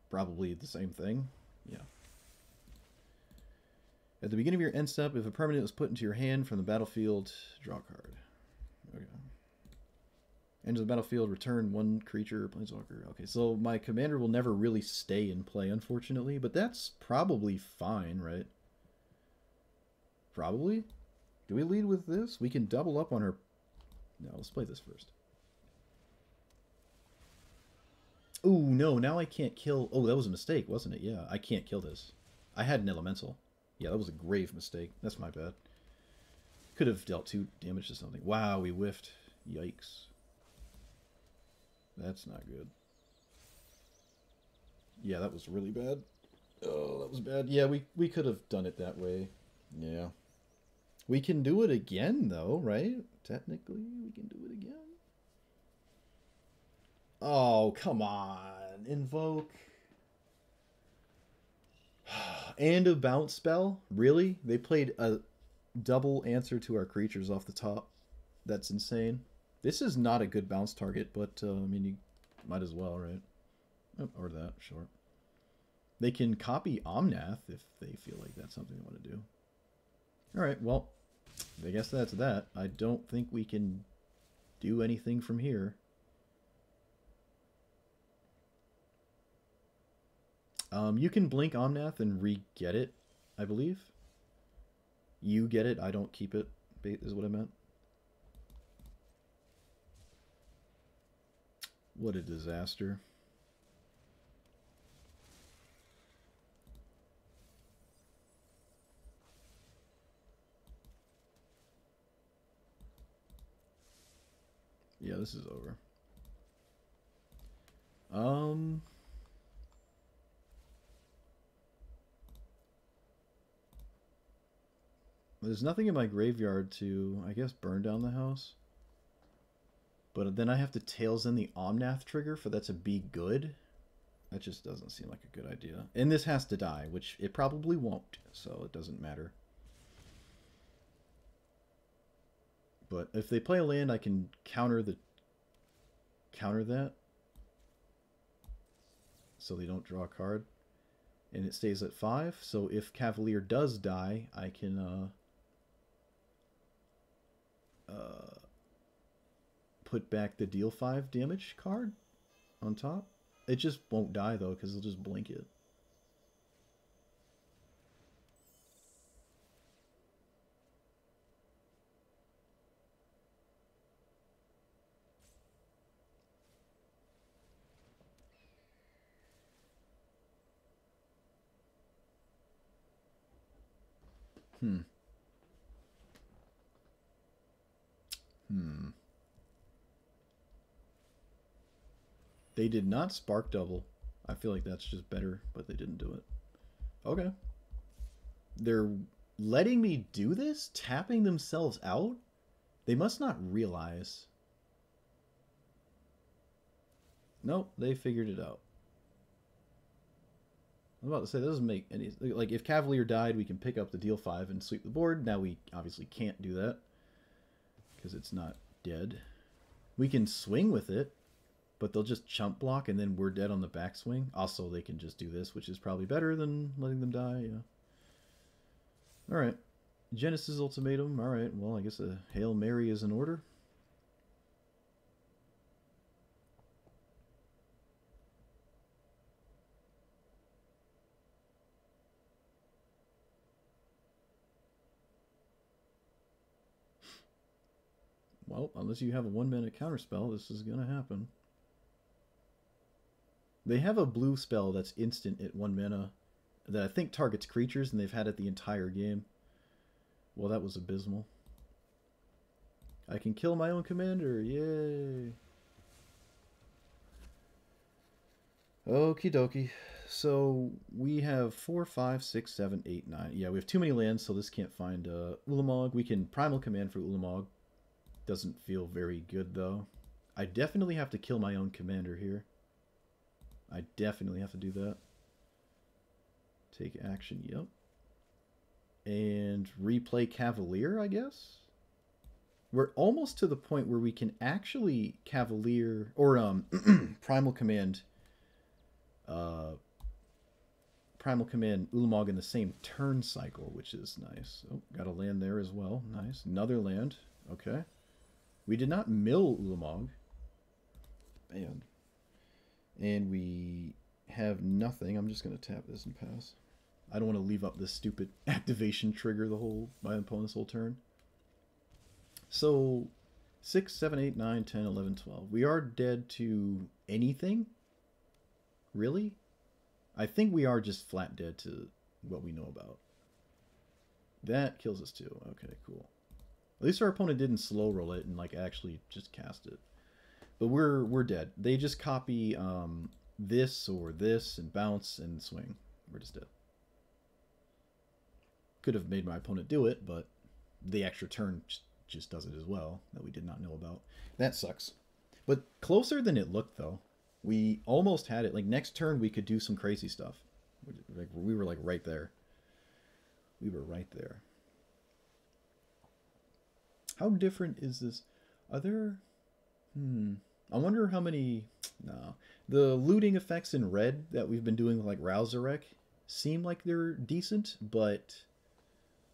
probably the same thing. Yeah. At the beginning of your end step, if a permanent is put into your hand from the battlefield, draw a card. Okay. Enter the battlefield, return 1 creature, planeswalker. Okay, so my commander will never really stay in play, unfortunately, but that's probably fine, right? Probably? Do we lead with this? We can double up on her... No, let's play this first. Ooh, no, now I can't kill... Oh, that was a mistake, wasn't it? Yeah, I can't kill this. I had an elemental. Yeah, that was a grave mistake. That's my bad. Could have dealt 2 damage to something. Wow, we whiffed. Yikes. That's not good. Yeah, that was really bad. Oh, that was bad. Yeah, we could have done it that way. Yeah. We can do it again, though, right? Technically, we can do it again. Oh, come on. Invoke. And a bounce spell? Really? They played a double answer to our creatures off the top. That's insane. This is not a good bounce target, but, I mean, you might as well, right? Oh, or that, sure. They can copy Omnath if they feel like that's something they want to do. Alright, well, I guess that's that. I don't think we can do anything from here. You can blink Omnath and re-get it, I believe. You get it, I don't keep it, is what I meant. What a disaster. Yeah, this is over. There's nothing in my graveyard to, I guess, burn down the house. But then I have to Tails in the Omnath trigger for that to be good. That just doesn't seem like a good idea. And this has to die, which it probably won't, so it doesn't matter. But if they play a land, I can counter that. So they don't draw a card. And it stays at 5. So if Cavalier does die, I can put back the deal 5 damage card on top. It just won't die though, because it'll just blink it. They did not spark double. I feel like that's just better, but they didn't do it. Okay. They're letting me do this? Tapping themselves out? They must not realize. Nope, they figured it out. I was about to say, that doesn't make any... Like, if Cavalier died, we can pick up the deal 5 and sweep the board. Now we obviously can't do that, because it's not dead. We can swing with it, but they'll just chump block, and then we're dead on the backswing. Also, they can just do this, which is probably better than letting them die. Yeah. Alright. Genesis Ultimatum. Alright, well, I guess a Hail Mary is in order. Well, unless you have a 1-mana counterspell, this is going to happen. They have a blue spell that's instant at 1 mana that I think targets creatures, and they've had it the entire game. Well, that was abysmal. I can kill my own commander. Yay. Okie dokie. So we have 4, 5, 6, 7, 8, 9. Yeah, we have too many lands, so this can't find Ulamog. We can Primal Command for Ulamog. Doesn't feel very good, though. I definitely have to kill my own commander here. I definitely have to do that. Take action, yep. And replay Cavalier, I guess? We're almost to the point where we can actually Cavalier, or Primal Command Ulamog in the same turn cycle, which is nice. Oh, got a land there as well. Nice. Another land. Okay. We did not mill Ulamog. Man. And we have nothing. I'm just going to tap this and pass. I don't want to leave up this stupid activation trigger my opponent's whole turn. So 6, 7, 8, 9, 10, 11, 12. We are dead to anything? Really? I think we are just flat dead to what we know about. That kills us too. Okay, cool. At least our opponent didn't slow roll it and like actually just cast it. But we're dead. They just copy this or this and bounce and swing. We're just dead. Could have made my opponent do it, but the extra turn just does it as well that we did not know about. That sucks. But closer than it looked, though. We almost had it. Like, next turn, we could do some crazy stuff. We were, like, right there. We were right there. How different is this? Are there... I wonder how many... No. The looting effects in red that we've been doing with, like, Rousarek seem like they're decent, but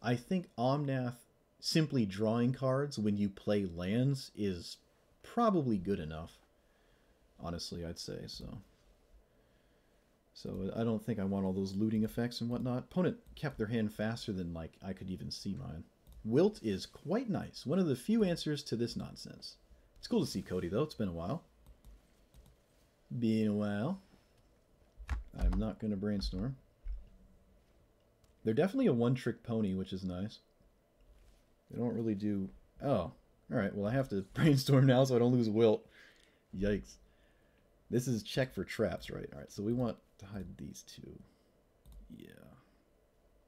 I think Omnath simply drawing cards when you play lands is probably good enough. Honestly, I'd say so. So I don't think I want all those looting effects and whatnot. Opponent kept their hand faster than, like, I could even see mine. Wilt is quite nice. One of the few answers to this nonsense. It's cool to see Cody, though. It's been a while. Been a while. I'm not going to brainstorm. They're definitely a one-trick pony, which is nice. They don't really do... Oh, alright. Well, I have to brainstorm now so I don't lose Wilt. Yikes. This is check for traps, right? Alright, so we want to hide these two. Yeah.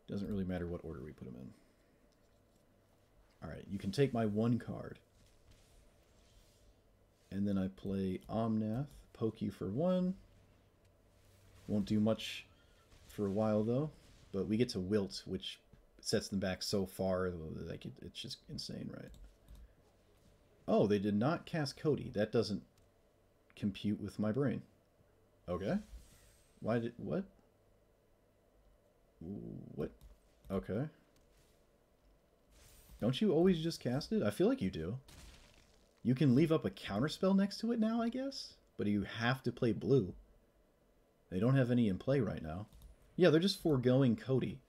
Doesn't really matter what order we put them in. Alright, you can take my one card. And then I play Omnath, poke you for 1. Won't do much for a while though, but we get to wilt, which sets them back so far, like it's just insane, right? Oh, they did not cast Cody. That doesn't compute with my brain. Okay. Why did... What? What? Okay. Don't you always just cast it? I feel like you do. You can leave up a counterspell next to it now, I guess? But you have to play blue. They don't have any in play right now. Yeah, they're just foregoing Cody.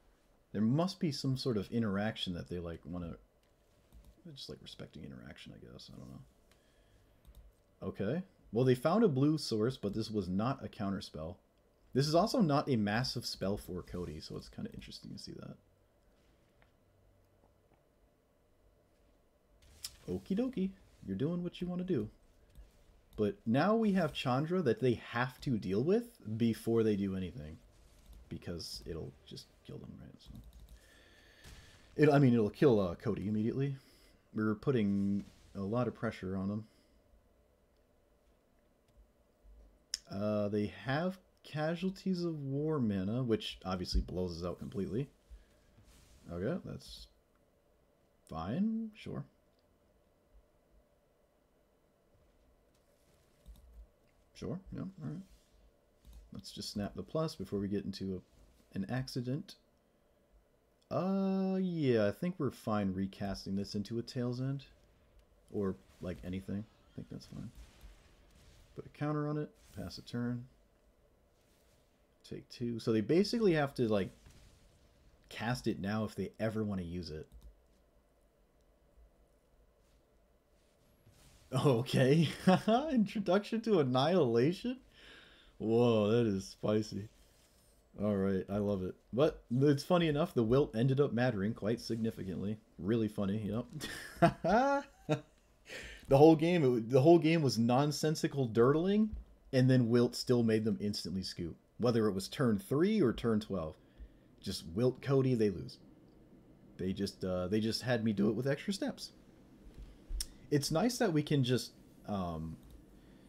There must be some sort of interaction that they, like, want to... Just, like, respecting interaction, I guess. I don't know. Okay. Well, they found a blue source, but this was not a counterspell. This is also not a massive spell for Cody, so it's kind of interesting to see that. Okie dokie. You're doing what you want to do. But now we have Chandra that they have to deal with before they do anything. Because it'll just kill them, right? So I mean, it'll kill Cody immediately. We're putting a lot of pressure on them. They have Casualties of War mana, which obviously blows us out completely. Okay, that's fine, sure. Sure, yeah, alright. Let's just snap the plus before we get into an accident. Yeah, I think we're fine recasting this into a Tail's End. Or, like, anything. I think that's fine. Put a counter on it, pass a turn. Take 2. So they basically have to, like, cast it now if they ever want to use it. Okay. Introduction to Annihilation? Whoa, that is spicy. Alright, I love it. But it's funny enough, the wilt ended up mattering quite significantly. Really funny, yep. The whole game was nonsensical dirtling, and then wilt still made them instantly scoop. Whether it was turn 3 or turn 12. Just wilt Cody, they lose. They just had me do it with extra steps. It's nice that we can just,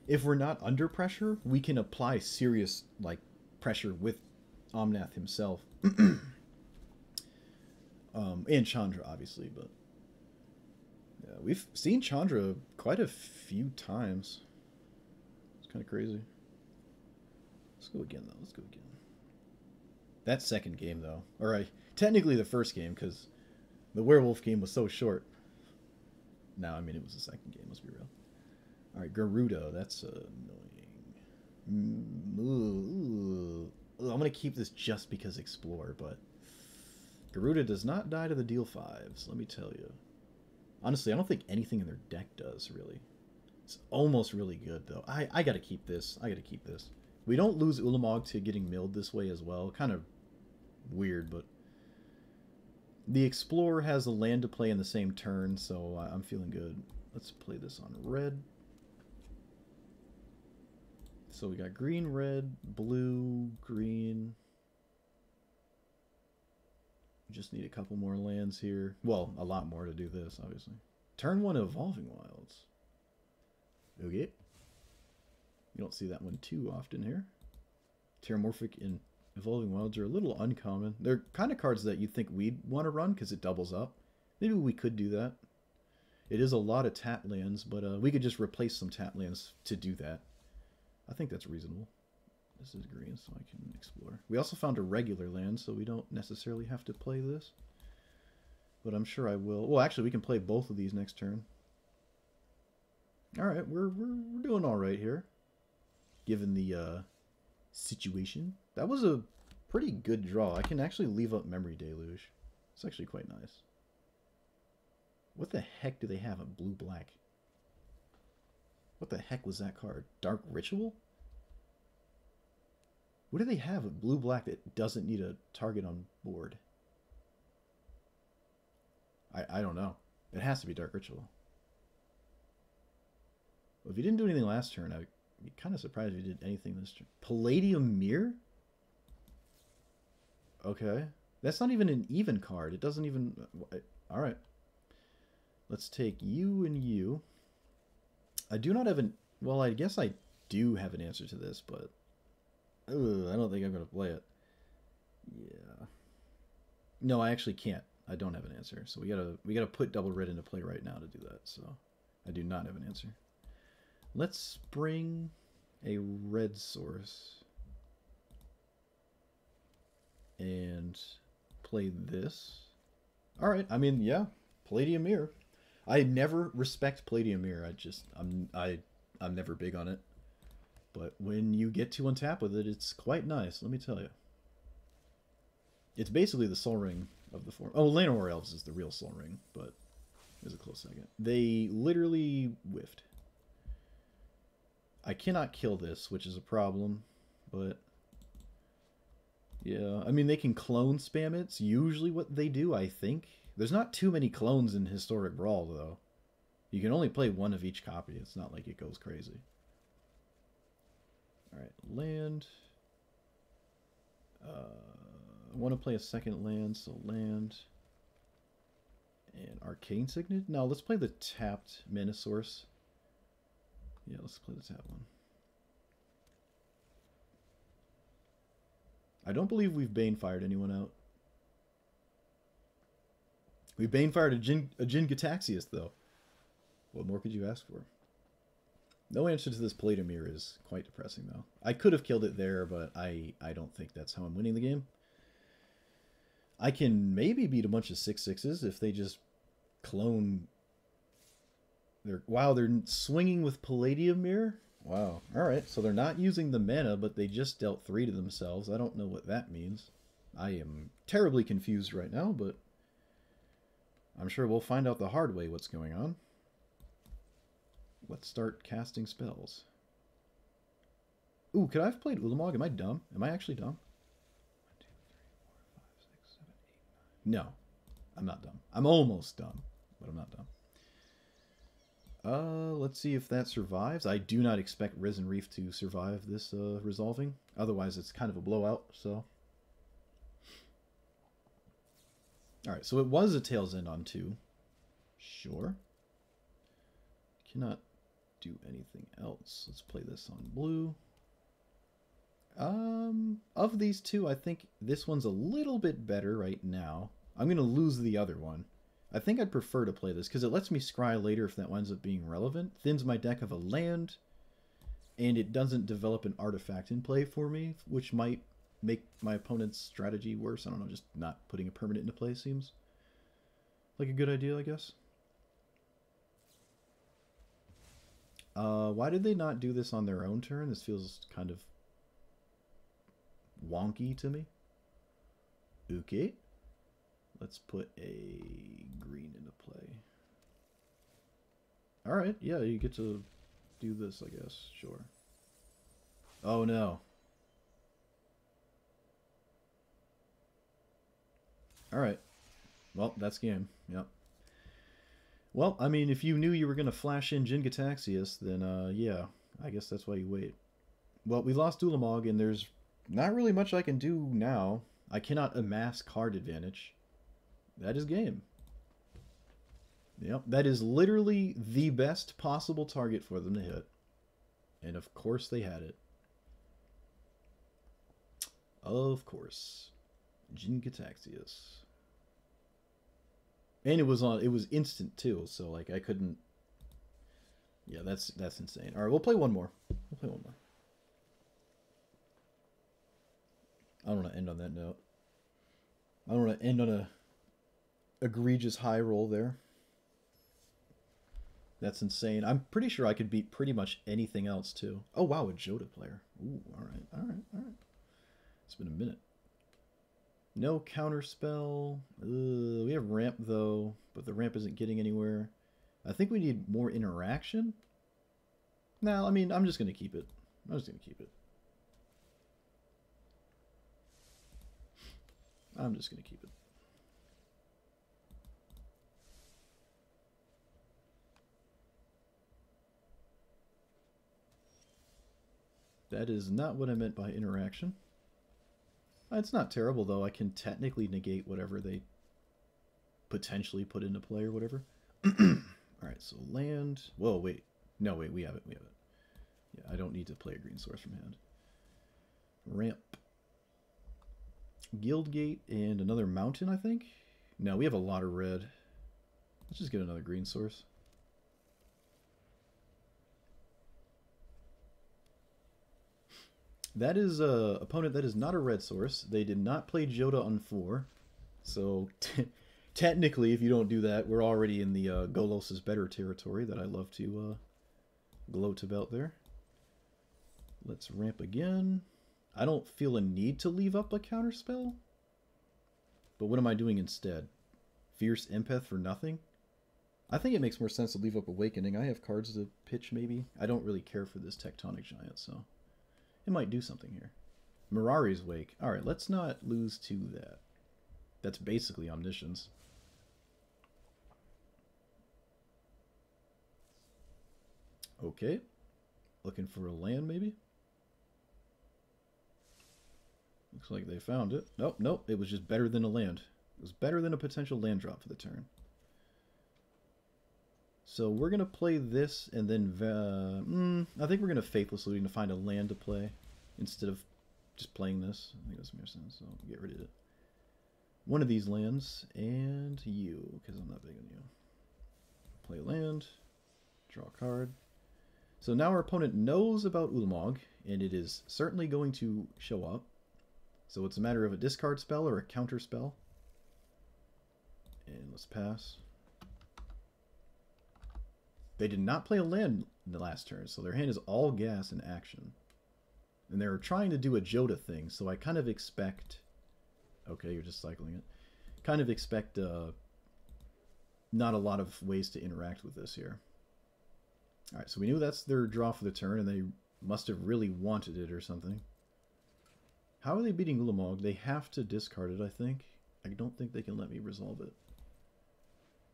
if we're not under pressure, we can apply serious, like, pressure with Omnath himself. And Chandra, obviously, but... Yeah, we've seen Chandra quite a few times. It's kind of crazy. Let's go again, though. Let's go again. That second game, though. Alright, technically the first game, because the werewolf game was so short. No, I mean, it was the second game, let's be real. Alright, Garuda, that's annoying. I'm going to keep this just because Explore, but Garuda does not die to the deal 5s, let me tell you. Honestly, I don't think anything in their deck does, really. It's almost really good, though. I got to keep this. I got to keep this. We don't lose Ulamog to getting milled this way as well. Kind of weird, but... The Explorer has a land to play in the same turn, so I'm feeling good. Let's play this on red. So we got green, red, blue, green. We just need a couple more lands here. Well, a lot more to do this, obviously. Turn 1 Evolving Wilds. Okay. You don't see that one too often here. Terramorphic and Evolving Wilds are a little uncommon. They're kind of cards that you'd think we'd want to run because it doubles up. Maybe we could do that. It is a lot of tap lands, but we could just replace some tap lands to do that. I think that's reasonable. This is green, so I can explore. We also found a regular land, so we don't necessarily have to play this. But I'm sure I will. Well, actually, we can play both of these next turn. All right, we're doing all right here, given the situation. That was a pretty good draw. I can actually leave up Memory Deluge. It's actually quite nice. What the heck do they have at blue-black? What the heck was that card? Dark Ritual? What do they have at blue-black that doesn't need a target on board? I don't know. It has to be Dark Ritual. Well, if you didn't do anything last turn, I'd be kind of surprised if you did anything this turn. Palladium Mirror? Okay. That's not even an even card. It doesn't even... Alright. Let's take you and you. I do not have an Well, I guess I do have an answer to this, but I don't think I'm going to play it. Yeah. No, I actually can't. I don't have an answer. So we gotta put double red into play right now to do that. So I do not have an answer. Let's bring a red source and play this. All right. I mean, yeah, Palladium Mirror. I never respect Palladium Mirror. I'm never big on it. But when you get to untap with it, it's quite nice, let me tell you. It's basically the Soul Ring of the form. Oh, Llanowar Elves is the real Soul Ring, but it was a close second. They literally whiffed. I cannot kill this, which is a problem, but yeah, I mean, they can clone spam it. It's usually what they do, I think. There's not too many clones in Historic Brawl, though. You can only play one of each copy. It's not like it goes crazy. Alright, land. I want to play a second land, so land. And Arcane Signet? No, let's play the tapped mana source. Yeah, let's play the tapped one. I don't believe we've Banefired anyone out. We Banefired a Jin Gitaxias, though. What more could you ask for? No answer to this Palladium Mirror is quite depressing, though. I could have killed it there, but I don't think that's how I'm winning the game. I can maybe beat a bunch of 6/6s if they just clone... Wow, they're swinging with Palladium Mirror? Wow. Alright, so they're not using the mana, but they just dealt 3 to themselves. I don't know what that means. I am terribly confused right now, but I'm sure we'll find out the hard way what's going on. Let's start casting spells. Ooh, could I have played Ulamog? Am I dumb? Am I actually dumb? 1, 2, 3, 4, 5, 6, 7, 8, 9. No, I'm not dumb. I'm almost dumb, but I'm not dumb. Let's see if that survives. I do not expect Risen Reef to survive this resolving. Otherwise, it's kind of a blowout, so. Alright, so it was a Tail's End on 2. Sure. Cannot do anything else. Let's play this on blue. Of these two, I think this one's a little bit better right now. I'm going to lose the other one. I think I'd prefer to play this because it lets me scry later if that winds up being relevant. Thins my deck of a land, and it doesn't develop an artifact in play for me, which might make my opponent's strategy worse. I don't know, just not putting a permanent into play seems like a good idea, I guess. Why did they not do this on their own turn? This feels kind of wonky to me. Okay. Let's put a green into play. Alright, yeah, you get to do this, I guess. Sure. Oh, no. Alright. Well, that's game. Yep. Well, I mean, if you knew you were going to flash in Jin Gitaxias, then, yeah, I guess that's why you wait. Well, we lost Ulamog, and there's not really much I can do now. I cannot amass card advantage. That is game. Yep, that is literally the best possible target for them to hit. And of course they had it. Of course. Jin Gitaxias. And it was instant too, so like I couldn't. Yeah, that's insane. All right, we'll play one more. We'll play one more. I don't want to end on that note. I don't want to end on a egregious high roll there. That's insane. I'm pretty sure I could beat pretty much anything else too. Oh wow, a Joda player. Ooh, all right. It's been a minute. No counter spell. We have ramp though, but the ramp isn't getting anywhere. I think we need more interaction. No, I mean, I'm just gonna keep it. I'm just gonna keep it. I'm just gonna keep it. That is not what I meant by interaction. It's not terrible, though. I can technically negate whatever they potentially put into play or whatever. Alright, so land... Whoa, wait. No, wait, we have it. We have it. Yeah, I don't need to play a green source from hand. Ramp. Guildgate and another mountain, I think? No, we have a lot of red. Let's just get another green source. That is a opponent that is not a red source. They did not play Joda on 4. So technically, if you don't do that, we're already in the Golos is better territory that I love to gloat about there. Let's ramp again. I don't feel a need to leave up a counterspell. But what am I doing instead? Fierce Empath for nothing? I think it makes more sense to leave up Awakening. I have cards to pitch, maybe. I don't really care for this Tectonic Giant, so it might do something here. Mirari's Wake. Alright, let's not lose to that. That's basically Omniscience. Okay. Looking for a land, maybe? Looks like they found it. Nope, nope. It was just better than a land. It was better than a potential land drop for the turn. So we're going to play this and then... I think we're going to Faithless Looting to find a land to play instead of just playing this. I think that's more sense, so I'll get rid of it. One of these lands and you, because I'm not big on you. Play land. Draw a card. So now our opponent knows about Ulamog, and it is certainly going to show up. So it's a matter of a discard spell or a counter spell. And let's pass. They did not play a land in the last turn, so their hand is all gas in action. And they're trying to do a Joda thing, so I kind of expect... Okay, you're just cycling it. Kind of expect not a lot of ways to interact with this here. Alright, so we knew that's their draw for the turn, and they must have really wanted it or something. How are they beating Ulamog? They have to discard it, I think. I don't think they can let me resolve it.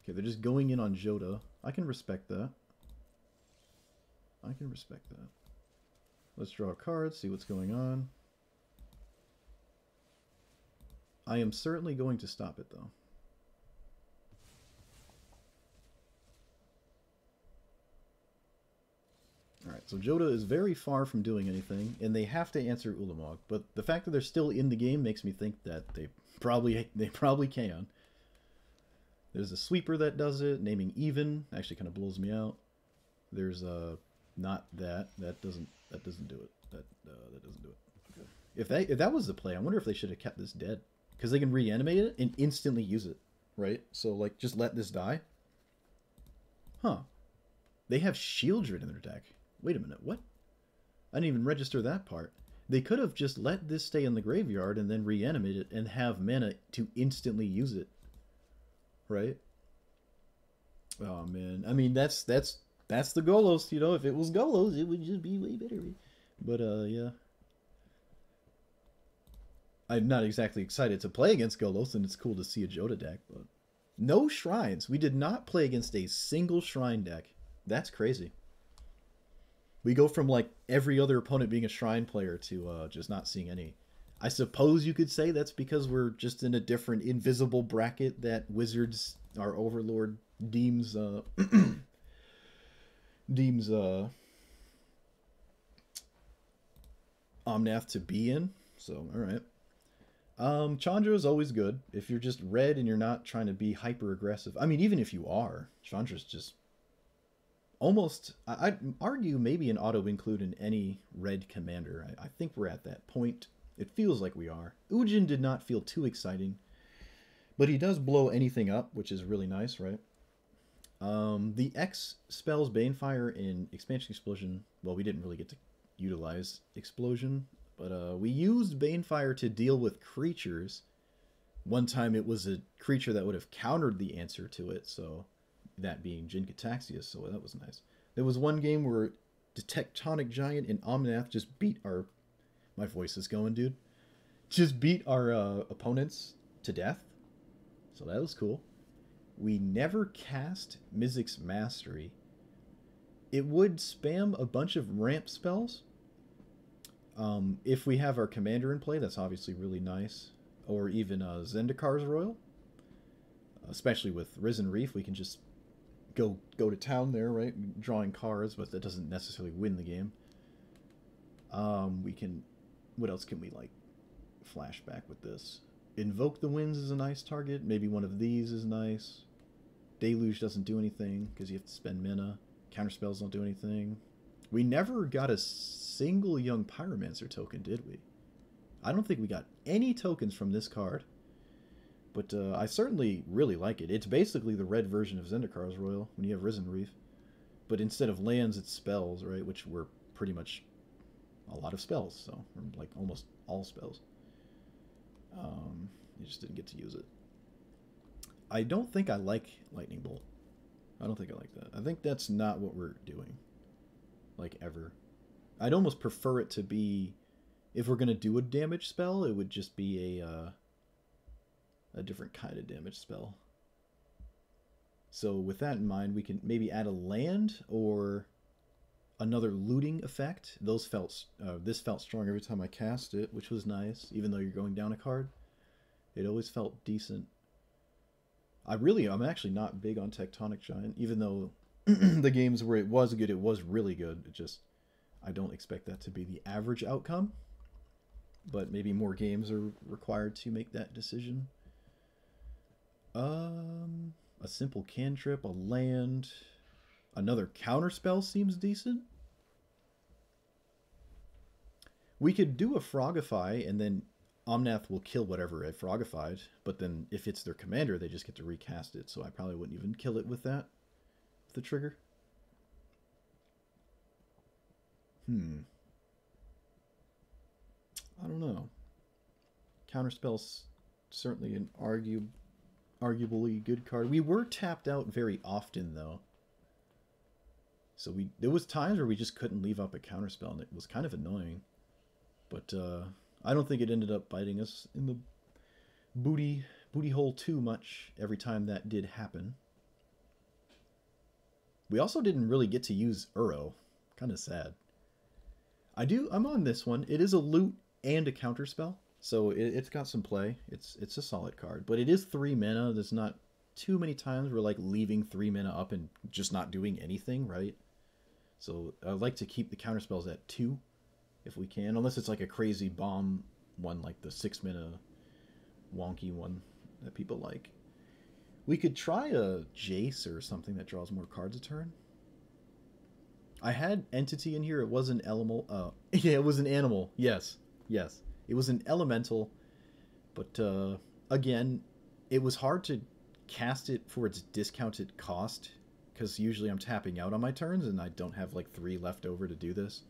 Okay, they're just going in on Joda. I can respect that. I can respect that. Let's draw a card, see what's going on. I am certainly going to stop it, though. Alright, so Joda is very far from doing anything, and they have to answer Ulamog. But the fact that they're still in the game makes me think that they probably can. There's a sweeper that does it, naming even. Actually kind of blows me out. There's not that. That doesn't do it. That doesn't do it. Okay. If that was the play, I wonder if they should have kept this dead. Because they can reanimate it and instantly use it, right? So, like, just let this die? Huh. They have Shieldred in their deck. Wait a minute, what? I didn't even register that part. They could have just let this stay in the graveyard and then reanimate it and have mana to instantly use it. Right? Oh, man. I mean, that's the Golos, you know? If it was Golos, it would just be way better. But, yeah. I'm not exactly excited to play against Golos, and it's cool to see a Joda deck, but... No shrines. We did not play against a single shrine deck. That's crazy. We go from, like, every other opponent being a shrine player to just not seeing any. I suppose you could say that's because we're just in a different invisible bracket that Wizards, our overlord, deems Omnath to be in. So, alright. Chandra is always good. If you're just red and you're not trying to be hyper aggressive. I mean, even if you are, Chandra's just almost, I'd argue maybe an auto include in any red commander. I think we're at that point. It feels like we are. Ujin did not feel too exciting, but he does blow anything up, which is really nice, right? The X spells Banefire in Expansion Explosion. Well, we didn't really get to utilize Explosion, but we used Banefire to deal with creatures. One time it was a creature that would have countered the answer to it, so that being Jin-Gitaxias, so that was nice. There was one game where the Tectonic Giant and Omnath just beat our... My voice is going, dude. Just beat our opponents to death. So that was cool. We never cast Mizzix Mastery. It would spam a bunch of ramp spells. If we have our commander in play, that's obviously really nice. Or even Zendikar's Roil. Especially with Risen Reef, we can just go to town there, right? Drawing cards, but that doesn't necessarily win the game. We can... What else can we, like, flashback with this? Invoke the Winds is a nice target. Maybe one of these is nice. Deluge doesn't do anything because you have to spend mana. Counterspells don't do anything. We never got a single Young Pyromancer token, did we? I don't think we got any tokens from this card. But I certainly really like it. It's basically the red version of Zendikar's Roil when you have Risen Reef. But instead of lands, it's spells, right? Which were pretty much a lot of spells. So, like almost all spells. You just didn't get to use it. I don't think I like Lightning Bolt. I don't think I like that. I think that's not what we're doing. Like, ever. I'd almost prefer it to be... If we're going to do a damage spell, it would just be a different kind of damage spell. So with that in mind, we can maybe add a land or another looting effect. Those felt this felt strong every time I cast it, which was nice. Even though you're going down a card, it always felt decent. I'm actually not big on Tectonic Giant, even though the games where it was good, it was really good. It just, I don't expect that to be the average outcome. But maybe more games are required to make that decision. A simple cantrip, a land, another counterspell seems decent. We could do a Frogify, and then Omnath will kill whatever I Frogified, but then if it's their commander, they just get to recast it, so I probably wouldn't even kill it with that, with the trigger. I don't know. Counterspell's certainly an arguably good card. We were tapped out very often, though. So there was times where we just couldn't leave up a counterspell, and it was kind of annoying. But I don't think it ended up biting us in the booty hole too much every time that did happen. We also didn't really get to use Uro. Kind of sad. I'm on this one. It is a loot and a counterspell, so it's got some play. It's a solid card, but it is 3 mana. There's not too many times we're like leaving 3 mana up and just not doing anything, right? So I like to keep the counterspells at 2 if we can, unless it's like a crazy bomb one, like the 6 mana wonky one that people like. We could try a Jace or something that draws more cards a turn. I had Entity in here. It was an elemental. Yeah, it was an animal. Yes. It was an elemental. But, again, it was hard to cast it for its discounted cost, because usually I'm tapping out on my turns, and I don't have, like, 3 left over to do this.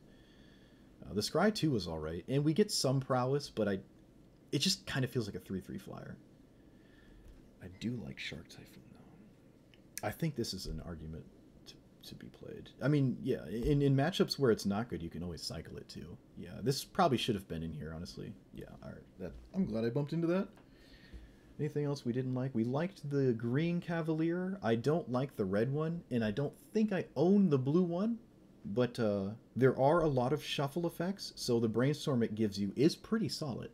The Scry 2 was alright, and we get some prowess, but it just kind of feels like a 3/3 flyer. I do like Shark Typhoon, though. I think this is an argument to be played. I mean, yeah, in matchups where it's not good, you can always cycle it too. Yeah, this probably should have been in here, honestly. Yeah, alright. I'm glad I bumped into that. Anything else we didn't like? We liked the green Cavalier. I don't like the red one, and I don't think I own the blue one, but there are a lot of shuffle effects, so the Brainstorm it gives you is pretty solid.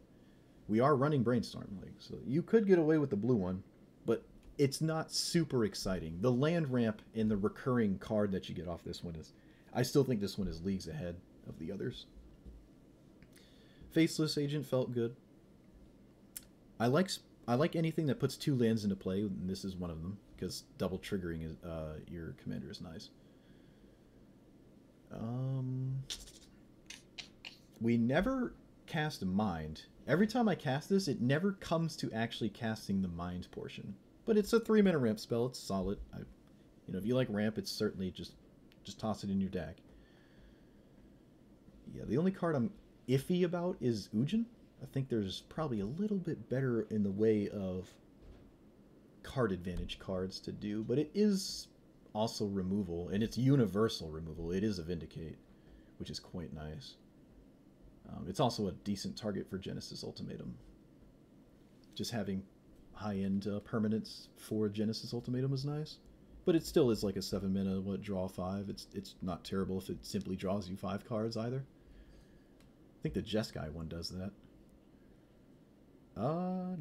We are running Brainstorm, so you could get away with the blue one, but it's not super exciting. The land ramp and the recurring card that you get off this one I still think this one is leagues ahead of the others. Faceless Agent felt good. I like anything that puts 2 lands into play, and this is one of them, because double triggering your commander is nice. We never cast Mind. Every time I cast this, it never comes to actually casting the Mind portion. But it's a 3-mana ramp spell. It's solid. If you like ramp, it's certainly just toss it in your deck. Yeah, the only card I'm iffy about is Ujin. I think there's probably a little bit better in the way of card advantage cards to do, but it is also removal, and it's universal removal. It is a Vindicate, which is quite nice. It's also a decent target for Genesis Ultimatum. Just having high-end permanents for Genesis Ultimatum is nice, but it still is like a 7 mana draw 5. It's not terrible if it simply draws you 5 cards either. I think the Jeskai one does that.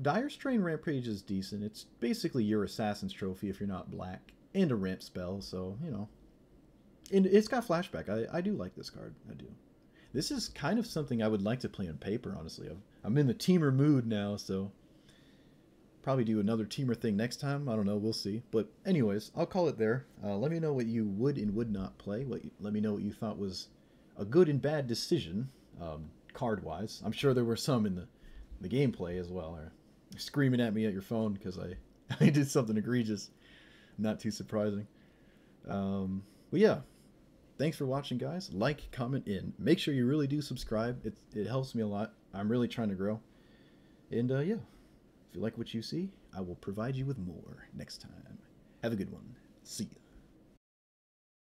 Dire Strain Rampage is decent. It's basically your Assassin's Trophy if you're not black, and a ramp spell, so and it's got flashback. I do like this card. I do. This is kind of something I would like to play on paper, honestly. I'm in the teamer mood now, so probably do another teamer thing next time. I don't know, we'll see. But anyways, I'll call it there. Let me know what you would and would not play. Let me know what you thought was a good and bad decision, card-wise. I'm sure there were some in the gameplay as well. Or screaming at me at your phone because I did something egregious. Not too surprising. But yeah, thanks for watching, guys. Like, comment, and make sure you really do subscribe. It helps me a lot. I'm really trying to grow. And yeah, if you like what you see, I will provide you with more next time. Have a good one. See ya.